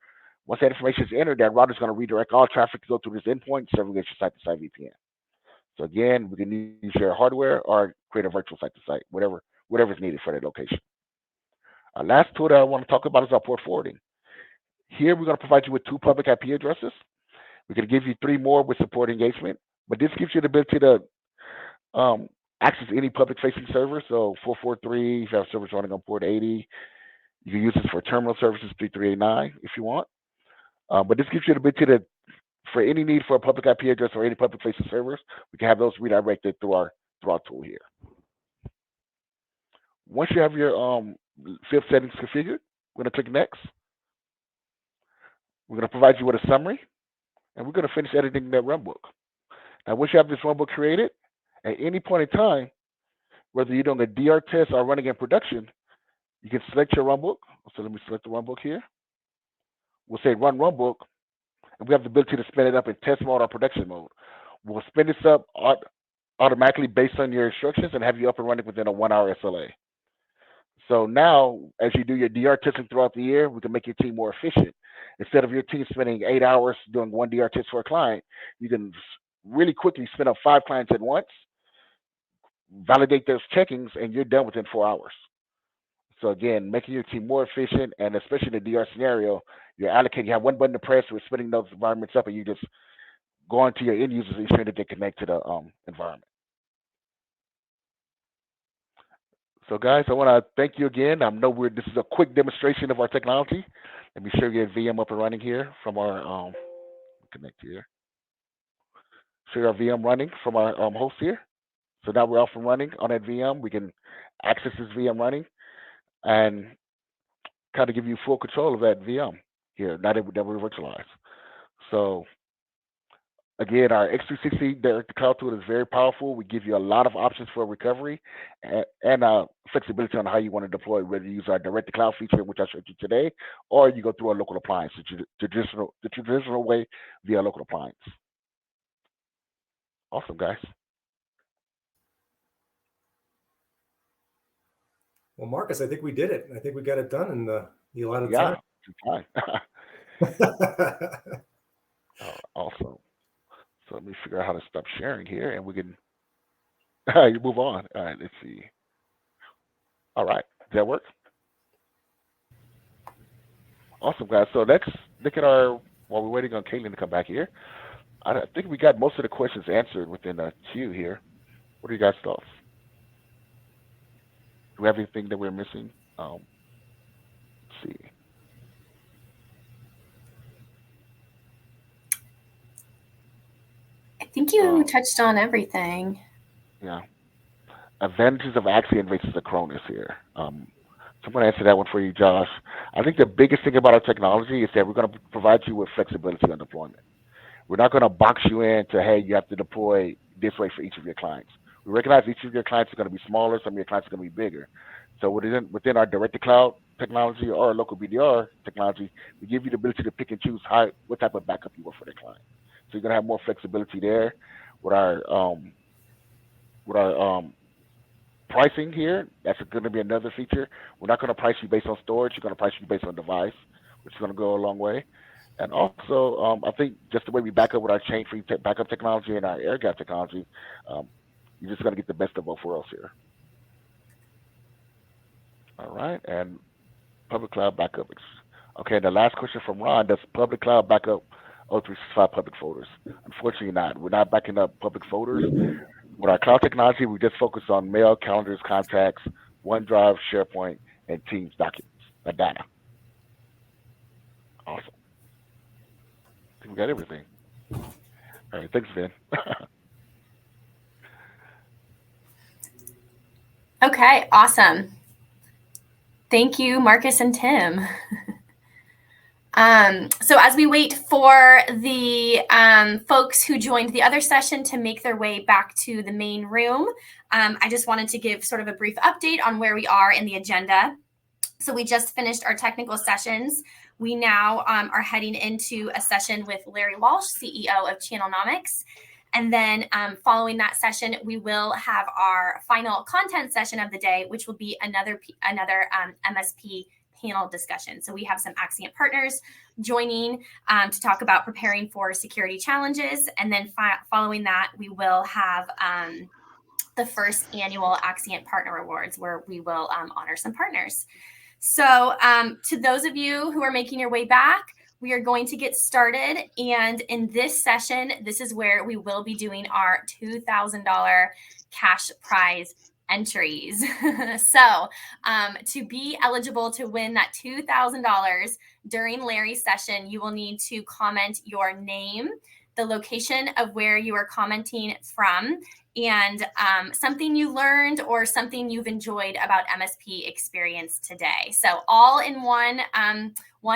Once that information is entered, that router is going to redirect all traffic to go through this endpoint, serving as your site-to-site VPN. So again, we can use your hardware or create a virtual site-to-site, whatever is needed for that location. Our last tool that I want to talk about is our port forwarding. Here, we're going to provide you with 2 public IP addresses. We're going to give you 3 more with support engagement, but this gives you the ability to access any public-facing server. So 443, if you have servers running on port 80, you can use this for terminal services 3389 if you want. But this gives you the ability to, for any need for a public IP address or any public-facing servers, we can have those redirected through our tool here. Once you have your field settings configured, we're going to click Next. We're going to provide you with a summary, and we're going to finish editing that runbook. Now, once you have this runbook created, at any point in time, whether you're doing a DR test or running in production, you can select your runbook. So let me select the runbook here. We'll say Run Runbook, and we have the ability to spin it up in test mode or production mode. We'll spin this up automatically based on your instructions and have you up and running within a 1-hour SLA. So now, as you do your DR testing throughout the year, we can make your team more efficient. Instead of your team spending 8 hours doing 1 DR test for a client, you can really quickly spin up 5 clients at once, validate those checkings, and you're done within 4 hours. So again, making your team more efficient, and especially in the DR scenario, you're allocating, you have one button to press, we're spinning those environments up, and you just go on to your end users and ensure that they connect to the environment. So guys, I want to thank you again. I know this is a quick demonstration of our technology. Let me show you a VM up and running here from our, connect here. Show you our VM running from our host here. So now we're off and running on that VM. We can access this VM running and kind of give you full control of that VM here, now that we're virtualized. So again, our X360 direct cloud tool is very powerful. We give you a lot of options for recovery and flexibility on how you want to deploy, whether you use our direct to cloud feature, which I showed you today, or you go through a local appliance, the traditional way via local appliance. Awesome, guys. Well, Marcus, I think we did it. I think we got it done in the allotted Yeah, time. Awesome. So let me figure out how to stop sharing here, and we can move on. All right, let's see. All right, does that work? Awesome, guys. So let's look at while we're waiting on Caitlin to come back here. I think we got most of the questions answered within the queue here. What are you guys' thoughts? Do we have anything that we're missing? Let's see. I think you touched on everything. Yeah. Advantages of Axcient versus Acronis here. So I'm going to answer that one for you, Josh. I think the biggest thing about our technology is that we're going to provide you with flexibility on deployment. We're not going to box you into, hey, you have to deploy this way for each of your clients. We recognize each of your clients are going to be smaller, some of your clients are going to be bigger. So within our direct-to-cloud technology or our local BDR technology, we give you the ability to pick and choose what type of backup you want for the client. So you're going to have more flexibility there. With our pricing here, that's going to be another feature. We're not going to price you based on storage. You're going to price you based on device, which is going to go a long way. And also, I think just the way we back up with our chain-free backup technology and our air gap technology, you're just going to get the best of both worlds here. All right, and public cloud backup. Okay, the last question from Ron, does public cloud backup O365 public folders? Unfortunately not. We're not backing up public folders. With our cloud technology, we just focus on mail, calendars, contacts, OneDrive, SharePoint, and Teams documents, and data. Awesome. I think we got everything. All right, thanks, Vin. Okay, awesome. Thank you, Marcus and Tim. So as we wait for the folks who joined the other session to make their way back to the main room, I just wanted to give sort of a brief update on where we are in the agenda. So we just finished our technical sessions. We now are heading into a session with Larry Walsh, CEO of Channelnomics. And then following that session, we will have our final content session of the day, which will be another MSP panel discussion. So we have some Axcient partners joining to talk about preparing for security challenges. And then following that, we will have the first annual Axcient Partner Awards, where we will honor some partners. So to those of you who are making your way back, we are going to get started. And in this session, this is where we will be doing our $2,000 cash prize entries. So to be eligible to win that $2,000 during Larry's session, you will need to comment your name, the location of where you are commenting from, and something you learned or something you've enjoyed about MSP Xperience today. So all in one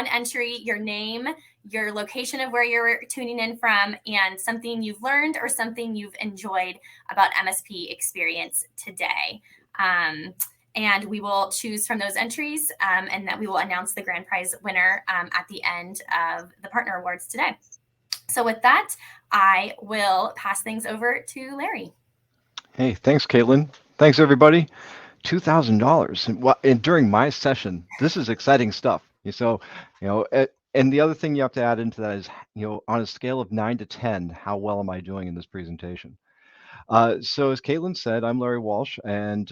entry, your name, your location of where you're tuning in from, and something you've learned or something you've enjoyed about MSP Xperience today. And we will choose from those entries, and that we will announce the grand prize winner at the end of the partner awards today. So with that, I will pass things over to Larry. Hey, thanks, Caitlin. Thanks, everybody. $2,000 and during my session. This is exciting stuff. So, and the other thing you have to add into that is, on a scale of 9 to 10, how well am I doing in this presentation? So as Caitlin said, I'm Larry Walsh, and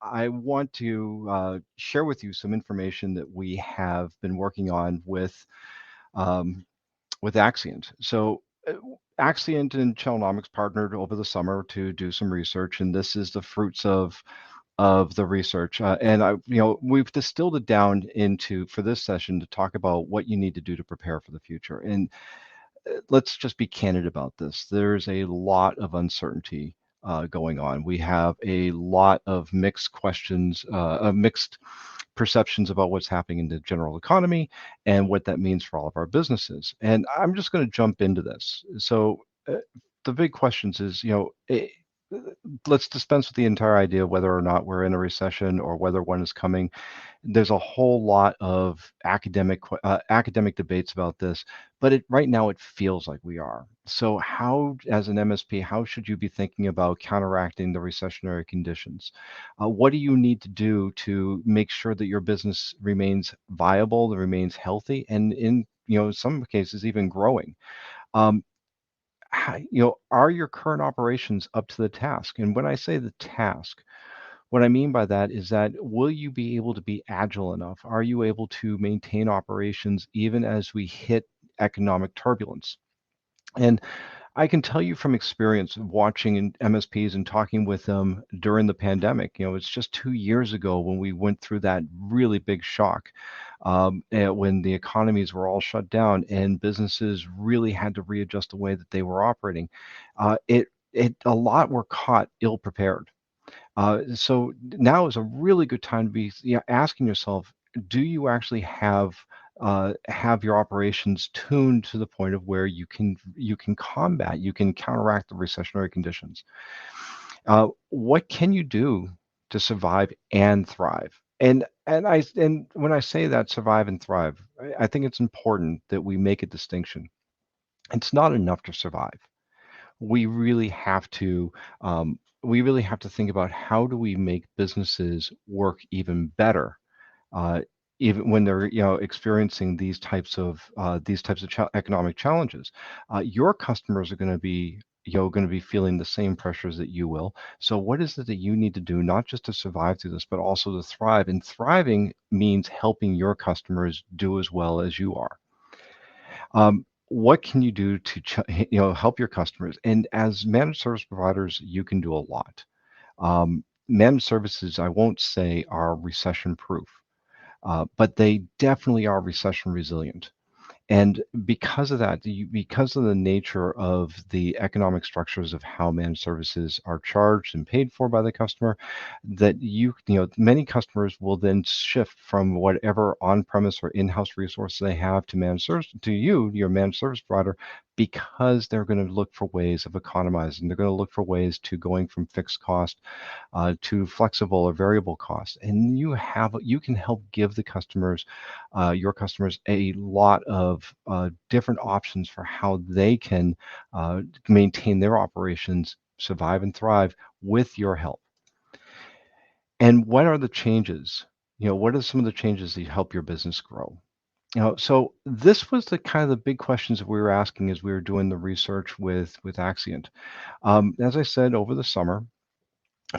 I want to share with you some information that we have been working on with Axcient. So Axcient and Chelnomics partnered over the summer to do some research, and this is the fruits of the research. And we've distilled it down into, for this session, to talk about what you need to do to prepare for the future. And let's just be candid about this. There's a lot of uncertainty going on. We have a lot of mixed questions, mixed perceptions about what's happening in the general economy and what that means for all of our businesses. And I'm just going to jump into this. So the big questions is, let's dispense with the entire idea of whether or not we're in a recession or whether one is coming. There's a whole lot of academic debates about this, but right now it feels like we are. So how, as an MSP, how should you be thinking about counteracting the recessionary conditions? What do you need to do to make sure that your business remains viable, that remains healthy, and in some cases even growing? Are your current operations up to the task? And when I say the task, what I mean by that is that, will you be able to be agile enough? Are you able to maintain operations even as we hit economic turbulence? And I can tell you from experience of watching MSPs and talking with them during the pandemic, it's just 2 years ago when we went through that really big shock, when the economies were all shut down and businesses really had to readjust the way that they were operating. A lot were caught ill prepared. So now is a really good time to be asking yourself, do you actually have your operations tuned to the point of where you can counteract the recessionary conditions? What can you do to survive and thrive? And when I say that, survive and thrive, I think it's important that we make a distinction. It's not enough to survive. We really have to think about, how do we make businesses work even better, even when they're experiencing these types of economic challenges. Your customers are going to be feeling the same pressures that you will. So what is it that you need to do, not just to survive through this, but also to thrive? And thriving means helping your customers do as well as you are. What can you do to help your customers? And as managed service providers, you can do a lot. Managed services, I won't say are recession proof, but they definitely are recession resilient. And because of that, because of the nature of the economic structures of how managed services are charged and paid for by the customer, that many customers will then shift from whatever on-premise or in-house resources they have to managed service, to your managed service provider, because they're going to look for ways of economizing. They're going to look for ways to going from fixed cost to flexible or variable cost. And you can help give the customers, your customers, a lot of different options for how they can maintain their operations, survive and thrive with your help. And what are the changes? What are some of the changes that help your business grow? So this was the kind of the big questions that we were asking as we were doing the research with Axcient. As I said, over the summer,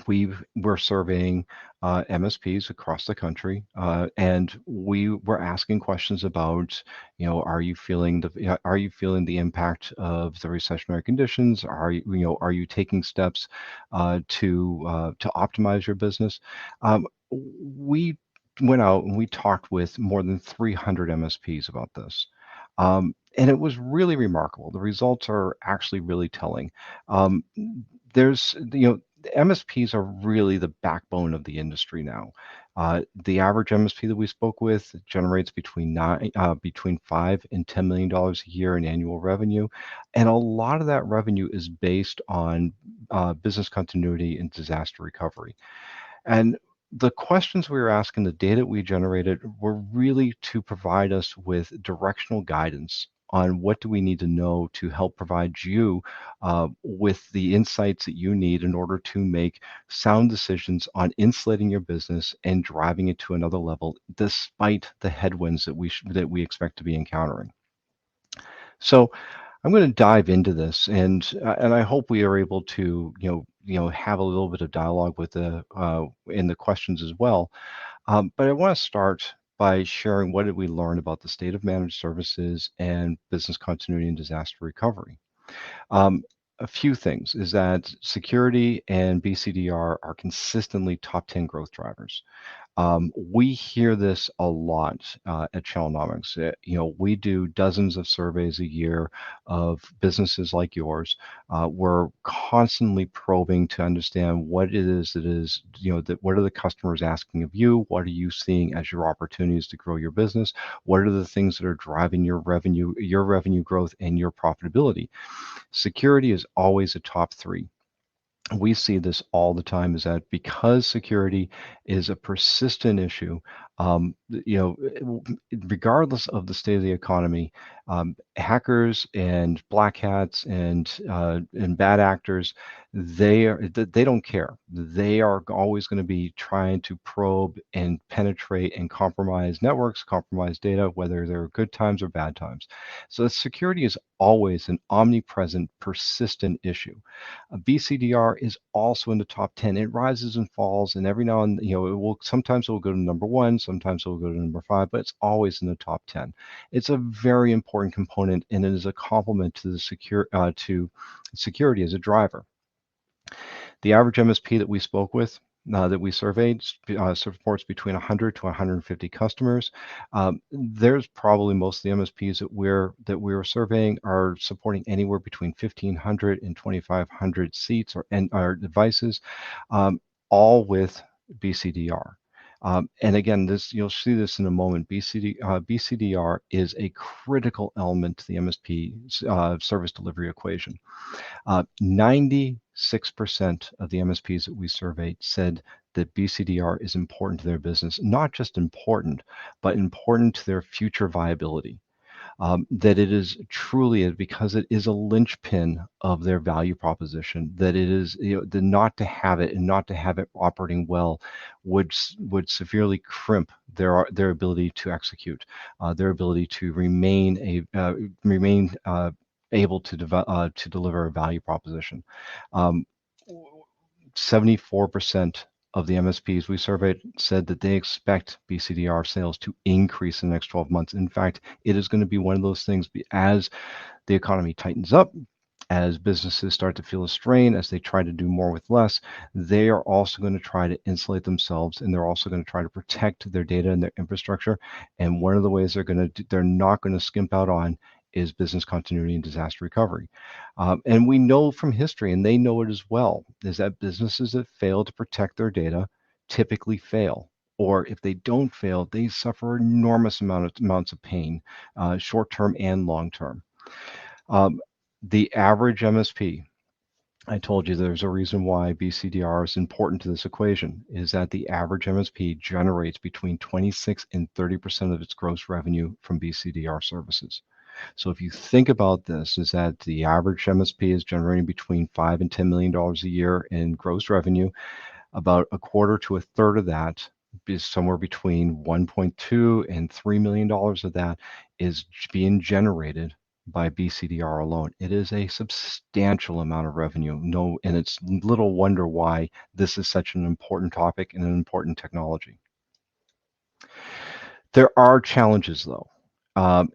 we were surveying MSPs across the country, and we were asking questions about, are you feeling the impact of the recessionary conditions? Are you taking steps to optimize your business? We went out and we talked with more than 300 MSPs about this. And it was really remarkable. The results are actually really telling. There's, the MSPs are really the backbone of the industry now. The average MSP that we spoke with generates between $5 and $10 million a year in annual revenue, and a lot of that revenue is based on business continuity and disaster recovery. And the questions we were asking, the data we generated, were really to provide us with directional guidance on what do we need to know to help provide you with the insights that you need in order to make sound decisions on insulating your business and driving it to another level, despite the headwinds that we expect to be encountering. So I'm going to dive into this, and I hope we are able to have a little bit of dialogue with in the questions as well. But I want to start by sharing what did we learn about the state of managed services and business continuity and disaster recovery. A few things is that security and BCDR are consistently top 10 growth drivers. We hear this a lot at Channelnomics. We do dozens of surveys a year of businesses like yours. We're constantly probing to understand what it is what are the customers asking of you? What are you seeing as your opportunities to grow your business? What are the things that are driving your revenue growth and your profitability? Security is always a top 3. We see this all the time, is that because security is a persistent issue, regardless of the state of the economy, hackers and black hats and bad actors, they don't care. They are always going to be trying to probe and penetrate and compromise networks, compromise data, whether they're good times or bad times. So security is always an omnipresent, persistent issue. BCDR is also in the top 10. It rises and falls, and every now and sometimes it will go to number 1, sometimes it will go to number 5, but it's always in the top 10. It's a very important component, and it is a complement to the to security as a driver. The average MSP that we spoke with, that we surveyed, supports between 100 to 150 customers. There's probably most of the MSPs that we're surveying are supporting anywhere between 1,500 and 2,500 seats or devices, all with BCDR. And again, you'll see this in a moment. BCDR is a critical element to the MSP service delivery equation. 96% of the MSPs that we surveyed said that BCDR is important to their business, not just important, but important to their future viability. That it is truly, because it is a linchpin of their value proposition, that it is, not to have it and not to have it operating well would severely crimp their ability to execute, their ability to remain able to deliver a value proposition. 74% of the MSPs we surveyed said that they expect BCDR sales to increase in the next 12 months. In fact, it is going to be one of those things as the economy tightens up, as businesses start to feel a strain, as they try to do more with less, they are also going to try to insulate themselves, and they're also going to try to protect their data and their infrastructure. And one of the ways they're not going to skimp out on is business continuity and disaster recovery. And we know from history, and they know it as well, is that businesses that fail to protect their data typically fail. Or if they don't fail, they suffer enormous amounts of pain, short-term and long-term. The average MSP, I told you there's a reason why BCDR is important to this equation, is that the average MSP generates between 26 and 30% of its gross revenue from BCDR services. So if you think about this, is that the average MSP is generating between $5 and $10 million a year in gross revenue. About a quarter to a third of that is somewhere between 1.2 and $3 million of that is being generated by BCDR alone. It is a substantial amount of revenue. No, and it's little wonder why this is such an important topic and an important technology. There are challenges though.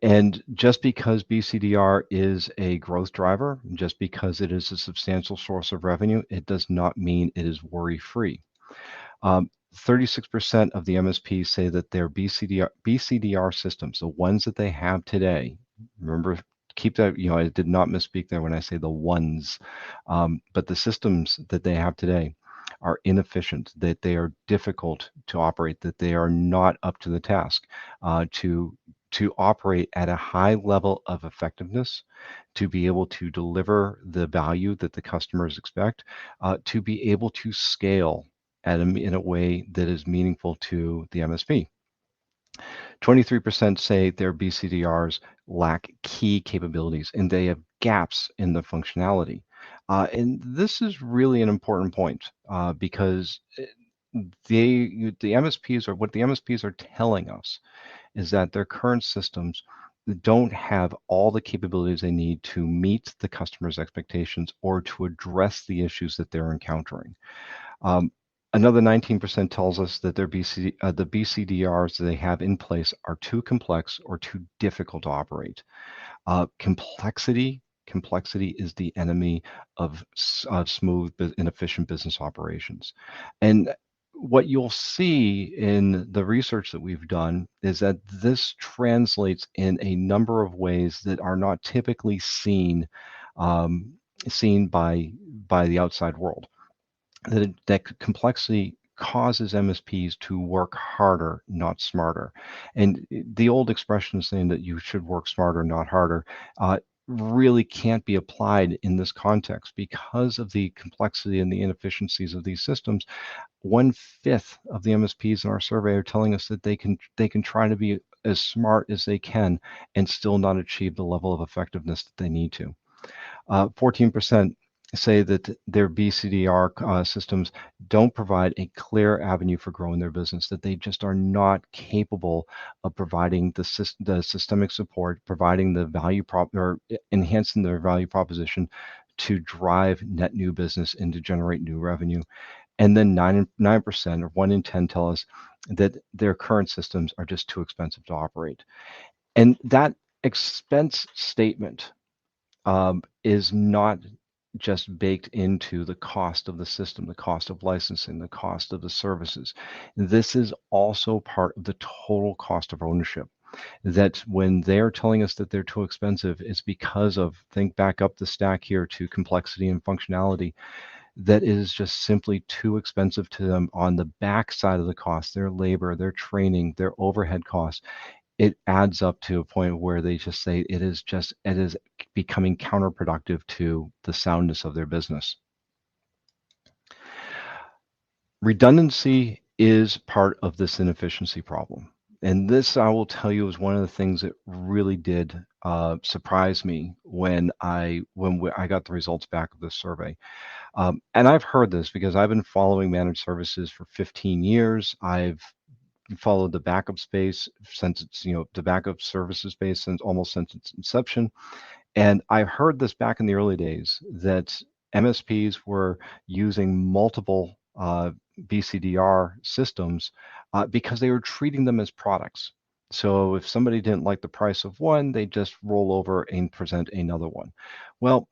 And just because BCDR is a growth driver, just because it is a substantial source of revenue, it does not mean it is worry-free. 36% of the MSPs say that their BCDR systems, the ones that they have today, remember, keep that, I did not misspeak there when I say the ones, but the systems that they have today are inefficient, that they are difficult to operate, that they are not up to the task to operate at a high level of effectiveness, to be able to deliver the value that the customers expect, to be able to scale in a way that is meaningful to the MSP. 23% say their BCDRs lack key capabilities and they have gaps in the functionality. And this is really an important point because the MSPs are what the MSPs are telling us is that their current systems don't have all the capabilities they need to meet the customer's expectations or to address the issues that they're encountering. Another 19% tells us that the BCDRs that they have in place are too complex or too difficult to operate. Complexity is the enemy of smooth and efficient business operations. And what you'll see in the research that we've done is that this translates in a number of ways that are not typically seen by the outside world. That complexity causes MSPs to work harder, not smarter. And the old expression saying that you should work smarter, not harder, really can't be applied in this context because of the complexity and the inefficiencies of these systems. 1/5 of the MSPs in our survey are telling us that they can try to be as smart as they can and still not achieve the level of effectiveness that they need to. 14% say that their BCDR systems don't provide a clear avenue for growing their business, that they just are not capable of providing the systemic support, providing the value or enhancing their value proposition to drive net new business and to generate new revenue. And then 9%, or 1 in 10, tell us that their current systems are just too expensive to operate. And that expense statement is not just baked into the cost of the system, the cost of licensing, the cost of the services. This is also part of the total cost of ownership. That when they're telling us that they're too expensive, it's because of, think back up the stack here to complexity and functionality, that is just simply too expensive to them on the back side of the cost, their labor, their training, their overhead costs. It adds up to a point where they just say it is becoming counterproductive to the soundness of their business. Redundancy is part of this inefficiency problem. And this, I will tell you, is one of the things that really did surprise me when I got the results back of this survey. And I've heard this because I've been following managed services for 15 years. I've followed the backup space since it's, the backup services space almost since its inception. And I heard this back in the early days that MSPs were using multiple BCDR systems because they were treating them as products. So if somebody didn't like the price of one, they just roll over and present another one. Well,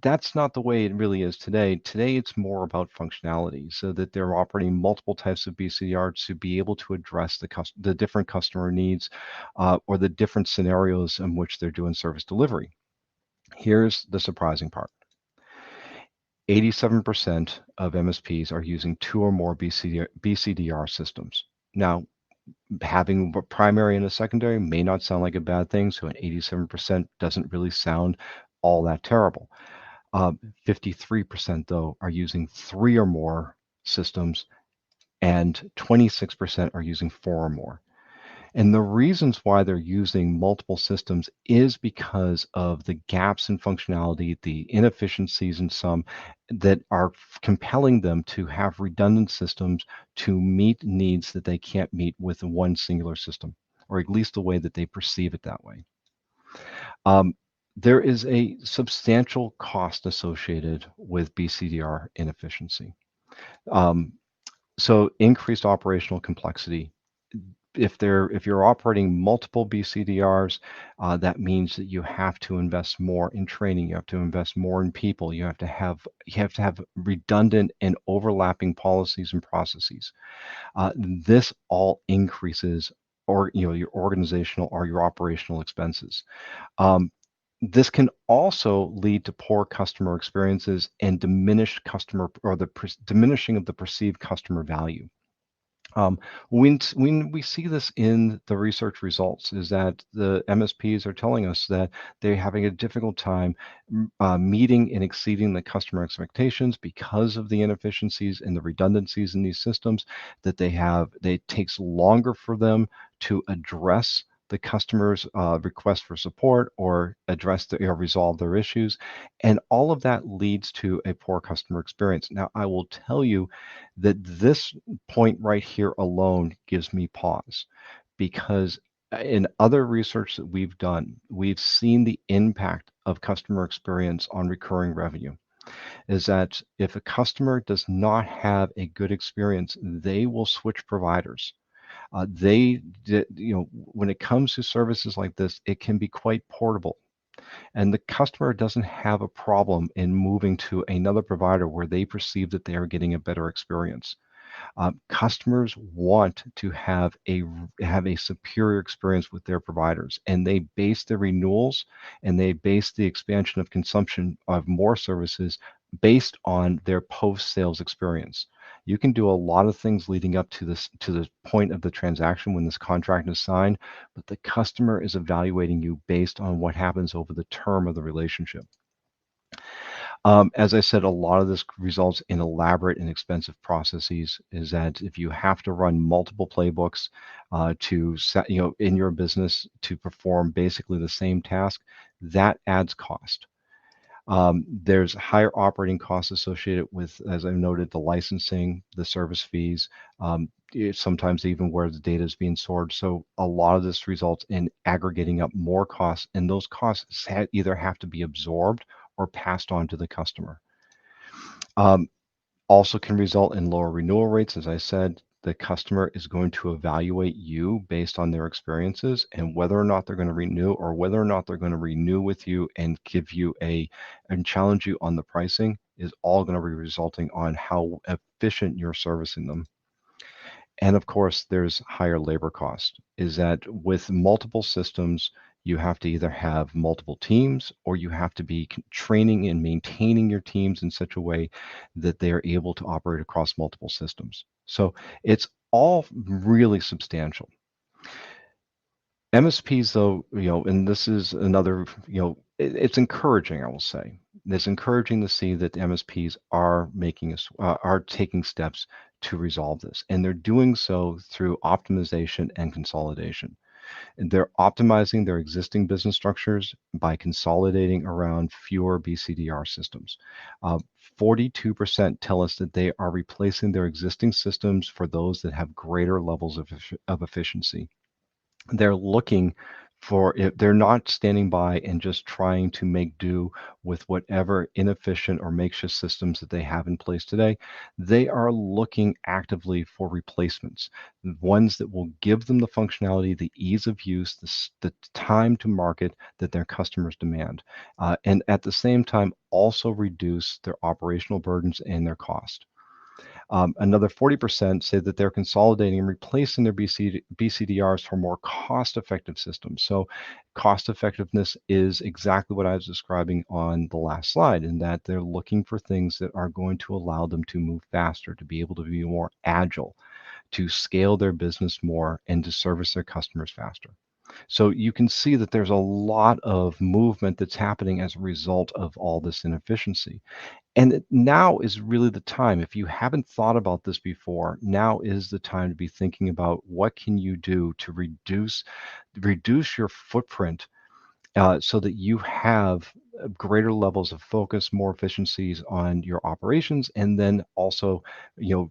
that's not the way it really is today. Today, it's more about functionality, so that they're operating multiple types of BCDR to be able to address the different customer needs or the different scenarios in which they're doing service delivery. Here's the surprising part. 87% of MSPs are using 2 or more BCDR systems. Now, having a primary and a secondary may not sound like a bad thing, so an 87% doesn't really sound all that terrible. 53% though are using 3 or more systems, and 26% are using 4 or more. And the reasons why they're using multiple systems is because of the gaps in functionality, the inefficiencies in some that are compelling them to have redundant systems to meet needs that they can't meet with one singular system, or at least the way that they perceive it that way. There is a substantial cost associated with BCDR inefficiency. So increased operational complexity. If you're operating multiple BCDRs, that means that you have to invest more in training. You have to invest more in people. You have to have redundant and overlapping policies and processes. This all increases, or your organizational or your operational expenses. This can also lead to poor customer experiences and diminished customer, or the diminishing of the perceived customer value. When we see this in the research results, is that the MSPs are telling us that they're having a difficult time meeting and exceeding the customer expectations because of the inefficiencies and the redundancies in these systems that they have. It takes longer for them to address the customer's request for support, or resolve their issues, and all of that leads to a poor customer experience. Now, I will tell you that this point right here alone gives me pause, because in other research that we've done, we've seen the impact of customer experience on recurring revenue. Is that if a customer does not have a good experience, they will switch providers. When it comes to services like this, it can be quite portable. And the customer doesn't have a problem in moving to another provider where they perceive that they are getting a better experience. Customers want to have a superior experience with their providers, and they base their renewals and they base the expansion of consumption of more services based on their post-sales experience. You can do a lot of things leading up to the point of the transaction when this contract is signed, but the customer is evaluating you based on what happens over the term of the relationship. As I said, a lot of this results in elaborate and expensive processes. Is that if you have to run multiple playbooks to set, in your business to perform basically the same task, that adds cost. There's higher operating costs associated with, as I noted, the licensing, the service fees, sometimes even where the data is being stored. So a lot of this results in aggregating up more costs, and those costs either have to be absorbed or passed on to the customer. Also can result in lower renewal rates. As I said, the customer is going to evaluate you based on their experiences, and whether or not they're going to renew, or whether or not they're going to renew with you and give you and challenge you on the pricing, is all going to be resulting on how efficient you're servicing them. And of course, there's higher labor cost. Is that with multiple systems, you have to either have multiple teams, or you have to be training and maintaining your teams in such a way that they are able to operate across multiple systems. So it's all really substantial. MSPs, though, and this is another, it's encouraging, I will say. It's encouraging to see that the MSPs are taking steps to resolve this, and they're doing so through optimization and consolidation. And they're optimizing their existing business structures by consolidating around fewer BCDR systems. 42% tell us that they are replacing their existing systems for those that have greater levels of efficiency. They're looking for it. They're not standing by and just trying to make do with whatever inefficient or makeshift systems that they have in place today. They are looking actively for replacements, ones that will give them the functionality, the ease of use, the time to market that their customers demand, and at the same time also reduce their operational burdens and their cost. Another 40% say that they're consolidating and replacing their BCDRs for more cost-effective systems. So cost effectiveness is exactly what I was describing on the last slide, in that they're looking for things that are going to allow them to move faster, to be able to be more agile, to scale their business more, and to service their customers faster. So you can see that there's a lot of movement that's happening as a result of all this inefficiency. And now is really the time. If you haven't thought about this before, now is the time to be thinking about what can you do to reduce your footprint, so that you have greater levels of focus, more efficiencies on your operations, and then also,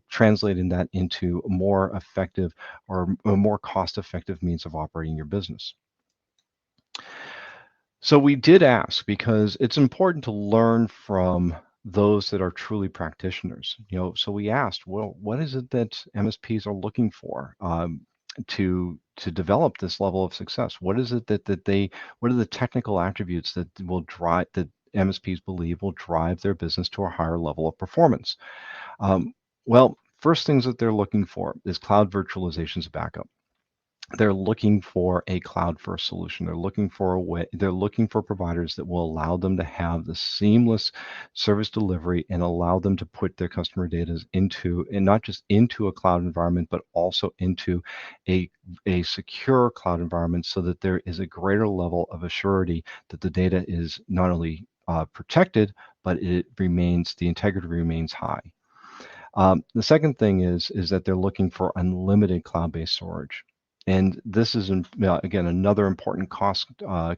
translating that into more effective or a more cost-effective means of operating your business. So we did ask because it's important to learn from those that are truly practitioners. So we asked, well, what is it that MSPs are looking for, to develop this level of success? What is it what are the technical attributes that MSPs believe will drive their business to a higher level of performance? Well, first things that they're looking for is cloud virtualization as a backup. They're looking for a cloud-first solution. They're looking for providers that will allow them to have the seamless service delivery and allow them to put their customer data and not just into a cloud environment, but also into a secure cloud environment, so that there is a greater level of assurity that the data is not only protected, but the integrity remains high. The second thing is that they're looking for unlimited cloud-based storage. And this is, again, another important cost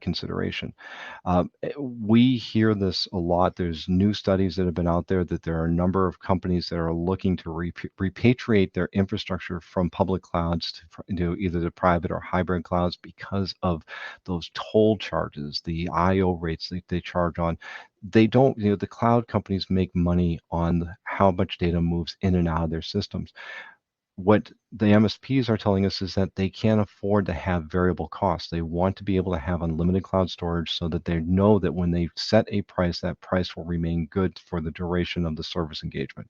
consideration. We hear this a lot. There's new studies that have been out there that there are a number of companies that are looking to repatriate their infrastructure from public clouds to either the private or hybrid clouds because of those toll charges, the IO rates that they charge on. They don't, the cloud companies make money on how much data moves in and out of their systems. What the MSPs are telling us is that they can't afford to have variable costs. They want to be able to have unlimited cloud storage so that they know that when they set a price, that price will remain good for the duration of the service engagement.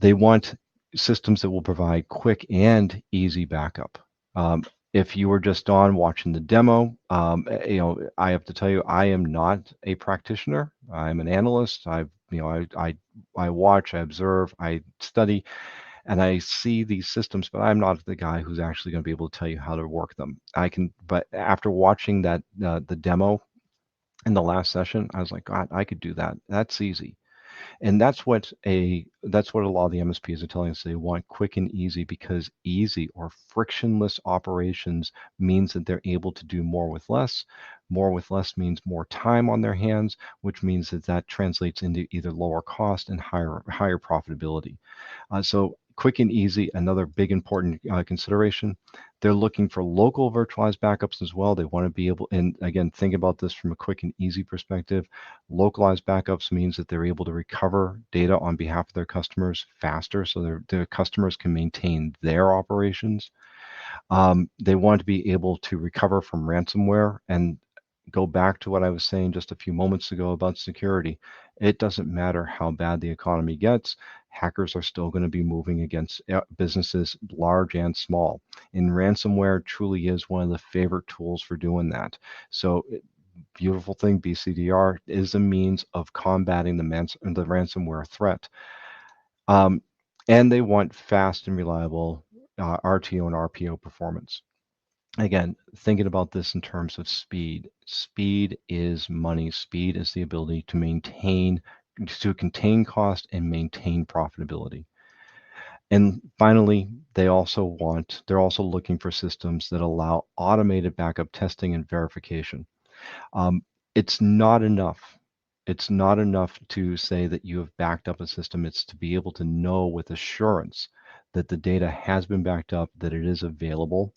They want systems that will provide quick and easy backup. If you were just on watching the demo, I have to tell you, I am not a practitioner. I'm an analyst. I watch, I observe, I study, and I see these systems, but I'm not the guy who's actually going to be able to tell you how to work them. But after watching that the demo in the last session, I was like, God, I could do that. That's easy. And that's what a lot of the MSPs are telling us. They want quick and easy, because easy or frictionless operations means that they're able to do more with less. More with less means more time on their hands, which means that translates into either lower cost and higher profitability. So quick and easy, another big important consideration. They're looking for local virtualized backups as well. They want to be able, and again, think about this from a quick and easy perspective. Localized backups means that they're able to recover data on behalf of their customers faster, so their customers can maintain their operations. They want to be able to recover from ransomware, and go back to what I was saying just a few moments ago about security. It doesn't matter how bad the economy gets, hackers are still going to be moving against businesses large and small. And ransomware truly is one of the favorite tools for doing that. So beautiful thing, BCDR is a means of combating the ransomware threat. And they want fast and reliable RTO and RPO performance. Again, thinking about this in terms of speed. Speed is money. Speed is the ability to contain cost and maintain profitability. And finally, they're also looking for systems that allow automated backup testing and verification. It's not enough. It's not enough to say that you have backed up a system. It's to be able to know with assurance that the data has been backed up, that it is available,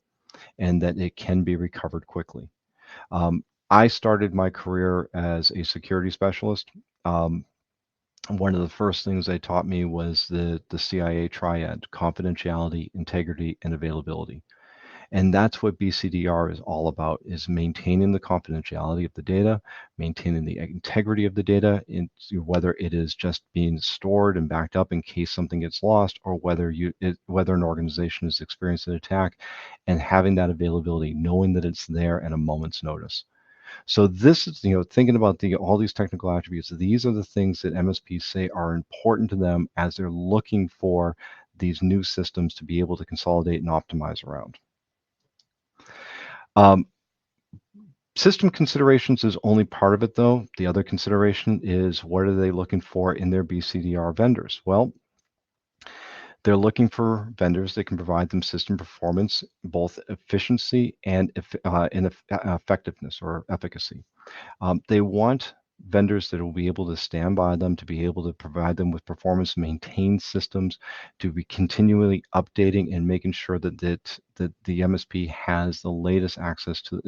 and that it can be recovered quickly. I started my career as a security specialist. One of the first things they taught me was the CIA triad: confidentiality, integrity, and availability. And that's what BCDR is all about, is maintaining the confidentiality of the data, maintaining the integrity of the data, whether it is just being stored and backed up in case something gets lost, or whether an organization is experiencing an attack, and having that availability, knowing that it's there at a moment's notice. So this is, thinking about all these technical attributes, these are the things that MSPs say are important to them as they're looking for these new systems to be able to consolidate and optimize around. Um, System considerations is only part of it, though. The other consideration is what are they looking for in their BCDR vendors? Well, they're looking for vendors that can provide them system performance, both efficiency and effectiveness or efficacy. They want vendors that will be able to stand by them, to be able to provide them with performance, maintain systems, to be continually updating and making sure that the MSP has the latest access to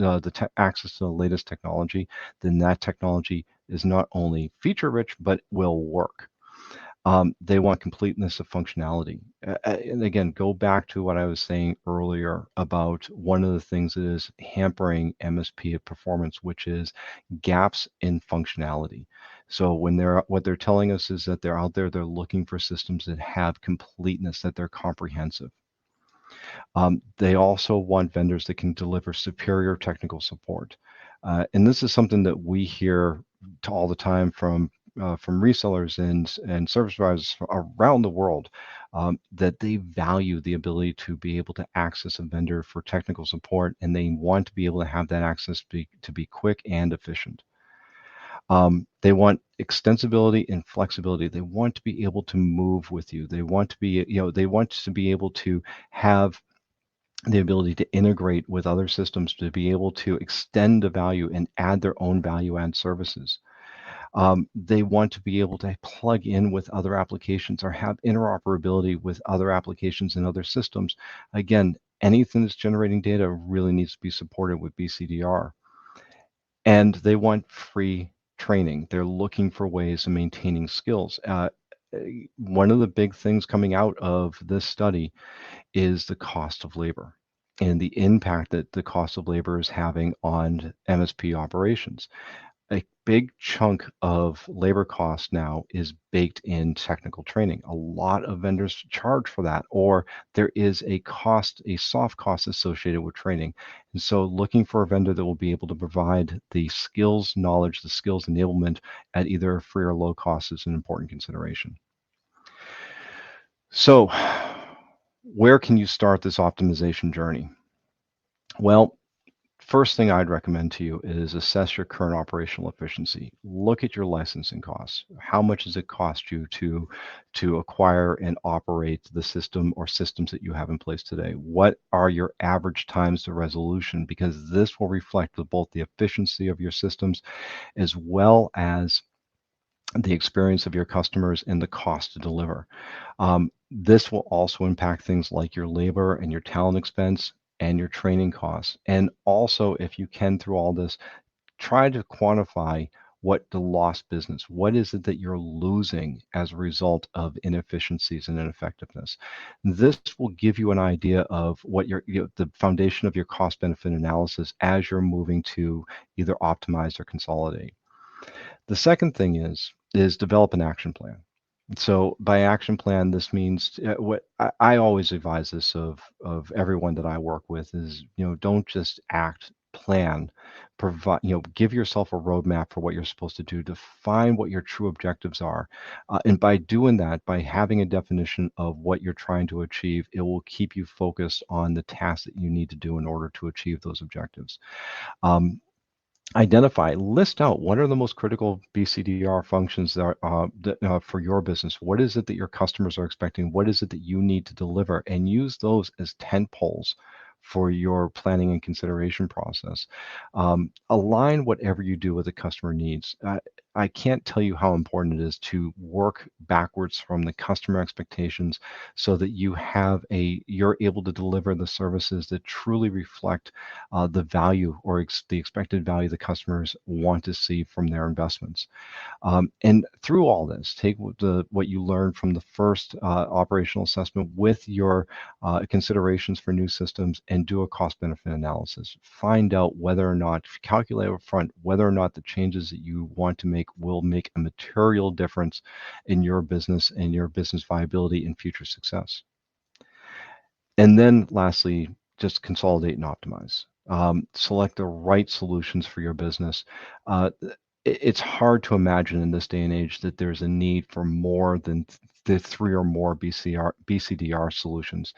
access to the latest technology. Then that technology is not only feature rich but will work. They want completeness of functionality. And again, go back to what I was saying earlier about one of the things that is hampering MSP performance, which is gaps in functionality. So what they're telling us is that they're out there, they're looking for systems that have completeness, that they're comprehensive. They also want vendors that can deliver superior technical support. And this is something that we hear all the time from resellers and service providers around the world, that they value the ability to be able to access a vendor for technical support, and they want to be able to have that access to be quick and efficient. They want extensibility and flexibility. They want to be able to move with you. They want to be, they want to be able to have the ability to integrate with other systems, to be able to extend the value and add their own value add services. They want to be able to plug in with other applications or have interoperability with other applications and other systems. Again, anything that's generating data really needs to be supported with BCDR. And they want free training. They're looking for ways of maintaining skills. One of the big things coming out of this study is the cost of labor and the impact that the cost of labor is having on MSP operations. A big chunk of labor cost now is baked in technical training. A lot of vendors charge for that, or there is a soft cost associated with training. And so looking for a vendor that will be able to provide the skills knowledge, the skills enablement at either free or low cost is an important consideration. So where can you start this optimization journey? Well, first thing I'd recommend to you is assess your current operational efficiency. Look at your licensing costs. How much does it cost you to acquire and operate the system or systems that you have in place today? What are your average times to resolution? Because this will reflect both the efficiency of your systems as well as the experience of your customers and the cost to deliver. This will also impact things like your labor and your talent expense and your training costs. And also, if you can, through all this, try to quantify what the lost business, what is it that you're losing as a result of inefficiencies and ineffectiveness. This will give you an idea of what the foundation of your cost benefit analysis as you're moving to either optimize or consolidate. The second thing is develop an action plan. So by action plan, this means what I always advise this of everyone that I work with is, don't just act, plan, provide, give yourself a roadmap for what you're supposed to do, define what your true objectives are. And by doing that, by having a definition of what you're trying to achieve, it will keep you focused on the tasks that you need to do in order to achieve those objectives. Identify, list out what are the most critical BCDR functions that are for your business. What is it that your customers are expecting? What is it that you need to deliver? And use those as tent poles for your planning and consideration process. Align whatever you do with the customer needs. I can't tell you how important it is to work backwards from the customer expectations so that you're able to deliver the services that truly reflect the value or the expected value the customers want to see from their investments. And through all this, take what you learned from the first operational assessment with your considerations for new systems and do a cost benefit analysis. Find out whether or not, calculate up front whether or not the changes that you want to make will make a material difference in your business and your business viability and future success. And then lastly, just consolidate and optimize. Select the right solutions for your business. It's hard to imagine in this day and age that there's a need for more than the 3 or more BCDR solutions.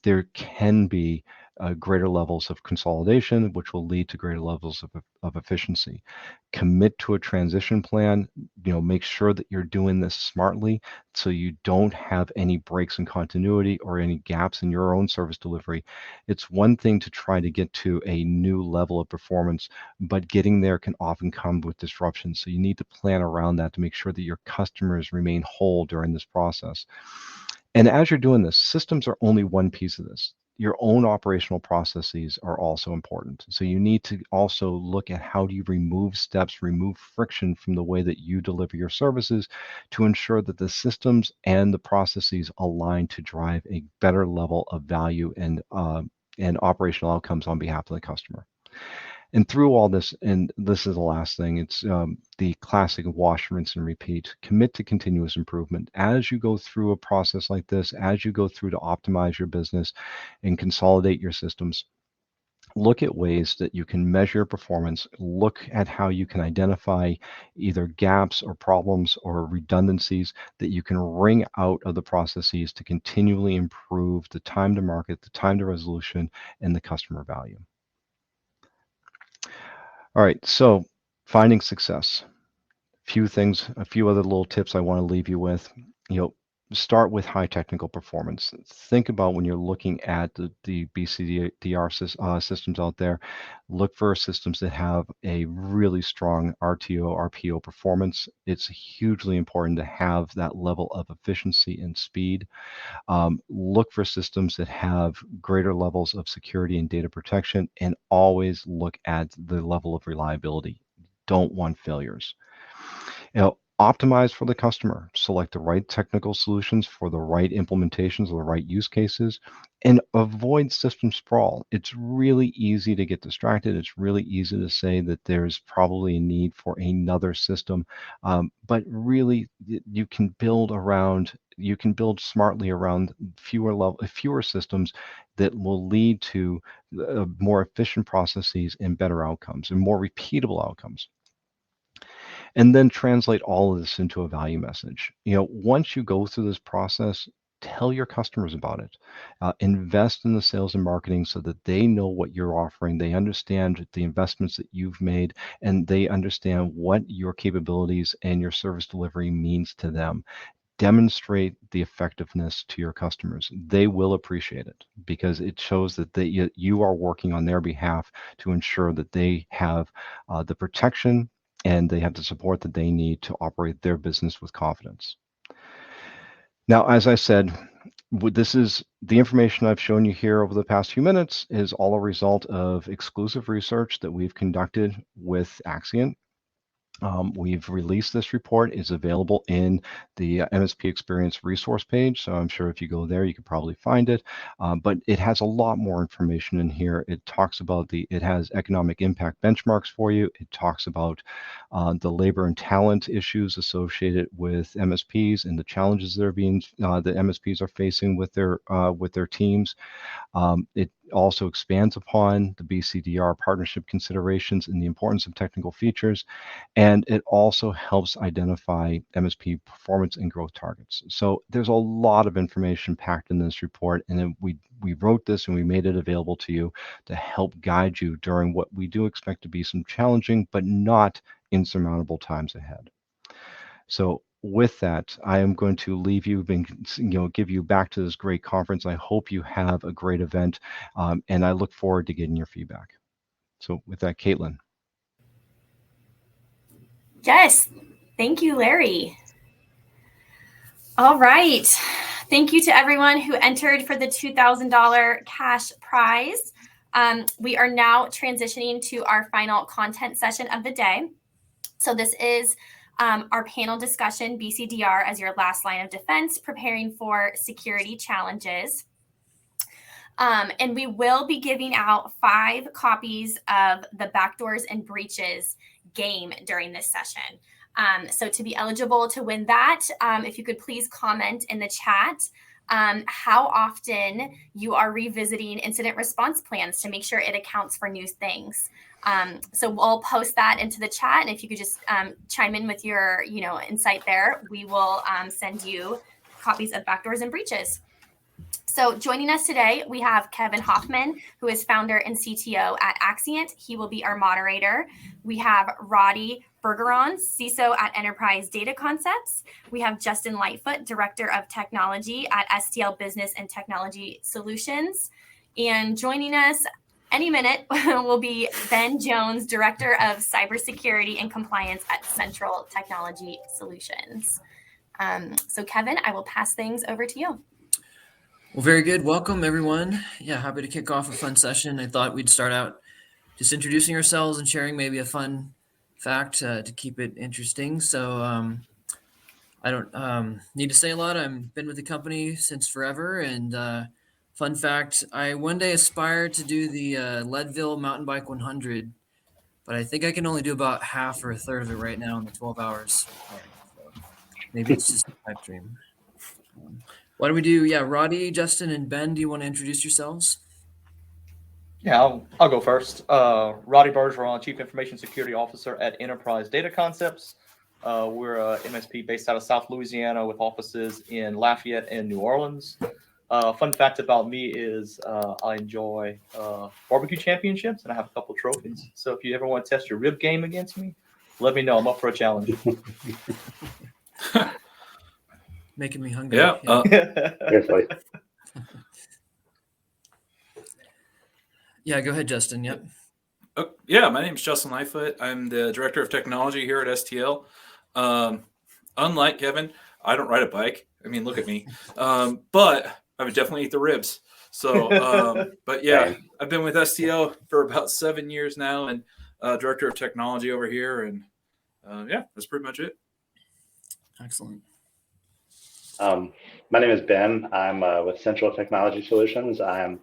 There can be greater levels of consolidation, which will lead to greater levels of efficiency. Commit to a transition plan. Make sure that you're doing this smartly so you don't have any breaks in continuity or any gaps in your own service delivery. It's one thing to try to get to a new level of performance, but getting there can often come with disruption. So you need to plan around that to make sure that your customers remain whole during this process. And as you're doing this, systems are only one piece of this. Your own operational processes are also important. So you need to also look at how do you remove steps, remove friction from the way that you deliver your services to ensure that the systems and the processes align to drive a better level of value and operational outcomes on behalf of the customer. And through all this, and this is the last thing, it's the classic wash, rinse, and repeat. Commit to continuous improvement. As you go through a process like this, as you go through to optimize your business and consolidate your systems, look at ways that you can measure performance. Look at how you can identify either gaps or problems or redundancies that you can wring out of the processes to continually improve the time to market, the time to resolution, and the customer value. All right, so finding success. A few other little tips I want to leave you with. Start with high technical performance. Think about when you're looking at the BCDR systems out there, look for systems that have a really strong RTO, RPO performance. It's hugely important to have that level of efficiency and speed. Look for systems that have greater levels of security and data protection, and always look at the level of reliability. Don't want failures. Optimize for the customer. Select the right technical solutions for the right implementations or the right use cases, and avoid system sprawl. It's really easy to get distracted. It's really easy to say that there's probably a need for another system, but really you can build smartly around fewer systems that will lead to more efficient processes and better outcomes and more repeatable outcomes. And then translate all of this into a value message. Once you go through this process, tell your customers about it. Invest in the sales and marketing so that they know what you're offering. They understand the investments that you've made, and they understand what your capabilities and your service delivery means to them. Demonstrate the effectiveness to your customers. They will appreciate it because it shows that you are working on their behalf to ensure that they have the protection and they have the support that they need to operate their business with confidence. Now, as I said, this is the information I've shown you here over the past few minutes is all a result of exclusive research that we've conducted with Axcient. We've released this report. It's available in the MSP Xperience resource page. So I'm sure if you go there, you could probably find it. But it has a lot more information in here. It talks about it has economic impact benchmarks for you. It talks about the labor and talent issues associated with MSPs and the challenges that the MSPs are facing with their teams. It also expands upon the BCDR partnership considerations and the importance of technical features, and it also helps identify MSP performance and growth targets. So there's a lot of information packed in this report, and then we wrote this and we made it available to you to help guide you during what we do expect to be some challenging but not insurmountable times ahead. So with that, I am going to leave you and give you back to this great conference. I hope you have a great event, and I look forward to getting your feedback. So with that, Caitlin. Yes, thank you, Larry. All right. Thank you to everyone who entered for the $2,000 cash prize. We are now transitioning to our final content session of the day. So this is our panel discussion, BCDR as your last line of defense, preparing for security challenges. And we will be giving out 5 copies of the Backdoors and Breaches game during this session. So to be eligible to win that, if you could please comment in the chat how often you are revisiting incident response plans to make sure it accounts for new things. So we'll post that into the chat, and if you could just chime in with your insight there, we will send you copies of Backdoors and Breaches. So joining us today, we have Kevin Hoffman, who is founder and CTO at Axcient. He will be our moderator. We have Roddy Bergeron, CISO at Enterprise Data Concepts. We have Justin Lightfoot, Director of Technology at STL Business and Technology Solutions. And joining us any minute will be Ben Jones, Director of Cybersecurity and Compliance at Central Technology Solutions. So Kevin, I will pass things over to you. Well, very good. Welcome, everyone. Yeah, happy to kick off a fun session. I thought we'd start out just introducing ourselves and sharing maybe a fun fact to keep it interesting. So I don't need to say a lot. I've been with the company since forever. And fun fact, I one day aspired to do the Leadville Mountain Bike 100, but I think I can only do about half or a third of it right now in the 12 hours. So maybe it's just a pipe dream. Why do we do? Yeah, Roddy, Justin, and Ben, do you want to introduce yourselves? Yeah, I'll go first. Roddy Bergeron, Chief Information Security Officer at Enterprise Data Concepts. We're a MSP based out of South Louisiana with offices in Lafayette and New Orleans. Fun fact about me is I enjoy barbecue championships, and I have a couple trophies. So if you ever want to test your rib game against me, let me know. I'm up for a challenge. Making me hungry. Yeah. Yeah, go ahead, Justin. Yep. Yeah, my name is Justin Lightfoot. I'm the Director of Technology here at STL. Unlike Kevin, I don't ride a bike. I mean, look at me. But I would definitely eat the ribs. So, but yeah, I've been with STL for about 7 years now, and Director of Technology over here. And yeah, that's pretty much it. Excellent. My name is Ben. I'm with Central Technology Solutions. I'm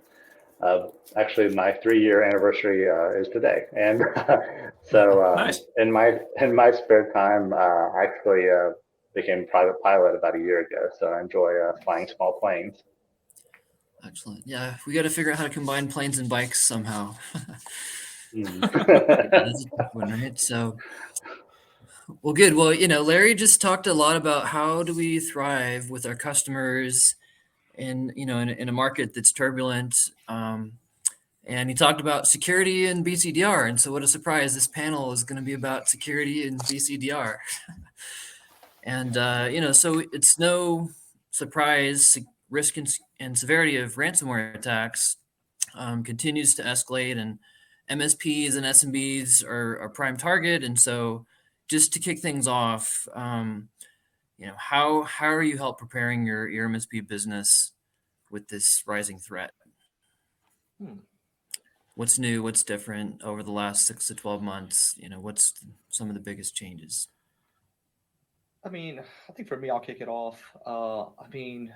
actually my 3-year anniversary is today, and so nice. in my spare time, I actually became a private pilot about a year ago. So I enjoy flying small planes. Excellent. Yeah, we got to figure out how to combine planes and bikes somehow. That's a tough one, right? So. Well, good. Well, Larry just talked a lot about how do we thrive with our customers in a market that's turbulent. And he talked about security and BCDR. And so what a surprise, this panel is going to be about security and BCDR. And, so it's no surprise risk and severity of ransomware attacks continues to escalate, and MSPs and SMBs are prime target. And so just to kick things off, how are you help preparing your MSP business with this rising threat? What's new? What's different over the last 6 to 12 months? What's some of the biggest changes? I mean, I think for me, I'll kick it off. I mean,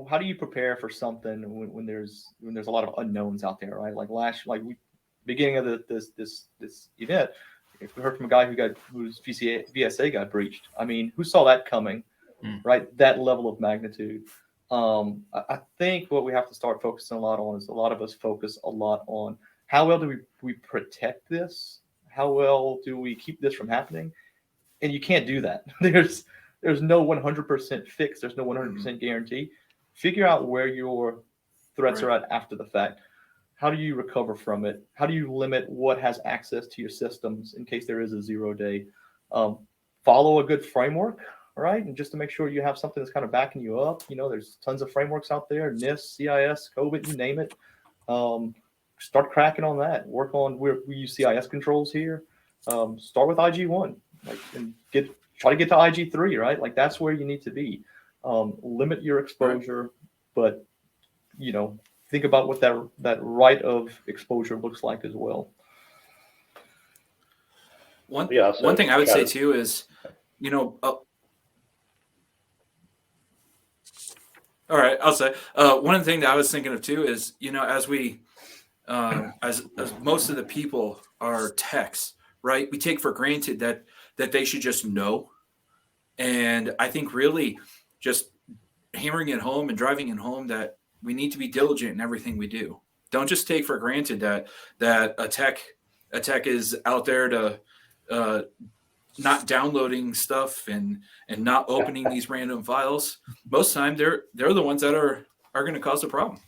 how do you prepare for something when there's a lot of unknowns out there, right? Like beginning of this event. If we heard from a guy whose VSA got breached, I mean, who saw that coming, right? That level of magnitude. I think what we have to start focusing a lot on is a lot of us focus a lot on how well do we protect this? How well do we keep this from happening? And you can't do that. There's no 100% fix. There's no 100% guarantee. Figure out where your threats are at after the fact. How do you recover from it? How do you limit what has access to your systems in case there is a 0-day? Follow a good framework, right? And just to make sure you have something that's kind of backing you up. There's tons of frameworks out there, NIST, CIS, COVID, you name it. Start cracking on that. Work on we use CIS controls here. Start with IG1, and try to get to IG3, right? That's where you need to be. Limit your exposure, but think about what that right of exposure looks like as well. One thing I would say too is, all right, I'll say one thing that I was thinking of too is, as we, as most of the people are techs, right? We take for granted that they should just know. And I think really just hammering it home and driving it home that we need to be diligent in everything we do. Don't just take for granted that a tech is out there to not downloading stuff and not opening these random files. Most of the time they're the ones that are are going to cause a problem.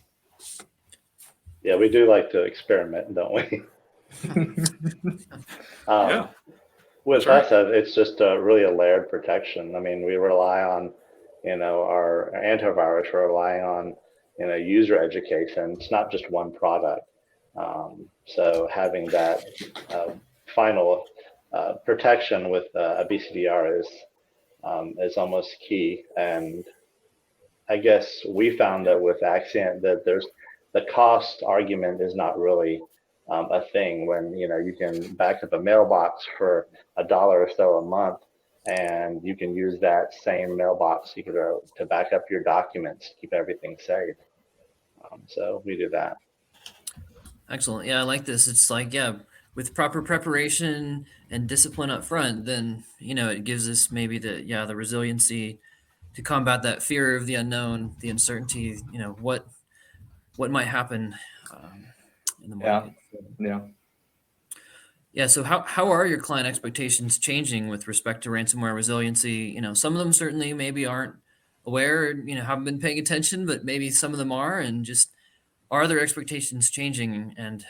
Yeah, we do like to experiment, don't we? Yeah. With That's us, it's just really a layered protection. I mean, we rely on, our antivirus. We're relying on, user education. It's not just one product. So having that final protection with a BCDR is almost key. And I guess we found that with Axcient that the cost argument is not really a thing when you can back up a mailbox for $1 or so a month, and you can use that same mailbox to back up your documents, keep everything safe. So we do that. Excellent. Yeah, I like this. It's like, yeah, with proper preparation and discipline up front, then it gives us maybe the resiliency to combat that fear of the unknown, the uncertainty. What might happen in the market. Yeah. So how are your client expectations changing with respect to ransomware resiliency? Some of them certainly maybe aren't aware, haven't been paying attention, but maybe some of them are. And just, are their expectations changing? And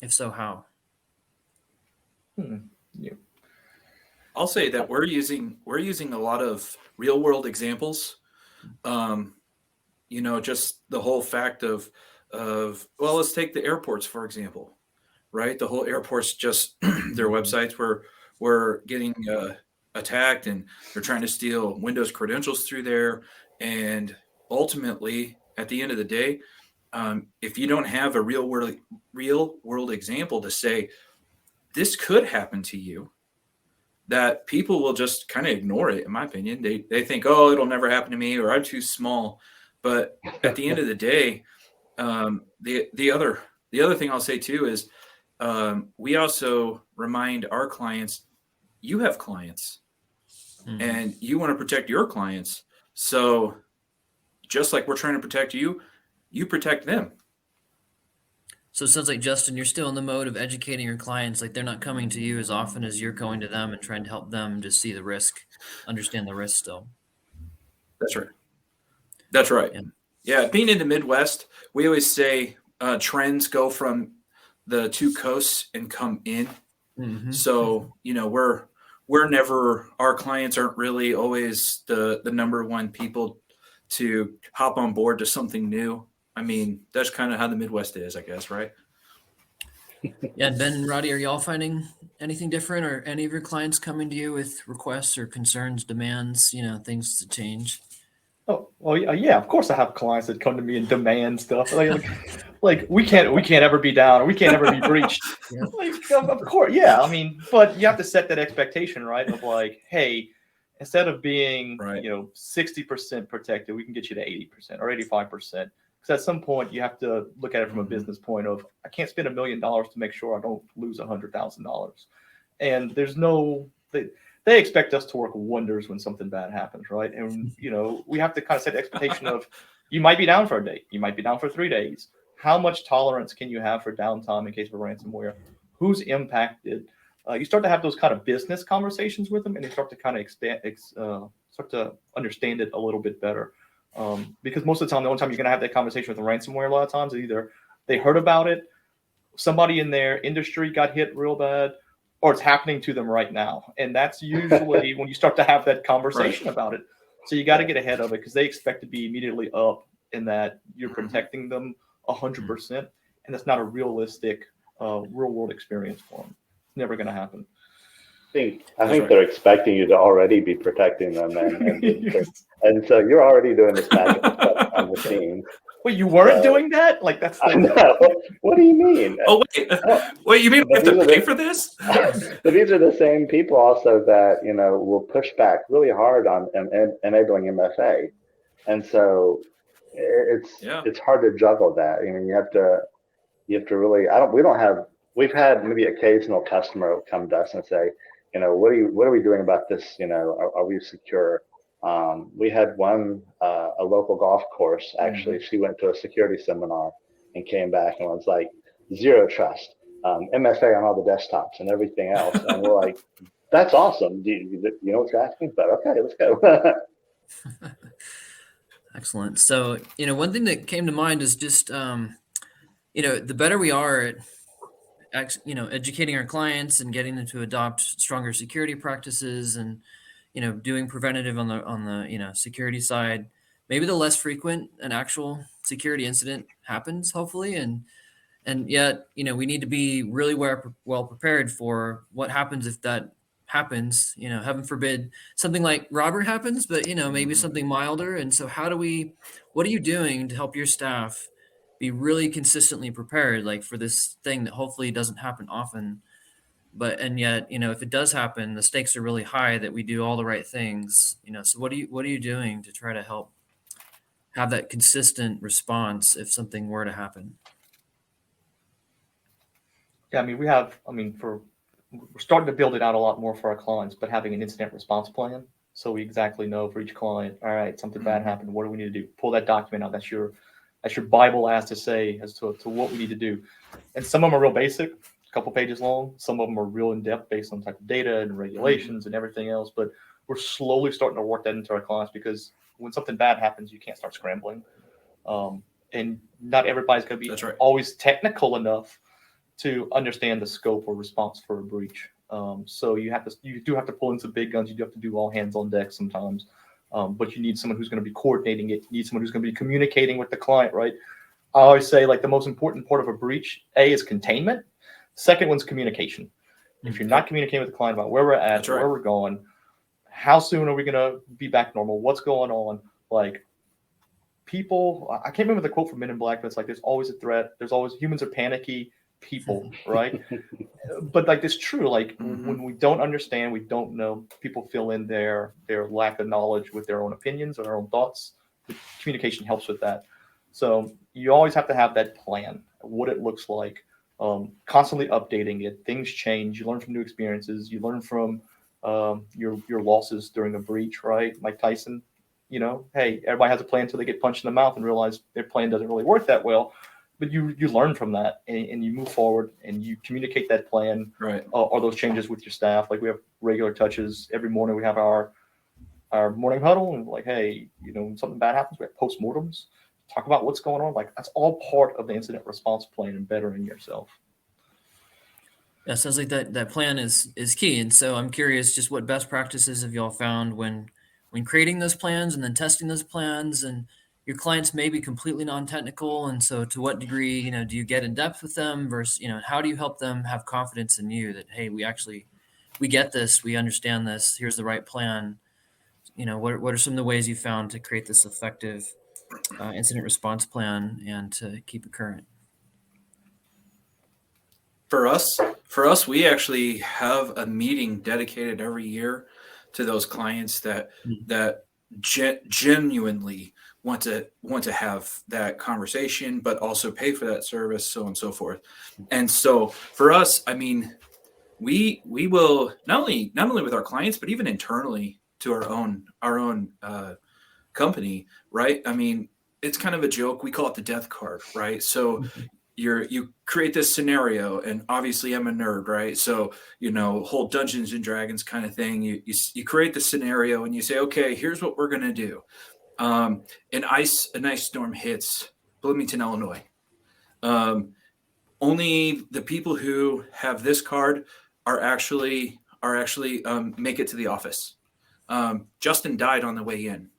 if so, how? Yeah. I'll say that we're using a lot of real world examples. Just the whole fact of let's take the airports, for example, right? The whole airports, just their websites were getting attacked, and they're trying to steal Windows credentials through there. And ultimately, at the end of the day, if you don't have a real world example to say this could happen to you, that people will just kind of ignore it. In my opinion, they think, oh, it'll never happen to me, or I'm too small. But at the end of the day, the other thing I'll say too is we also remind our clients, you have clients, and you want to protect your clients. So just like we're trying to protect you, you protect them. So it sounds like, Justin, you're still in the mode of educating your clients. Like, they're not coming to you as often as you're going to them and trying to help them just see the risk, understand the risk still. That's right. Yeah. Being in the Midwest, we always say trends go from the two coasts and come in. Mm-hmm. So, we're never, our clients aren't really always the number one people to hop on board to something new. I mean, that's kind of how the Midwest is, I guess, right? Yeah, Ben and Roddy, are y'all finding anything different, or any of your clients coming to you with requests or concerns, demands, things to change? Oh, well, yeah, of course I have clients that come to me and demand stuff. Like we can't ever be down, or we can't ever be breached. Yeah. Of course, yeah. I mean, but you have to set that expectation, right? Of like, hey, instead of being 60% protected, we can get you to 80% or 85%. Because at some point you have to look at it from a business point of, I can't spend $1 million to make sure I don't lose $100,000. And there's no, they expect us to work wonders when something bad happens, right? And we have to kind of set the expectation of, you might be down for a day, you might be down for 3 days. How much tolerance can you have for downtime in case of a ransomware? Who's impacted? You start to have those kind of business conversations with them, and they start to kind of start to understand it a little bit better. Because most of the time, the only time you're going to have that conversation with a ransomware, a lot of times, is either they heard about it, somebody in their industry got hit real bad, or it's happening to them right now. And that's usually when you start to have that conversation about it. So you got to get ahead of it, because they expect to be immediately up in that you're protecting them 100%. And that's not a realistic real world experience for them. It's never going to happen. I think they're expecting you to already be protecting them, and so you're already doing this magic stuff on the scene. Wait, you weren't doing that? Like, that's what do you mean? Oh, wait, you mean we have to pay for this? But these are the same people also that will push back really hard on enabling MFA, and so it's hard to juggle that. I mean, you have to really. We've had maybe occasional customer come to us and say, what are we doing about this? Are we secure? We had one, a local golf course, actually, she went to a security seminar and came back and was like, zero trust, MFA on all the desktops and everything else. And we're like, that's awesome. Do you know what you're asking? But okay, let's go. Excellent. So, one thing that came to mind is just, the better we are at, educating our clients and getting them to adopt stronger security practices and, doing preventative on the security side, maybe the less frequent an actual security incident happens, hopefully. And yet, we need to be really well prepared for what happens if that happens. Heaven forbid something like Robert happens, but maybe something milder. And so, what are you doing to help your staff be really consistently prepared, like for this thing that hopefully doesn't happen often? And yet, if it does happen, the stakes are really high that we do all the right things. So what are you doing to try to help have that consistent response if something were to happen? Yeah, we're starting to build it out a lot more for our clients, but having an incident response plan. So we exactly know for each client, all right, something bad happened. What do we need to do? Pull that document out. That's your Bible has to say as to what we need to do. And some of them are real basic, a couple pages long. Some of them are real in depth based on type of data and regulations and everything else. But we're slowly starting to work that into our clients because when something bad happens, you can't start scrambling. And not everybody's going to be always technical enough to understand the scope or response for a breach. So you do have to pull in some big guns. You do have to do all hands on deck sometimes. But you need someone who's going to be coordinating it. You need someone who's going to be communicating with the client, right? I always say like the most important part of a breach, is containment. Second one's communication. If you're not communicating with the client about where we're at, where we're going, how soon are we going to be back normal? What's going on? Like people, I can't remember the quote from Men in Black, but it's like, there's always a threat. There's always, humans are panicky people, right? But like it's true, like when we don't understand, we don't know, people fill in their lack of knowledge with their own opinions or their own thoughts. Communication helps with that. So you always have to have that plan, what it looks like, constantly updating it. Things change. You learn from new experiences. You learn from your losses during a breach, right? Mike Tyson, hey, everybody has a plan until they get punched in the mouth and realize their plan doesn't really work that well. But you learn from that and you move forward and you communicate that plan or those changes with your staff. Like we have regular touches every morning. We have our morning huddle and like, hey, when something bad happens, we have postmortems, talk about what's going on. Like that's all part of the incident response plan and bettering yourself. Yeah, sounds like that plan is key. And so I'm curious, just what best practices have y'all found when creating those plans and then testing those plans? And your clients may be completely non-technical. And so to what degree, do you get in depth with them versus, how do you help them have confidence in you that, hey, we get this, we understand this, here's the right plan. What are some of the ways you found to create this effective incident response plan and to keep it current? For us, we actually have a meeting dedicated every year to those clients that genuinely want to have that conversation, but also pay for that service, so on and so forth. And so for us, we will not only with our clients, but even internally to our own company, right? It's kind of a joke. We call it the death card, right? So you create this scenario, and obviously I'm a nerd, right? So, whole Dungeons and Dragons kind of thing. You create the scenario and you say, okay, here's what we're going to do. An ice storm hits Bloomington, Illinois. Only the people who have this card are actually make it to the office. Justin died on the way in.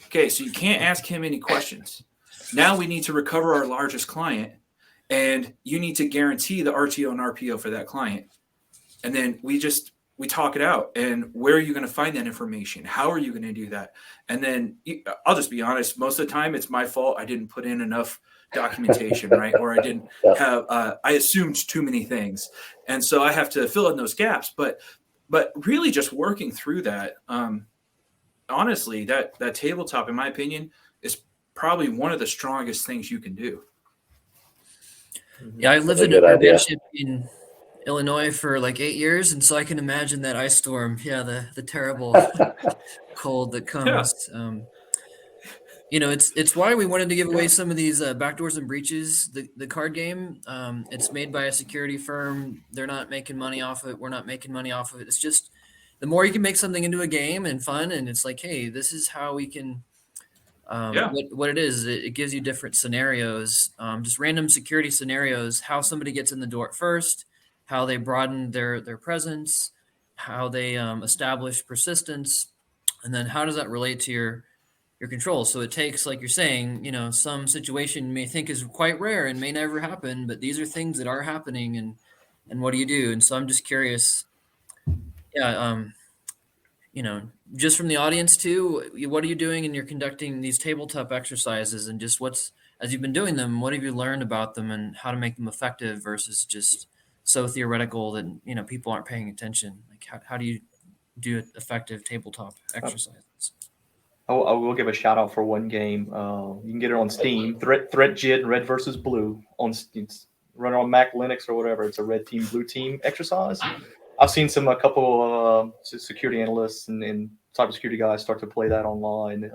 Okay, so you can't ask him any questions. Now we need to recover our largest client, and you need to guarantee the RTO and RPO for that client. And then we talk it out. And where are you going to find that information? How are you going to do that? And then I'll just be honest, most of the time it's my fault. I didn't put in enough documentation, right? Or I didn't have, I assumed too many things. And so I have to fill in those gaps. But really just working through that, honestly, that tabletop, in my opinion, is probably one of the strongest things you can do. Yeah, I lived in a ship in Illinois for like 8 years, and so I can imagine that ice storm. Yeah, the terrible cold that comes. Yeah. It's why we wanted to give away some of these backdoors and breaches. The card game, it's made by a security firm. They're not making money off of it. We're not making money off of it. It's just the more you can make something into a game and fun, and it's like, hey, this is how we can Yeah. What it is, it gives you different scenarios, just random security scenarios, how somebody gets in the door at first, how they broaden their presence, how they establish persistence, and then how does that relate to your control. So it takes, like you're saying, some situation you may think is quite rare and may never happen, but these are things that are happening, and what do you do? And so I'm just curious, yeah, just from the audience too, what are you doing, and you're conducting these tabletop exercises, and just as you've been doing them, what have you learned about them and how to make them effective versus just so theoretical that people aren't paying attention? Like how do you do effective tabletop exercises? I will give a shout out for one game. You can get it on Steam. Threat JIT Red versus Blue on run on Mac, Linux, or whatever. It's a red team, blue team exercise. I've seen a couple security analysts and cybersecurity guys start to play that online.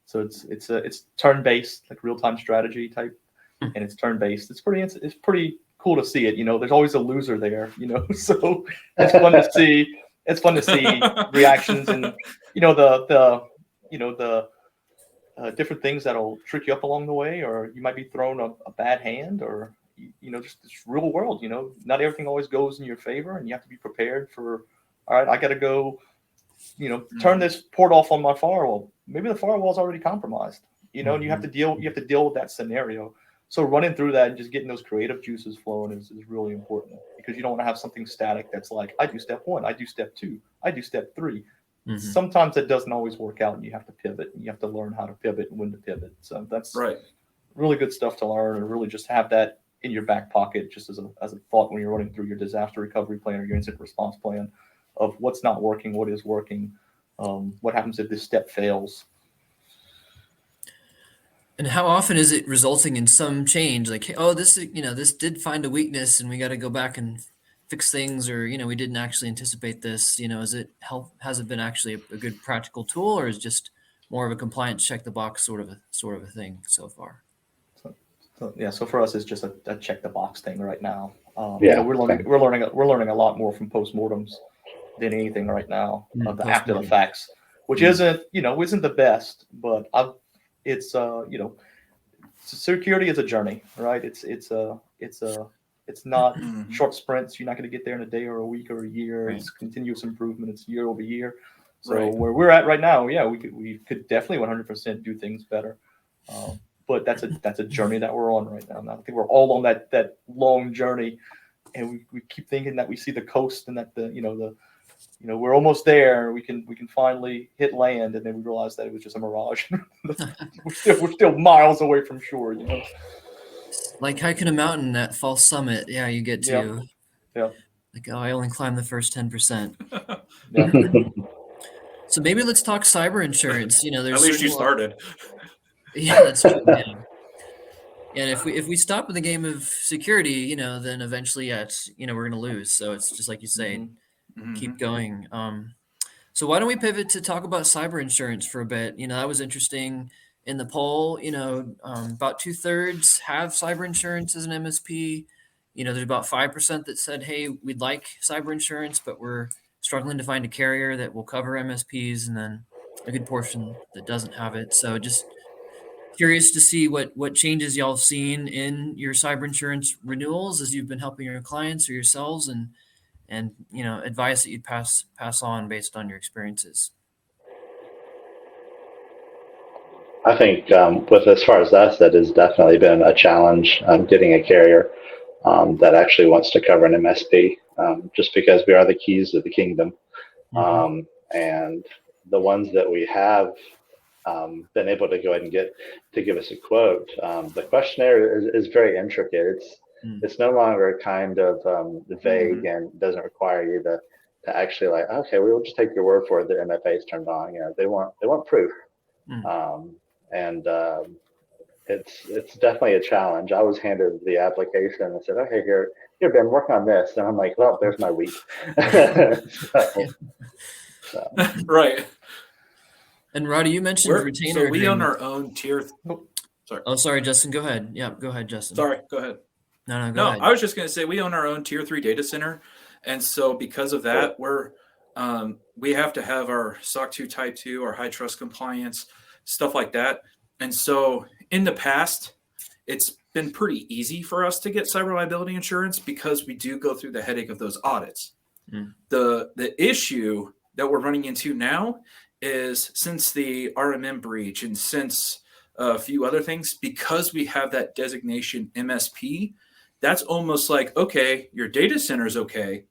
So it's turn based, like real time strategy type, and it's turn based. It's pretty cool to see it. There's always a loser there. So it's fun to see. It's fun to see reactions and the different things that'll trick you up along the way, or you might be thrown a bad hand, or just this real world. Not everything always goes in your favor, and you have to be prepared for. All right, I got to go. Turn this port off on my firewall. Maybe the firewall's already compromised. And you have to deal with that scenario. So running through that and just getting those creative juices flowing is really important, because you don't want to have something static that's like, I do step 1, I do step 2, I do step 3. Mm-hmm. Sometimes it doesn't always work out, and you have to pivot, and you have to learn how to pivot and when to pivot. So that's right. Really good stuff to learn, and really just have that in your back pocket, just as a thought when you're running through your disaster recovery plan or your incident response plan, of what's not working, what is working, what happens if this step fails. And how often is it resulting in some change? Like, oh, this did find a weakness, and we got to go back and fix things, or we didn't actually anticipate this. Has it been actually a good practical tool, or is it just more of a compliance check the box sort of a thing so far? So for us, it's just a check the box thing right now. We're learning a lot more from postmortems than anything right now, of the after the facts, which isn't the best, but security is a journey, right? It's not short sprints. You're not going to get there in a day or a week or a year. Right. It's continuous improvement. It's year over year. So where we're at right now, we could definitely 100% do things better. But that's a journey that we're on right now. And I think we're all on that long journey, and we keep thinking that we see the coast and that we're almost there. We can finally hit land, and then we realize that it was just a mirage. we're still miles away from shore. Like hiking a mountain at false summit. Yeah, you get to. Yeah. Like, oh, I only climbed the first 10%. Yeah. So maybe let's talk cyber insurance. There's at least you started. Yeah, that's true. Yeah. And if we stop in the game of security, then eventually, we're going to lose. So it's just like you say, keep going. So why don't we pivot to talk about cyber insurance for a bit? That was interesting in the poll. About 2/3 have cyber insurance as an MSP. There's about 5% that said, hey, we'd like cyber insurance, but we're struggling to find a carrier that will cover MSPs, and then a good portion that doesn't have it. So just curious to see what changes y'all have seen in your cyber insurance renewals as you've been helping your clients or yourselves, and advice that you'd pass on based on your experiences. I think with as far as us, that has definitely been a challenge, getting a carrier that actually wants to cover an MSP, just because we are the keys to the kingdom. And the ones that we have been able to go ahead and get to give us a quote, the questionnaire is very intricate. It's no longer kind of vague and doesn't require you to actually like, okay, we will just take your word for it. The MFA is turned on. They want proof. It's definitely a challenge. I was handed the application and said, okay, here, Ben, work on this. And I'm like, well, there's my week. Right. And Roddy, you mentioned retainer. So we own our own tier. Sorry. Oh, sorry, Justin. Go ahead. Yeah, go ahead, Justin. Sorry, go ahead. No, go ahead. I was just going to say we own our own tier 3 data center, and so because of that, we have to have our SOC 2 Type 2, our high trust compliance, stuff like that. And so in the past, it's been pretty easy for us to get cyber liability insurance because we do go through the headache of those audits. The issue that we're running into now is, since the RMM breach and since a few other things, because we have that designation MSP, that's almost like, okay, your data center is okay,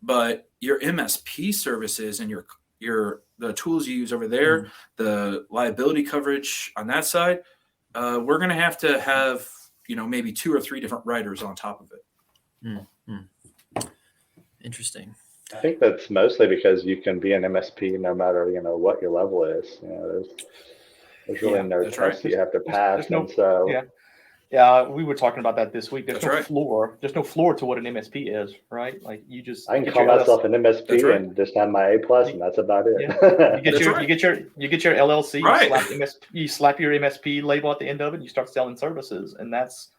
but your MSP services and the tools you use over there, the liability coverage on that side, we're going to have maybe 2 or 3 different writers on top of it. Interesting. I think that's mostly because you can be an MSP no matter what your level is. There's really no that's test right. you have to pass, There's no, and so we were talking about that this week. There's no floor. There's no floor to what an MSP is, right? Like I can call myself an MSP and just have my A+, and that's about it. You get your LLC. Right. You slap your MSP label at the end of it. And you start selling services, and that's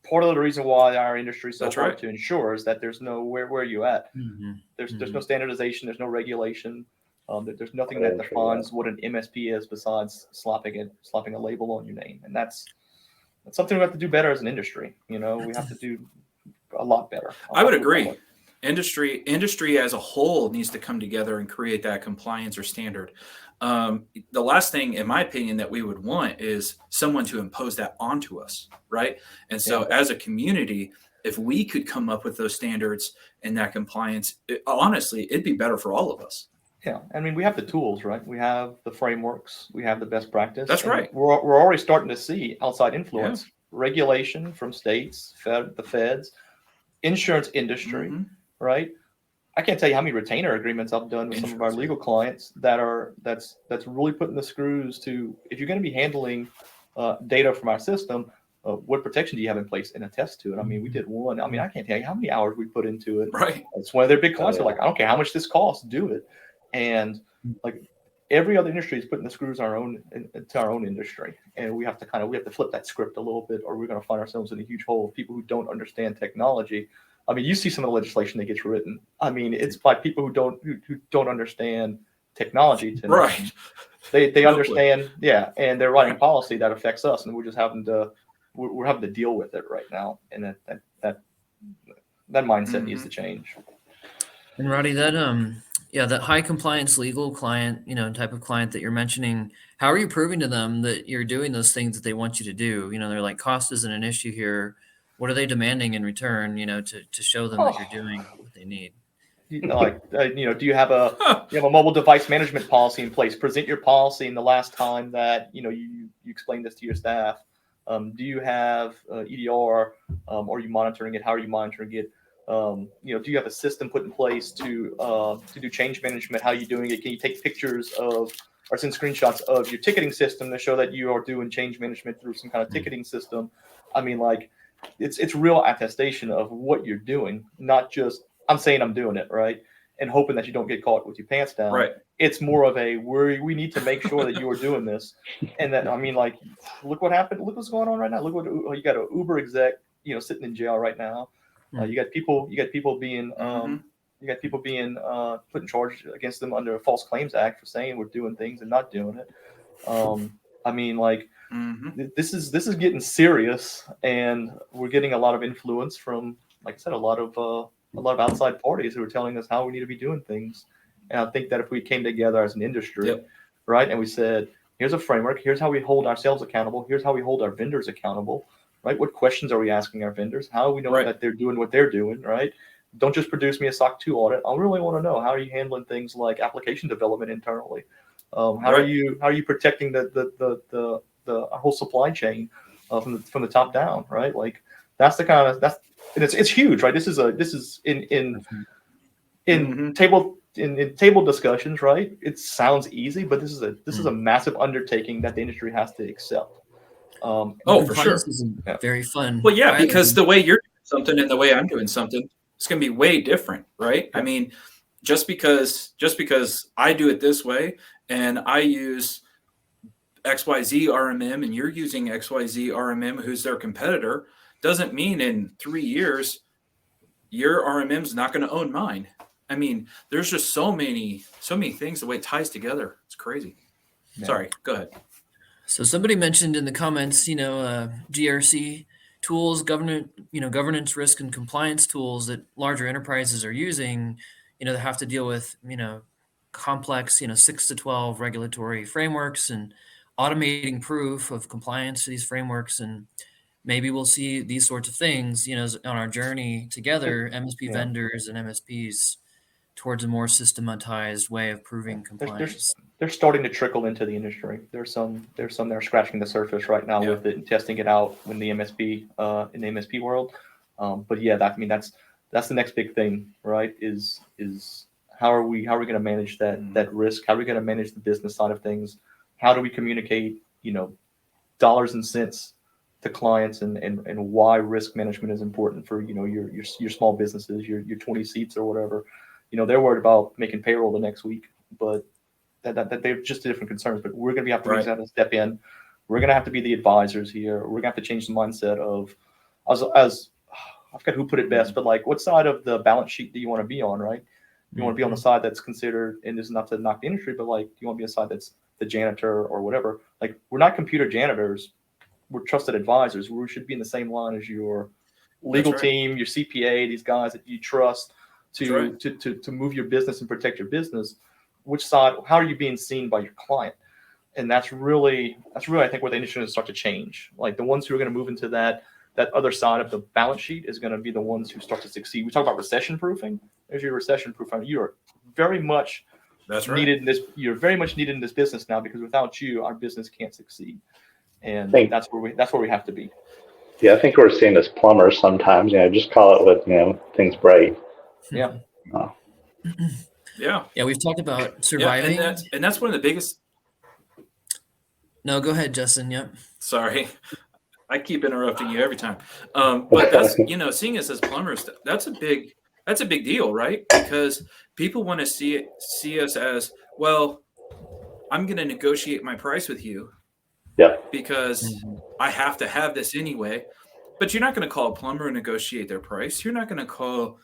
part of the reason why our industry is so hard to insure, is that there's no where are you at? There's no standardization. There's no regulation. There's nothing that defines what an MSP is besides slapping a label on your name, and that's something we have to do better as an industry. We have to do a lot better. I would agree. Industry as a whole needs to come together and create that compliance or standard. The last thing, in my opinion, that we would want is someone to impose that onto us, right? And so as a community, if we could come up with those standards and that compliance, honestly, it'd be better for all of us. Yeah, I mean, we have the tools, right? We have the frameworks, we have the best practice. That's right. We're already starting to see outside influence, regulation from states, the feds, insurance industry, right? I can't tell you how many retainer agreements I've done with some of our legal clients that's really putting the screws to, if you're going to be handling data from our system, what protection do you have in place, and attest to it? I mean, we did one. I mean, I can't tell you how many hours we put into it. Right. It's one of their big clients. They're like, I don't care how much this costs, do it. And like every other industry is putting the screws into our own industry, and we have to flip that script a little bit, or we're going to find ourselves in a huge hole of people who don't understand technology. I mean, you see some of the legislation that gets written. I mean, it's by people who don't understand technology. Right. They understand, and they're writing policy that affects us, and we're just having to deal with it right now, and that mindset needs to change. And Roddy, that high compliance legal client, type of client that you're mentioning, how are you proving to them that you're doing those things that they want you to do? They're like, cost isn't an issue here. What are they demanding in return, to show them that you're doing what they need? Do you have a mobile device management policy in place? Present your policy in the last time that, you explained this to your staff. Do you have EDR? Are you monitoring it? How are you monitoring it? Do you have a system put in place to do change management? How are you doing it? Can you take pictures of or send screenshots of your ticketing system to show that you are doing change management through some kind of ticketing system? I mean, like, it's real attestation of what you're doing, not just I'm saying I'm doing it, right, and hoping that you don't get caught with your pants down. Right. It's more of a we need to make sure that you are doing this, and that, I mean, like, look what happened. Look what's going on right now. Look what you got, an Uber exec, sitting in jail right now. You got people being put in charge against them under a False Claims Act for saying we're doing things and not doing it. I mean, like, this is getting serious, and we're getting a lot of influence from, like I said, a lot of outside parties who are telling us how we need to be doing things. And I think that if we came together as an industry, right, and we said, here's a framework, here's how we hold ourselves accountable, here's how we hold our vendors accountable, right? What questions are we asking our vendors? How do we know that they're doing what they're doing, right? Don't just produce me a SOC 2 audit. I really want to know, how are you handling things like application development internally? How are you protecting the whole supply chain from the top down, right? Like, that's the kind of it's huge, right? This is in table discussions, right? It sounds easy, but this is a massive undertaking that the industry has to accept. For sure. Very fun. Well, yeah, because the way you're doing something and the way I'm doing something, it's going to be way different, right? I mean, just because I do it this way and I use XYZ RMM and you're using XYZ RMM, who's their competitor, doesn't mean in 3 years your RMM is not going to own mine. I mean, there's just so many things, the way it ties together. It's crazy. Sorry, go ahead. So somebody mentioned in the comments, GRC tools, governance, risk, and compliance tools that larger enterprises are using. They have to deal with complex 6 to 12 regulatory frameworks and automating proof of compliance to these frameworks. And maybe we'll see these sorts of things on our journey together, MSP vendors and MSPs, towards a more systematized way of proving compliance. They're starting to trickle into the industry. There's some that are scratching the surface right now with it and testing it out in the MSP world. But yeah, that's the next big thing, right? Is how are we going to manage that risk? How are we going to manage the business side of things? How do we communicate, dollars and cents to clients and why risk management is important for your small businesses, your 20 seats or whatever. They're worried about making payroll the next week, but that they're just different concerns. But we're going to have to step in. We're going to have to be the advisors here. We're going to have to change the mindset of, as I forget who put it best, but like, what side of the balance sheet do you want to be on, right? You want to be on the side that's considered, and this is not to knock the industry, but like, you want to be a side that's the janitor or whatever. Like, we're not computer janitors. We're trusted advisors. We should be in the same line as your legal team, your CPA, these guys that you trust to move your business and protect your business. Which side? How are you being seen by your client? And that's really I think where the industry is going to start to change. Like, the ones who are going to move into that other side of the balance sheet is going to be the ones who start to succeed. We talk about recession proofing. There's your recession proofing. You are very much needed in this. You're very much needed in this business now, because without you, our business can't succeed. And that's where we have to be. Yeah, I think we're seen as plumbers sometimes. Just call it what things break. Yeah. Yeah, we've talked about surviving. Yeah, and that's one of the biggest. No, go ahead, Justin. Yep. Sorry, I keep interrupting you every time. But that's seeing us as plumbers. That's a big deal, right? Because people want to see us as, well, I'm going to negotiate my price with you. Yeah. Because I have to have this anyway. But you're not going to call a plumber and negotiate their price. You're not going to call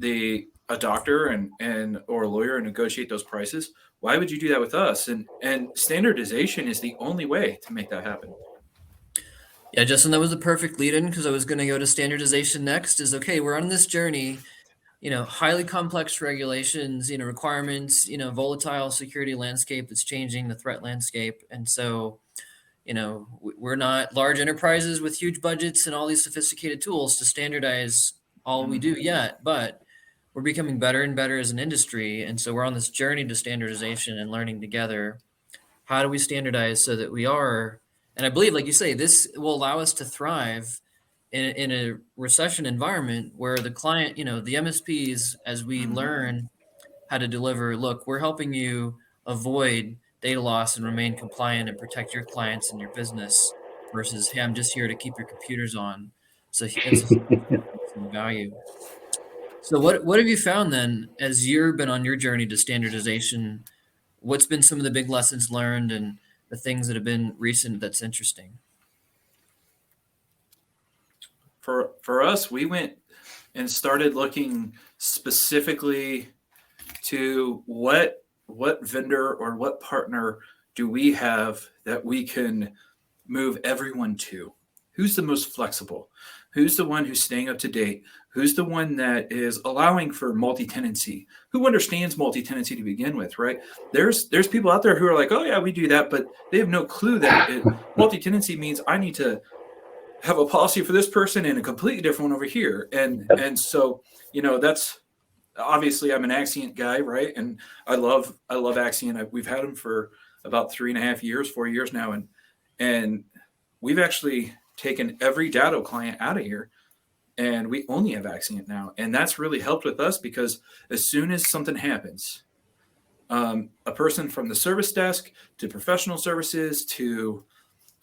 a doctor or a lawyer and negotiate those prices. Why would you do that with us? And standardization is the only way to make that happen. Yeah, Justin, that was the perfect lead-in, because I was going to go to standardization next. We're on this journey, highly complex regulations, requirements, volatile security landscape that's changing, the threat landscape. And so, we're not large enterprises with huge budgets and all these sophisticated tools to standardize all we do yet, but we're becoming better and better as an industry. And so we're on this journey to standardization and learning together. How do we standardize so that we are, and I believe, like you say, this will allow us to thrive in a recession environment where the client, the MSPs, as we learn how to deliver, look, we're helping you avoid data loss and remain compliant and protect your clients and your business, versus, hey, I'm just here to keep your computers on. So it's a value. So what have you found then, as you've been on your journey to standardization? What's been some of the big lessons learned and the things that have been recent that's interesting? For us, we went and started looking specifically to what vendor or what partner do we have that we can move everyone to? Who's the most flexible? Who's the one who's staying up to date? Who's the one that is allowing for multi-tenancy? Who understands multi-tenancy to begin with, right? There's people out there who are like, oh yeah, we do that, but they have no clue that multi-tenancy means I need to have a policy for this person and a completely different one over here. And so, that's obviously, I'm an Axcient guy, right? And I love Axcient. We've had them for about 3.5 years, 4 years now. And we've actually taken every Datto client out of here, and we only have Axcient now. And that's really helped with us, because as soon as something happens, a person from the service desk to professional services to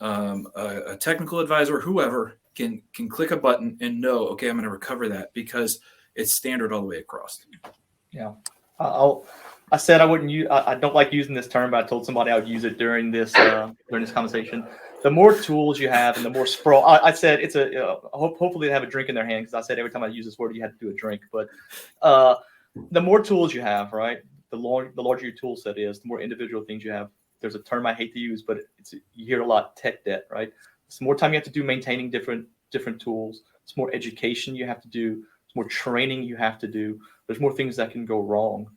a technical advisor, whoever can click a button and know, okay, I'm going to recover that, because it's standard all the way across. Yeah. I said I wouldn't use, I don't like using this term, but I told somebody I would use it during this conversation. The more tools you have and the more sprawl, I said it's hopefully they have a drink in their hand, because I said every time I use this word, you have to do a drink. But the more tools you have, right, the larger your tool set is, the more individual things you have, there's a term I hate to use, but you hear a lot, tech debt, right? It's more time you have to do maintaining different tools. It's more education you have to do. It's more training you have to do. There's more things that can go wrong,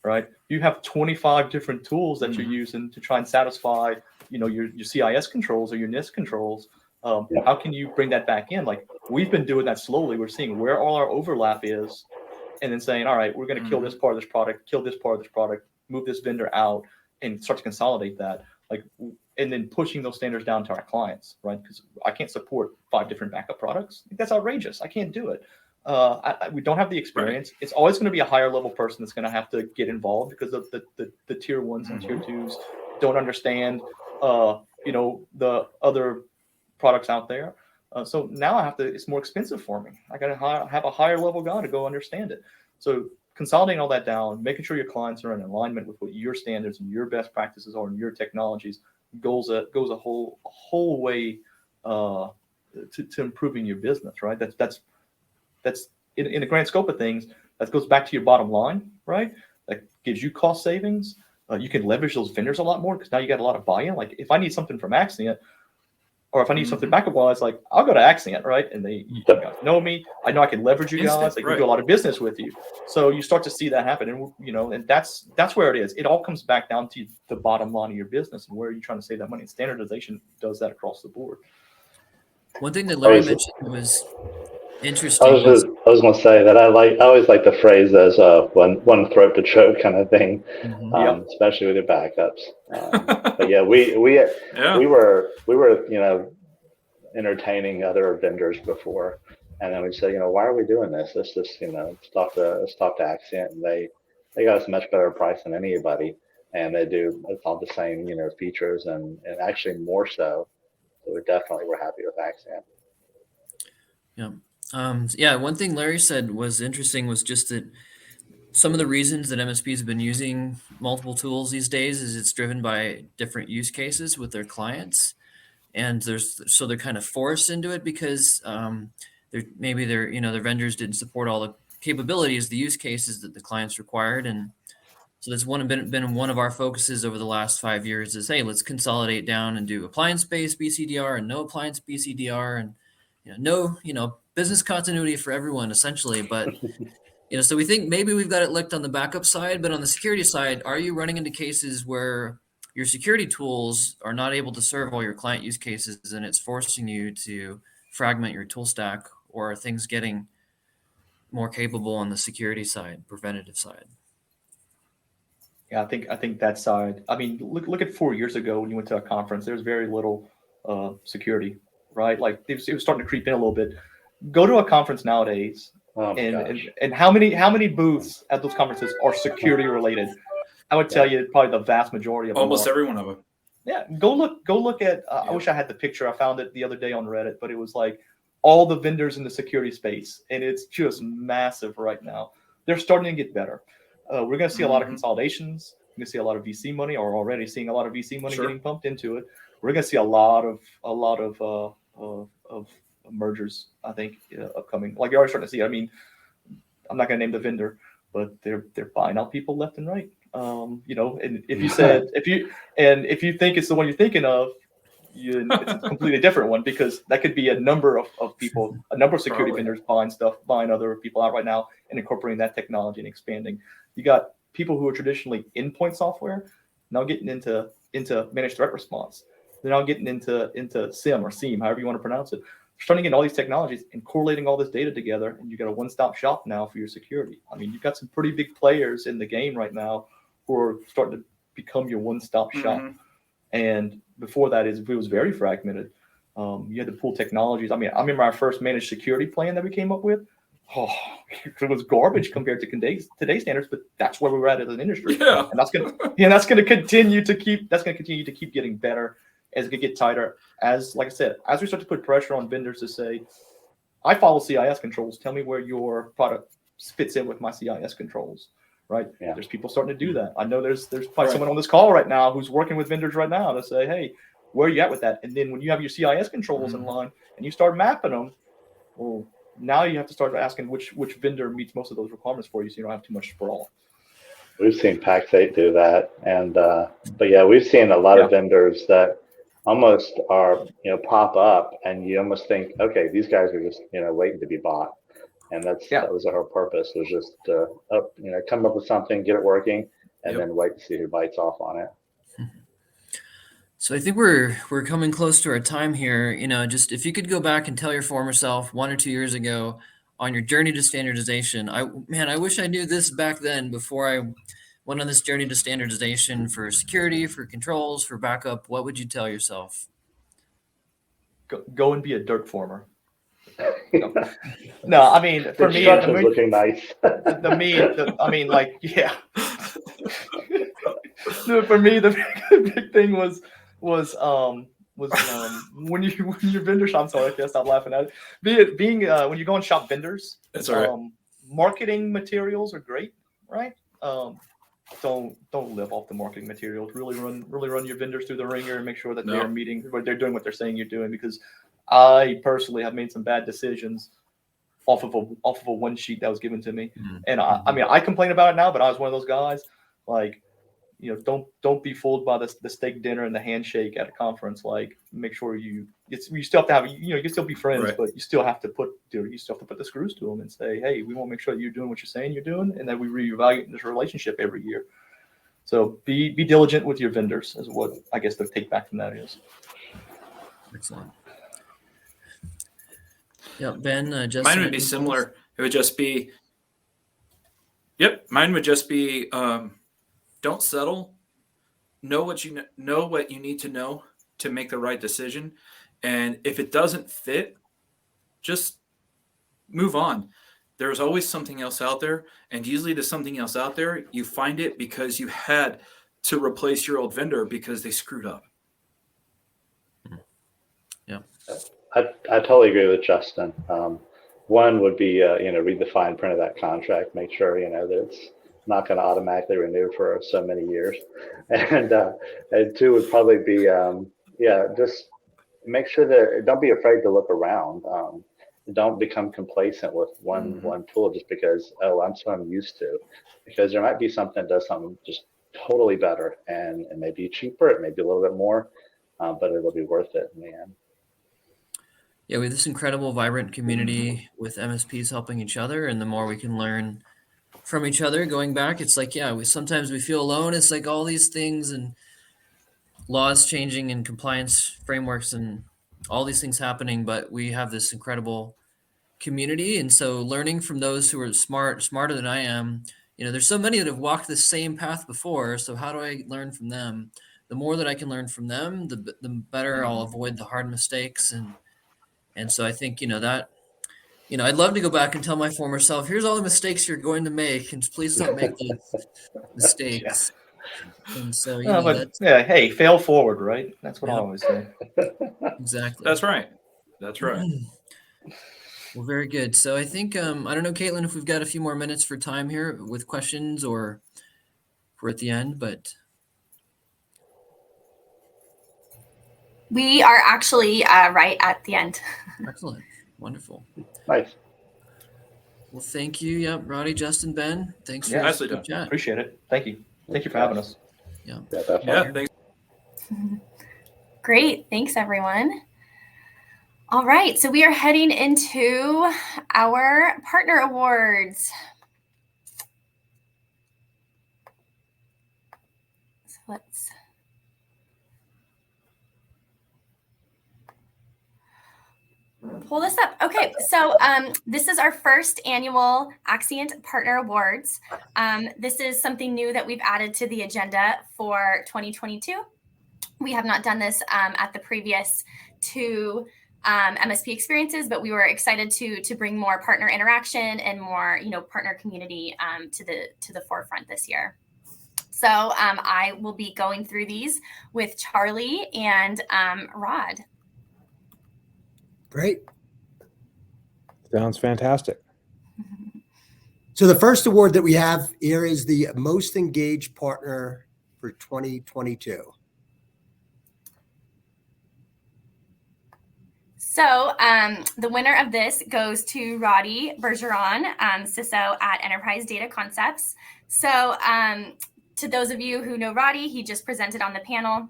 right? You have 25 different tools that you're using to try and satisfy, your CIS controls or your NIST controls. How can you bring that back in? Like, we've been doing that slowly. We're seeing where all our overlap is, and then saying, all right, we're going to kill this part of this product, kill this part of this product, move this vendor out, and start to consolidate that. And then pushing those standards down to our clients, right? Because I can't support 5 different backup products. That's outrageous. I can't do it. We don't have the experience. It's always going to be a higher level person that's going to have to get involved, because of the tier 1s and tier 2s don't understand, the other products out there. So now it's more expensive for me. I got to have a higher level guy to go understand it. So consolidating all that down, making sure your clients are in alignment with what your standards and your best practices are and your technologies goes a whole way to improving your business, right? That's in the grand scope of things. That goes back to your bottom line, right? That gives you cost savings. You can leverage those vendors a lot more, because now you got a lot of buy-in. Like, if I need something from Axcient, or if I need something backup wise, like, I'll go to Axcient, right? And you guys know me. I know I can leverage you guys. They can do a lot of business with you. So you start to see that happen, and that's where it is. It all comes back down to the bottom line of your business and where you're trying to save that money. And standardization does that across the board. One thing that Larry mentioned was interesting. I was going to say that I always like the phrase as one throat to choke kind of thing, especially with your backups. But yeah, we were entertaining other vendors before, and then we said, why are we doing this? Let's just let's talk to Axcient, and they got us a much better price than anybody, and it's all the same features and actually more so. So we definitely were happy with Axcient. Yeah. One thing Larry said was interesting was just that some of the reasons that MSPs have been using multiple tools these days is it's driven by different use cases with their clients, and they're kind of forced into it because their vendors didn't support all the capabilities, the use cases that the clients required, and so that's been one of our focuses over the last 5 years is, hey, let's consolidate down and do appliance-based BCDR and no appliance BCDR, and no business continuity for everyone essentially. But so we think maybe we've got it licked on the backup side, but on the security side, are you running into cases where your security tools are not able to serve all your client use cases, and it's forcing you to fragment your tool stack, or are things getting more capable on the security side, preventative side? Yeah, I think that side. I mean, look at 4 years ago when you went to a conference. There's very little security, right? Like, it was starting to creep in a little bit. Go to a conference nowadays, and how many booths at those conferences are security related? I would tell you probably the vast majority of them. Almost every one of them. Yeah, go look at. I wish I had the picture. I found it the other day on Reddit, but it was like all the vendors in the security space, and it's just massive right now. They're starting to get better. We're going to see a lot of consolidations. We're going to see a lot of VC money, or already seeing a lot of VC money getting pumped into it. We're going to see a lot of mergers, I think, upcoming. Like, you're already starting to see. I mean, I'm not going to name the vendor, but they're buying out people left and right. And if you think it's the one you're thinking of, it's a completely different one, because that could be a number of people, a number of security vendors buying other people out right now and incorporating that technology and expanding. You got people who are traditionally endpoint software now getting into managed threat response. They're now getting into SIEM or SIEM, however you want to pronounce it. They're starting to get all these technologies and correlating all this data together, and you got a one-stop shop now for your security. I mean, you've got some pretty big players in the game right now who are starting to become your one-stop shop. And before that, it was very fragmented. You had to pull technologies. I mean, I remember our first managed security plan that we came up with. Oh, it was garbage compared to today's standards, but that's where we were at as an industry. Yeah. And that's gonna continue to keep getting better as it get tighter. Like I said, as we start to put pressure on vendors to say, I follow CIS controls, tell me where your product fits in with my CIS controls. Right. Yeah. There's people starting to do that. I know there's probably someone on this call right now who's working with vendors right now to say, hey, where are you at with that? And then when you have your CIS controls in line and you start mapping them, well, now you have to start asking which vendor meets most of those requirements for you, so you don't have too much sprawl. We've seen Pax8 do that, and but yeah, we've seen a lot of vendors that almost are pop up, and you almost think, okay, these guys are just waiting to be bought, and that was our purpose, was just come up with something, get it working, and then wait to see who bites off on it. So I think we're coming close to our time here. Just if you could go back and tell your former self 1 or 2 years ago on your journey to standardization, I wish I knew this back then before I went on this journey to standardization for security, for controls, for backup. What would you tell yourself? Go and be a dirt former. No, I mean, for me, looking nice. I mean, like, yeah. No, for me, the big thing was when your vendor shop. I'm sorry, I can't stop laughing at it. Being when you go and shop vendors, that's all right. Marketing materials are great, right? Don't live off the marketing materials. Really run your vendors through the ringer and make sure that they're meeting, they're doing what they're saying you're doing. Because I personally have made some bad decisions off of a one sheet that was given to me, and I mean, I complain about it now, but I was one of those guys. Like, don't be fooled by the steak dinner and the handshake at a conference. Like, make sure you still have to have, you can still be friends, right, but you still have to put the screws to them and say, hey, we want to make sure that you're doing what you're saying you're doing, and that we reevaluate this relationship every year. So be diligent with your vendors, is what I guess the take back from that is. Excellent. Yeah, Ben, Justin. Mine would be similar. It would just be, mine would just be, don't settle. Know what you need to know to make the right decision. And if it doesn't fit, just move on. There's always something else out there. And usually there's something else out there. You find it because you had to replace your old vendor because they screwed up. Yeah. I totally agree with Justin. One would be, read the fine print of that contract, make sure, that it's not going to automatically renew for so many years. And two would probably be, just make sure that don't be afraid to look around. Don't become complacent with one tool just because, that's what I'm used to. Because there might be something that does something just totally better, and it may be cheaper, it may be a little bit more, but it'll be worth it in the end. Yeah, we have this incredible, vibrant community with MSPs helping each other, and the more we can learn from each other going back, it's like, sometimes we feel alone. It's like all these things and laws changing and compliance frameworks and all these things happening, but we have this incredible community. And so learning from those who are smarter than I am, there's so many that have walked the same path before. So how do I learn from them? The more that I can learn from them, the better I'll avoid the hard mistakes. And so I think, that, I'd love to go back and tell my former self, here's all the mistakes you're going to make, and please don't make those mistakes. And so, hey, fail forward, right? That's what I always say. Exactly. That's right. That's right. Well, very good. So I think, I don't know, Caitlin, if we've got a few more minutes for time here with questions, or if we're at the end, but. We are actually right at the end. Excellent. Wonderful. Nice. Well, thank you. Yeah, Roddy, Justin, Ben. Thanks for nicely the done. chat. Appreciate it. Thank you. Thank you for having us. Yeah. Thanks. Great. Thanks, everyone. All right. So we are heading into our partner awards. So let's. Pull this up. Okay, so this is our first annual Axcient Partner Awards. This is something new that we've added to the agenda for 2022. We have not done this at the previous two MSP experiences, but we were excited to bring more partner interaction and more, partner community to the forefront this year. So I will be going through these with Charlie and Rod. Great. Sounds fantastic. So the first award that we have here is the Most Engaged Partner for 2022. So the winner of this goes to Roddy Bergeron, CISO at Enterprise Data Concepts. So to those of you who know Roddy, he just presented on the panel,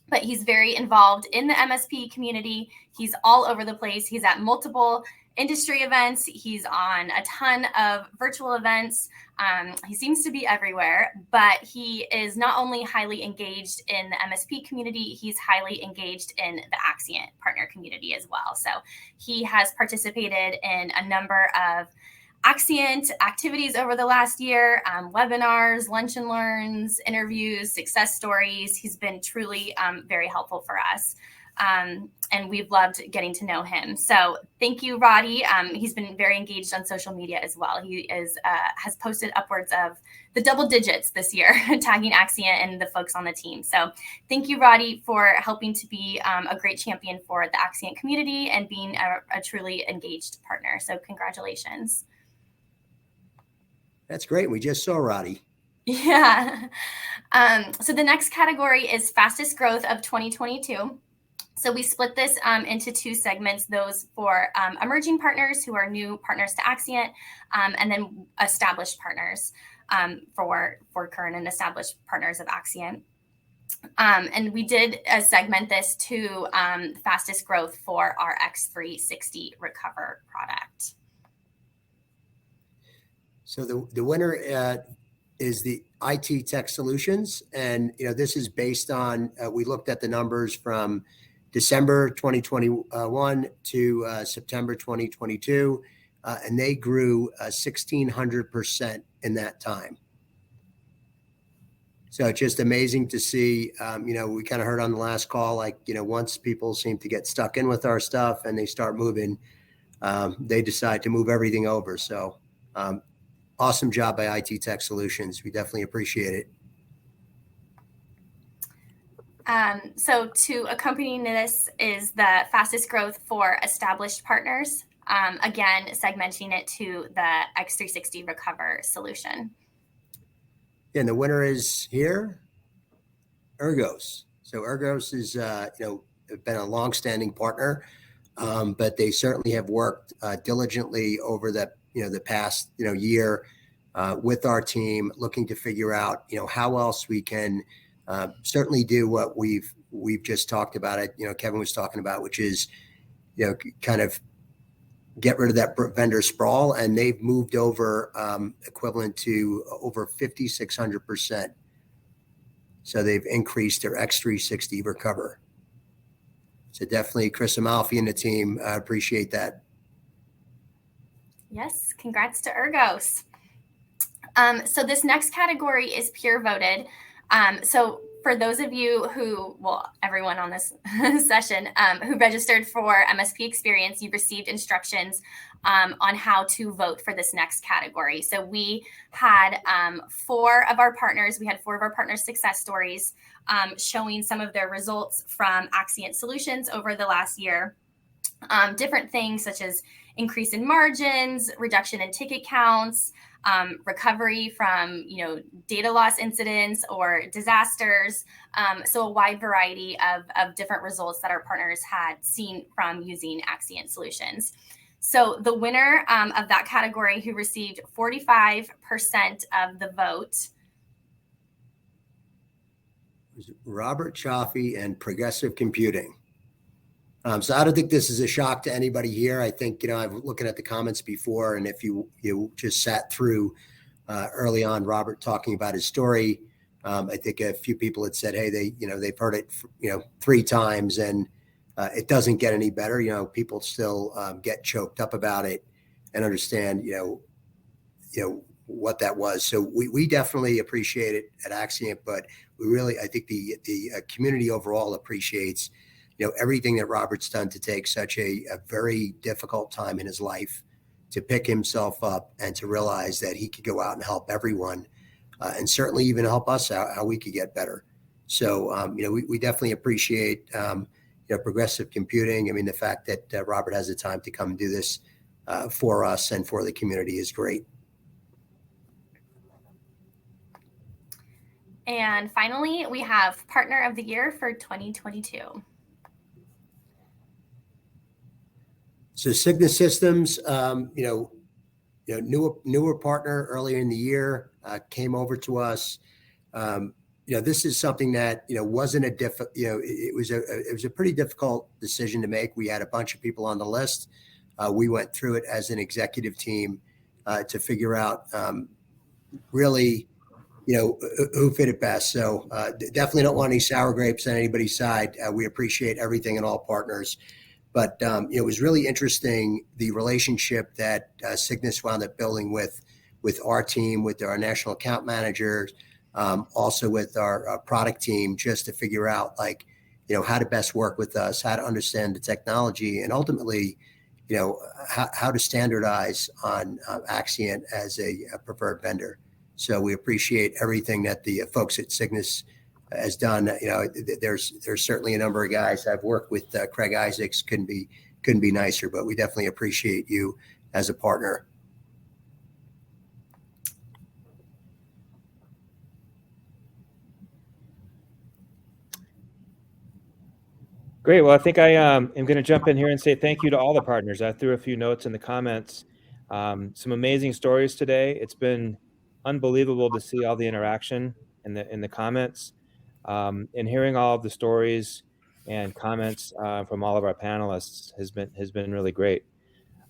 but he's very involved in the MSP community. He's all over the place. He's at multiple industry events. He's on a ton of virtual events. He seems to be everywhere, but he is not only highly engaged in the MSP community, he's highly engaged in the Axcient partner community as well. So he has participated in a number of Axcient activities over the last year, webinars, lunch and learns, interviews, success stories. He's been truly very helpful for us. And we've loved getting to know him. So thank you, Roddy. He's been very engaged on social media as well. He is has posted upwards of the double digits this year, tagging Axcient and the folks on the team. So thank you, Roddy, for helping to be a great champion for the Axcient community and being a truly engaged partner. So congratulations. That's great. We just saw Roddy. Yeah. So the next category is fastest growth of 2022. So we split this into two segments, those for emerging partners who are new partners to Axcient, and then established partners for current and established partners of Axcient. And we did segment this to fastest growth for our X360 Recover product. So the winner is the IT Tech Solutions, and this is based on we looked at the numbers from December 2021 to September 2022, and they grew 1,600% in that time. So it's just amazing to see. We kind of heard on the last call, once people seem to get stuck in with our stuff and they start moving, they decide to move everything over. So awesome job by IT Tech Solutions. We definitely appreciate it. So to accompany this is the fastest growth for established partners. Again, segmenting it to the X360 Recover solution. And the winner is here, Ergos. So Ergos is, been a longstanding partner, but they certainly have worked diligently over the past year with our team, looking to figure out how else we can certainly do what we've just talked about. Kevin was talking about, which is kind of get rid of that vendor sprawl, and they've moved over equivalent to over 5,600%. So they've increased their X360 Recover. So definitely Chris Amalfi and the team, I appreciate that. Yes, congrats to Ergos. So this next category is peer voted. So for those of you who, everyone on this session who registered for MSP Xperience, you've received instructions on how to vote for this next category. So we had four of our partners success stories showing some of their results from Axcient Solutions over the last year. Different things such as increase in margins, reduction in ticket counts, recovery from data loss incidents or disasters. So a wide variety of different results that our partners had seen from using Axcient Solutions. So the winner of that category, who received 45% of the vote, was Robert Chaffee and Progressive Computing. So I don't think this is a shock to anybody here. I think, I'm looking at the comments before, and if you just sat through early on, Robert talking about his story, I think a few people had said, hey, they've heard it, 3 times and it doesn't get any better. People still get choked up about it and understand, what that was. So we definitely appreciate it at Axcient, but I think the community overall appreciates everything that Robert's done to take such a very difficult time in his life to pick himself up and to realize that he could go out and help everyone and certainly even help us out how we could get better. So, we definitely appreciate, Progressive Computing. I mean, the fact that Robert has the time to come do this for us and for the community is great. And finally, we have Partner of the Year for 2022. So Cigna Systems, newer partner earlier in the year, came over to us. This is something that, wasn't it was a pretty difficult decision to make. We had a bunch of people on the list. We went through it as an executive team to figure out really, who fit it best. So definitely don't want any sour grapes on anybody's side. We appreciate everything and all partners. But it was really interesting, the relationship that Cygnus wound up building with our team, with our national account managers, also with our product team, just to figure out how to best work with us, how to understand the technology, and ultimately, how to standardize on Axcient as a preferred vendor. So we appreciate everything that the folks at Cygnus has done. There's certainly a number of guys I've worked with. Craig Isaacs couldn't be nicer, but we definitely appreciate you as a partner. Great. Well, I think I am going to jump in here and say thank you to all the partners. I threw a few notes in the comments. Some amazing stories today. It's been unbelievable to see all the interaction in the comments, and hearing all of the stories and comments from all of our panelists has been really great.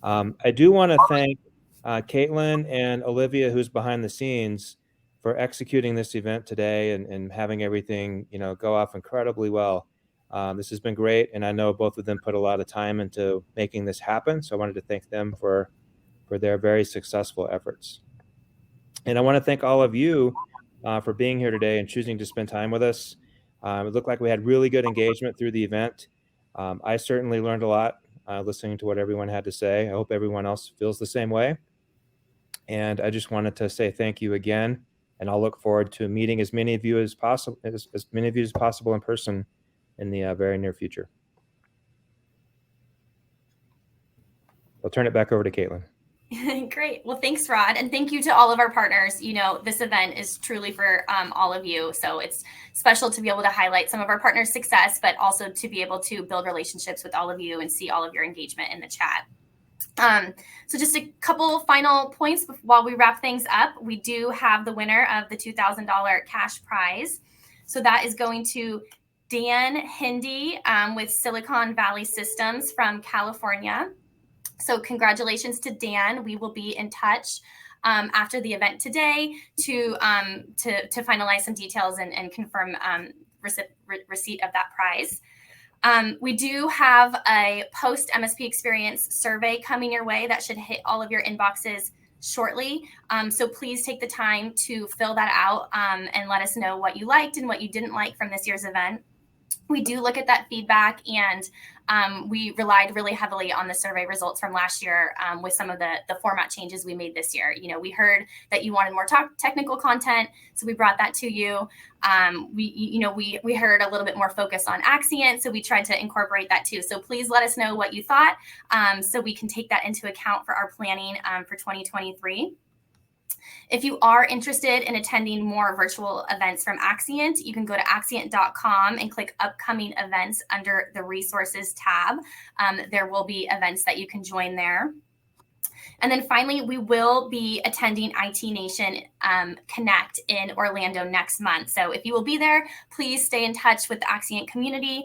I do want to thank Caitlin and Olivia, who's behind the scenes, for executing this event today and having everything go off incredibly well. This has been great, and I know both of them put a lot of time into making this happen. So I wanted to thank them for their very successful efforts. And I want to thank all of you for being here today and choosing to spend time with us. It looked like we had really good engagement through the event. I certainly learned a lot listening to what everyone had to say. I hope everyone else feels the same way. And I just wanted to say thank you again, and I'll look forward to meeting as many of you as possible in person in the very near future. I'll turn it back over to Caitlin. Great. Well, thanks, Rod. And thank you to all of our partners. This event is truly for all of you. So it's special to be able to highlight some of our partners' success, but also to be able to build relationships with all of you and see all of your engagement in the chat. So just a couple final points while we wrap things up. We do have the winner of the $2,000 cash prize. So that is going to Dan Hindi with Silicon Valley Systems from California. So congratulations to Dan. We will be in touch after the event today to finalize some details and confirm receipt of that prize. We do have a post MSP Xperience survey coming your way that should hit all of your inboxes shortly. So please take the time to fill that out and let us know what you liked and what you didn't like from this year's event. We do look at that feedback, and we relied really heavily on the survey results from last year with some of the format changes we made this year. We heard that you wanted more technical content, so we brought that to you. We heard a little bit more focus on Axcient, so we tried to incorporate that too. So please let us know what you thought so we can take that into account for our planning for 2023. If you are interested in attending more virtual events from Axcient, you can go to axcient.com and click upcoming events under the resources tab. There will be events that you can join there. And then finally, we will be attending IT Nation Connect in Orlando next month. So if you will be there, please stay in touch with the Axcient community.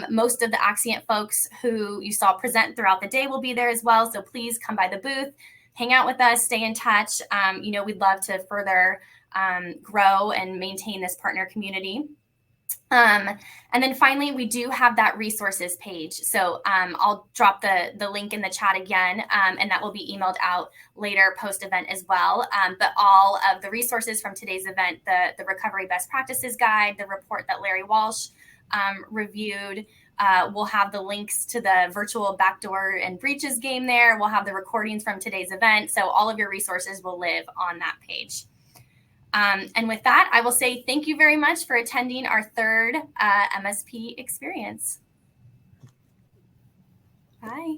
Most of the Axcient folks who you saw present throughout the day will be there as well. So please come by the booth, hang out with us, stay in touch. We'd love to further grow and maintain this partner community. And then finally, we do have that resources page. So I'll drop the link in the chat again, and that will be emailed out later post-event as well. But all of the resources from today's event, the Recovery Best Practices Guide, the report that Larry Walsh reviewed, we'll have the links to the virtual backdoor and breaches game there. We'll have the recordings from today's event. So all of your resources will live on that page. And with that, I will say thank you very much for attending our third MSP Xperience. Bye.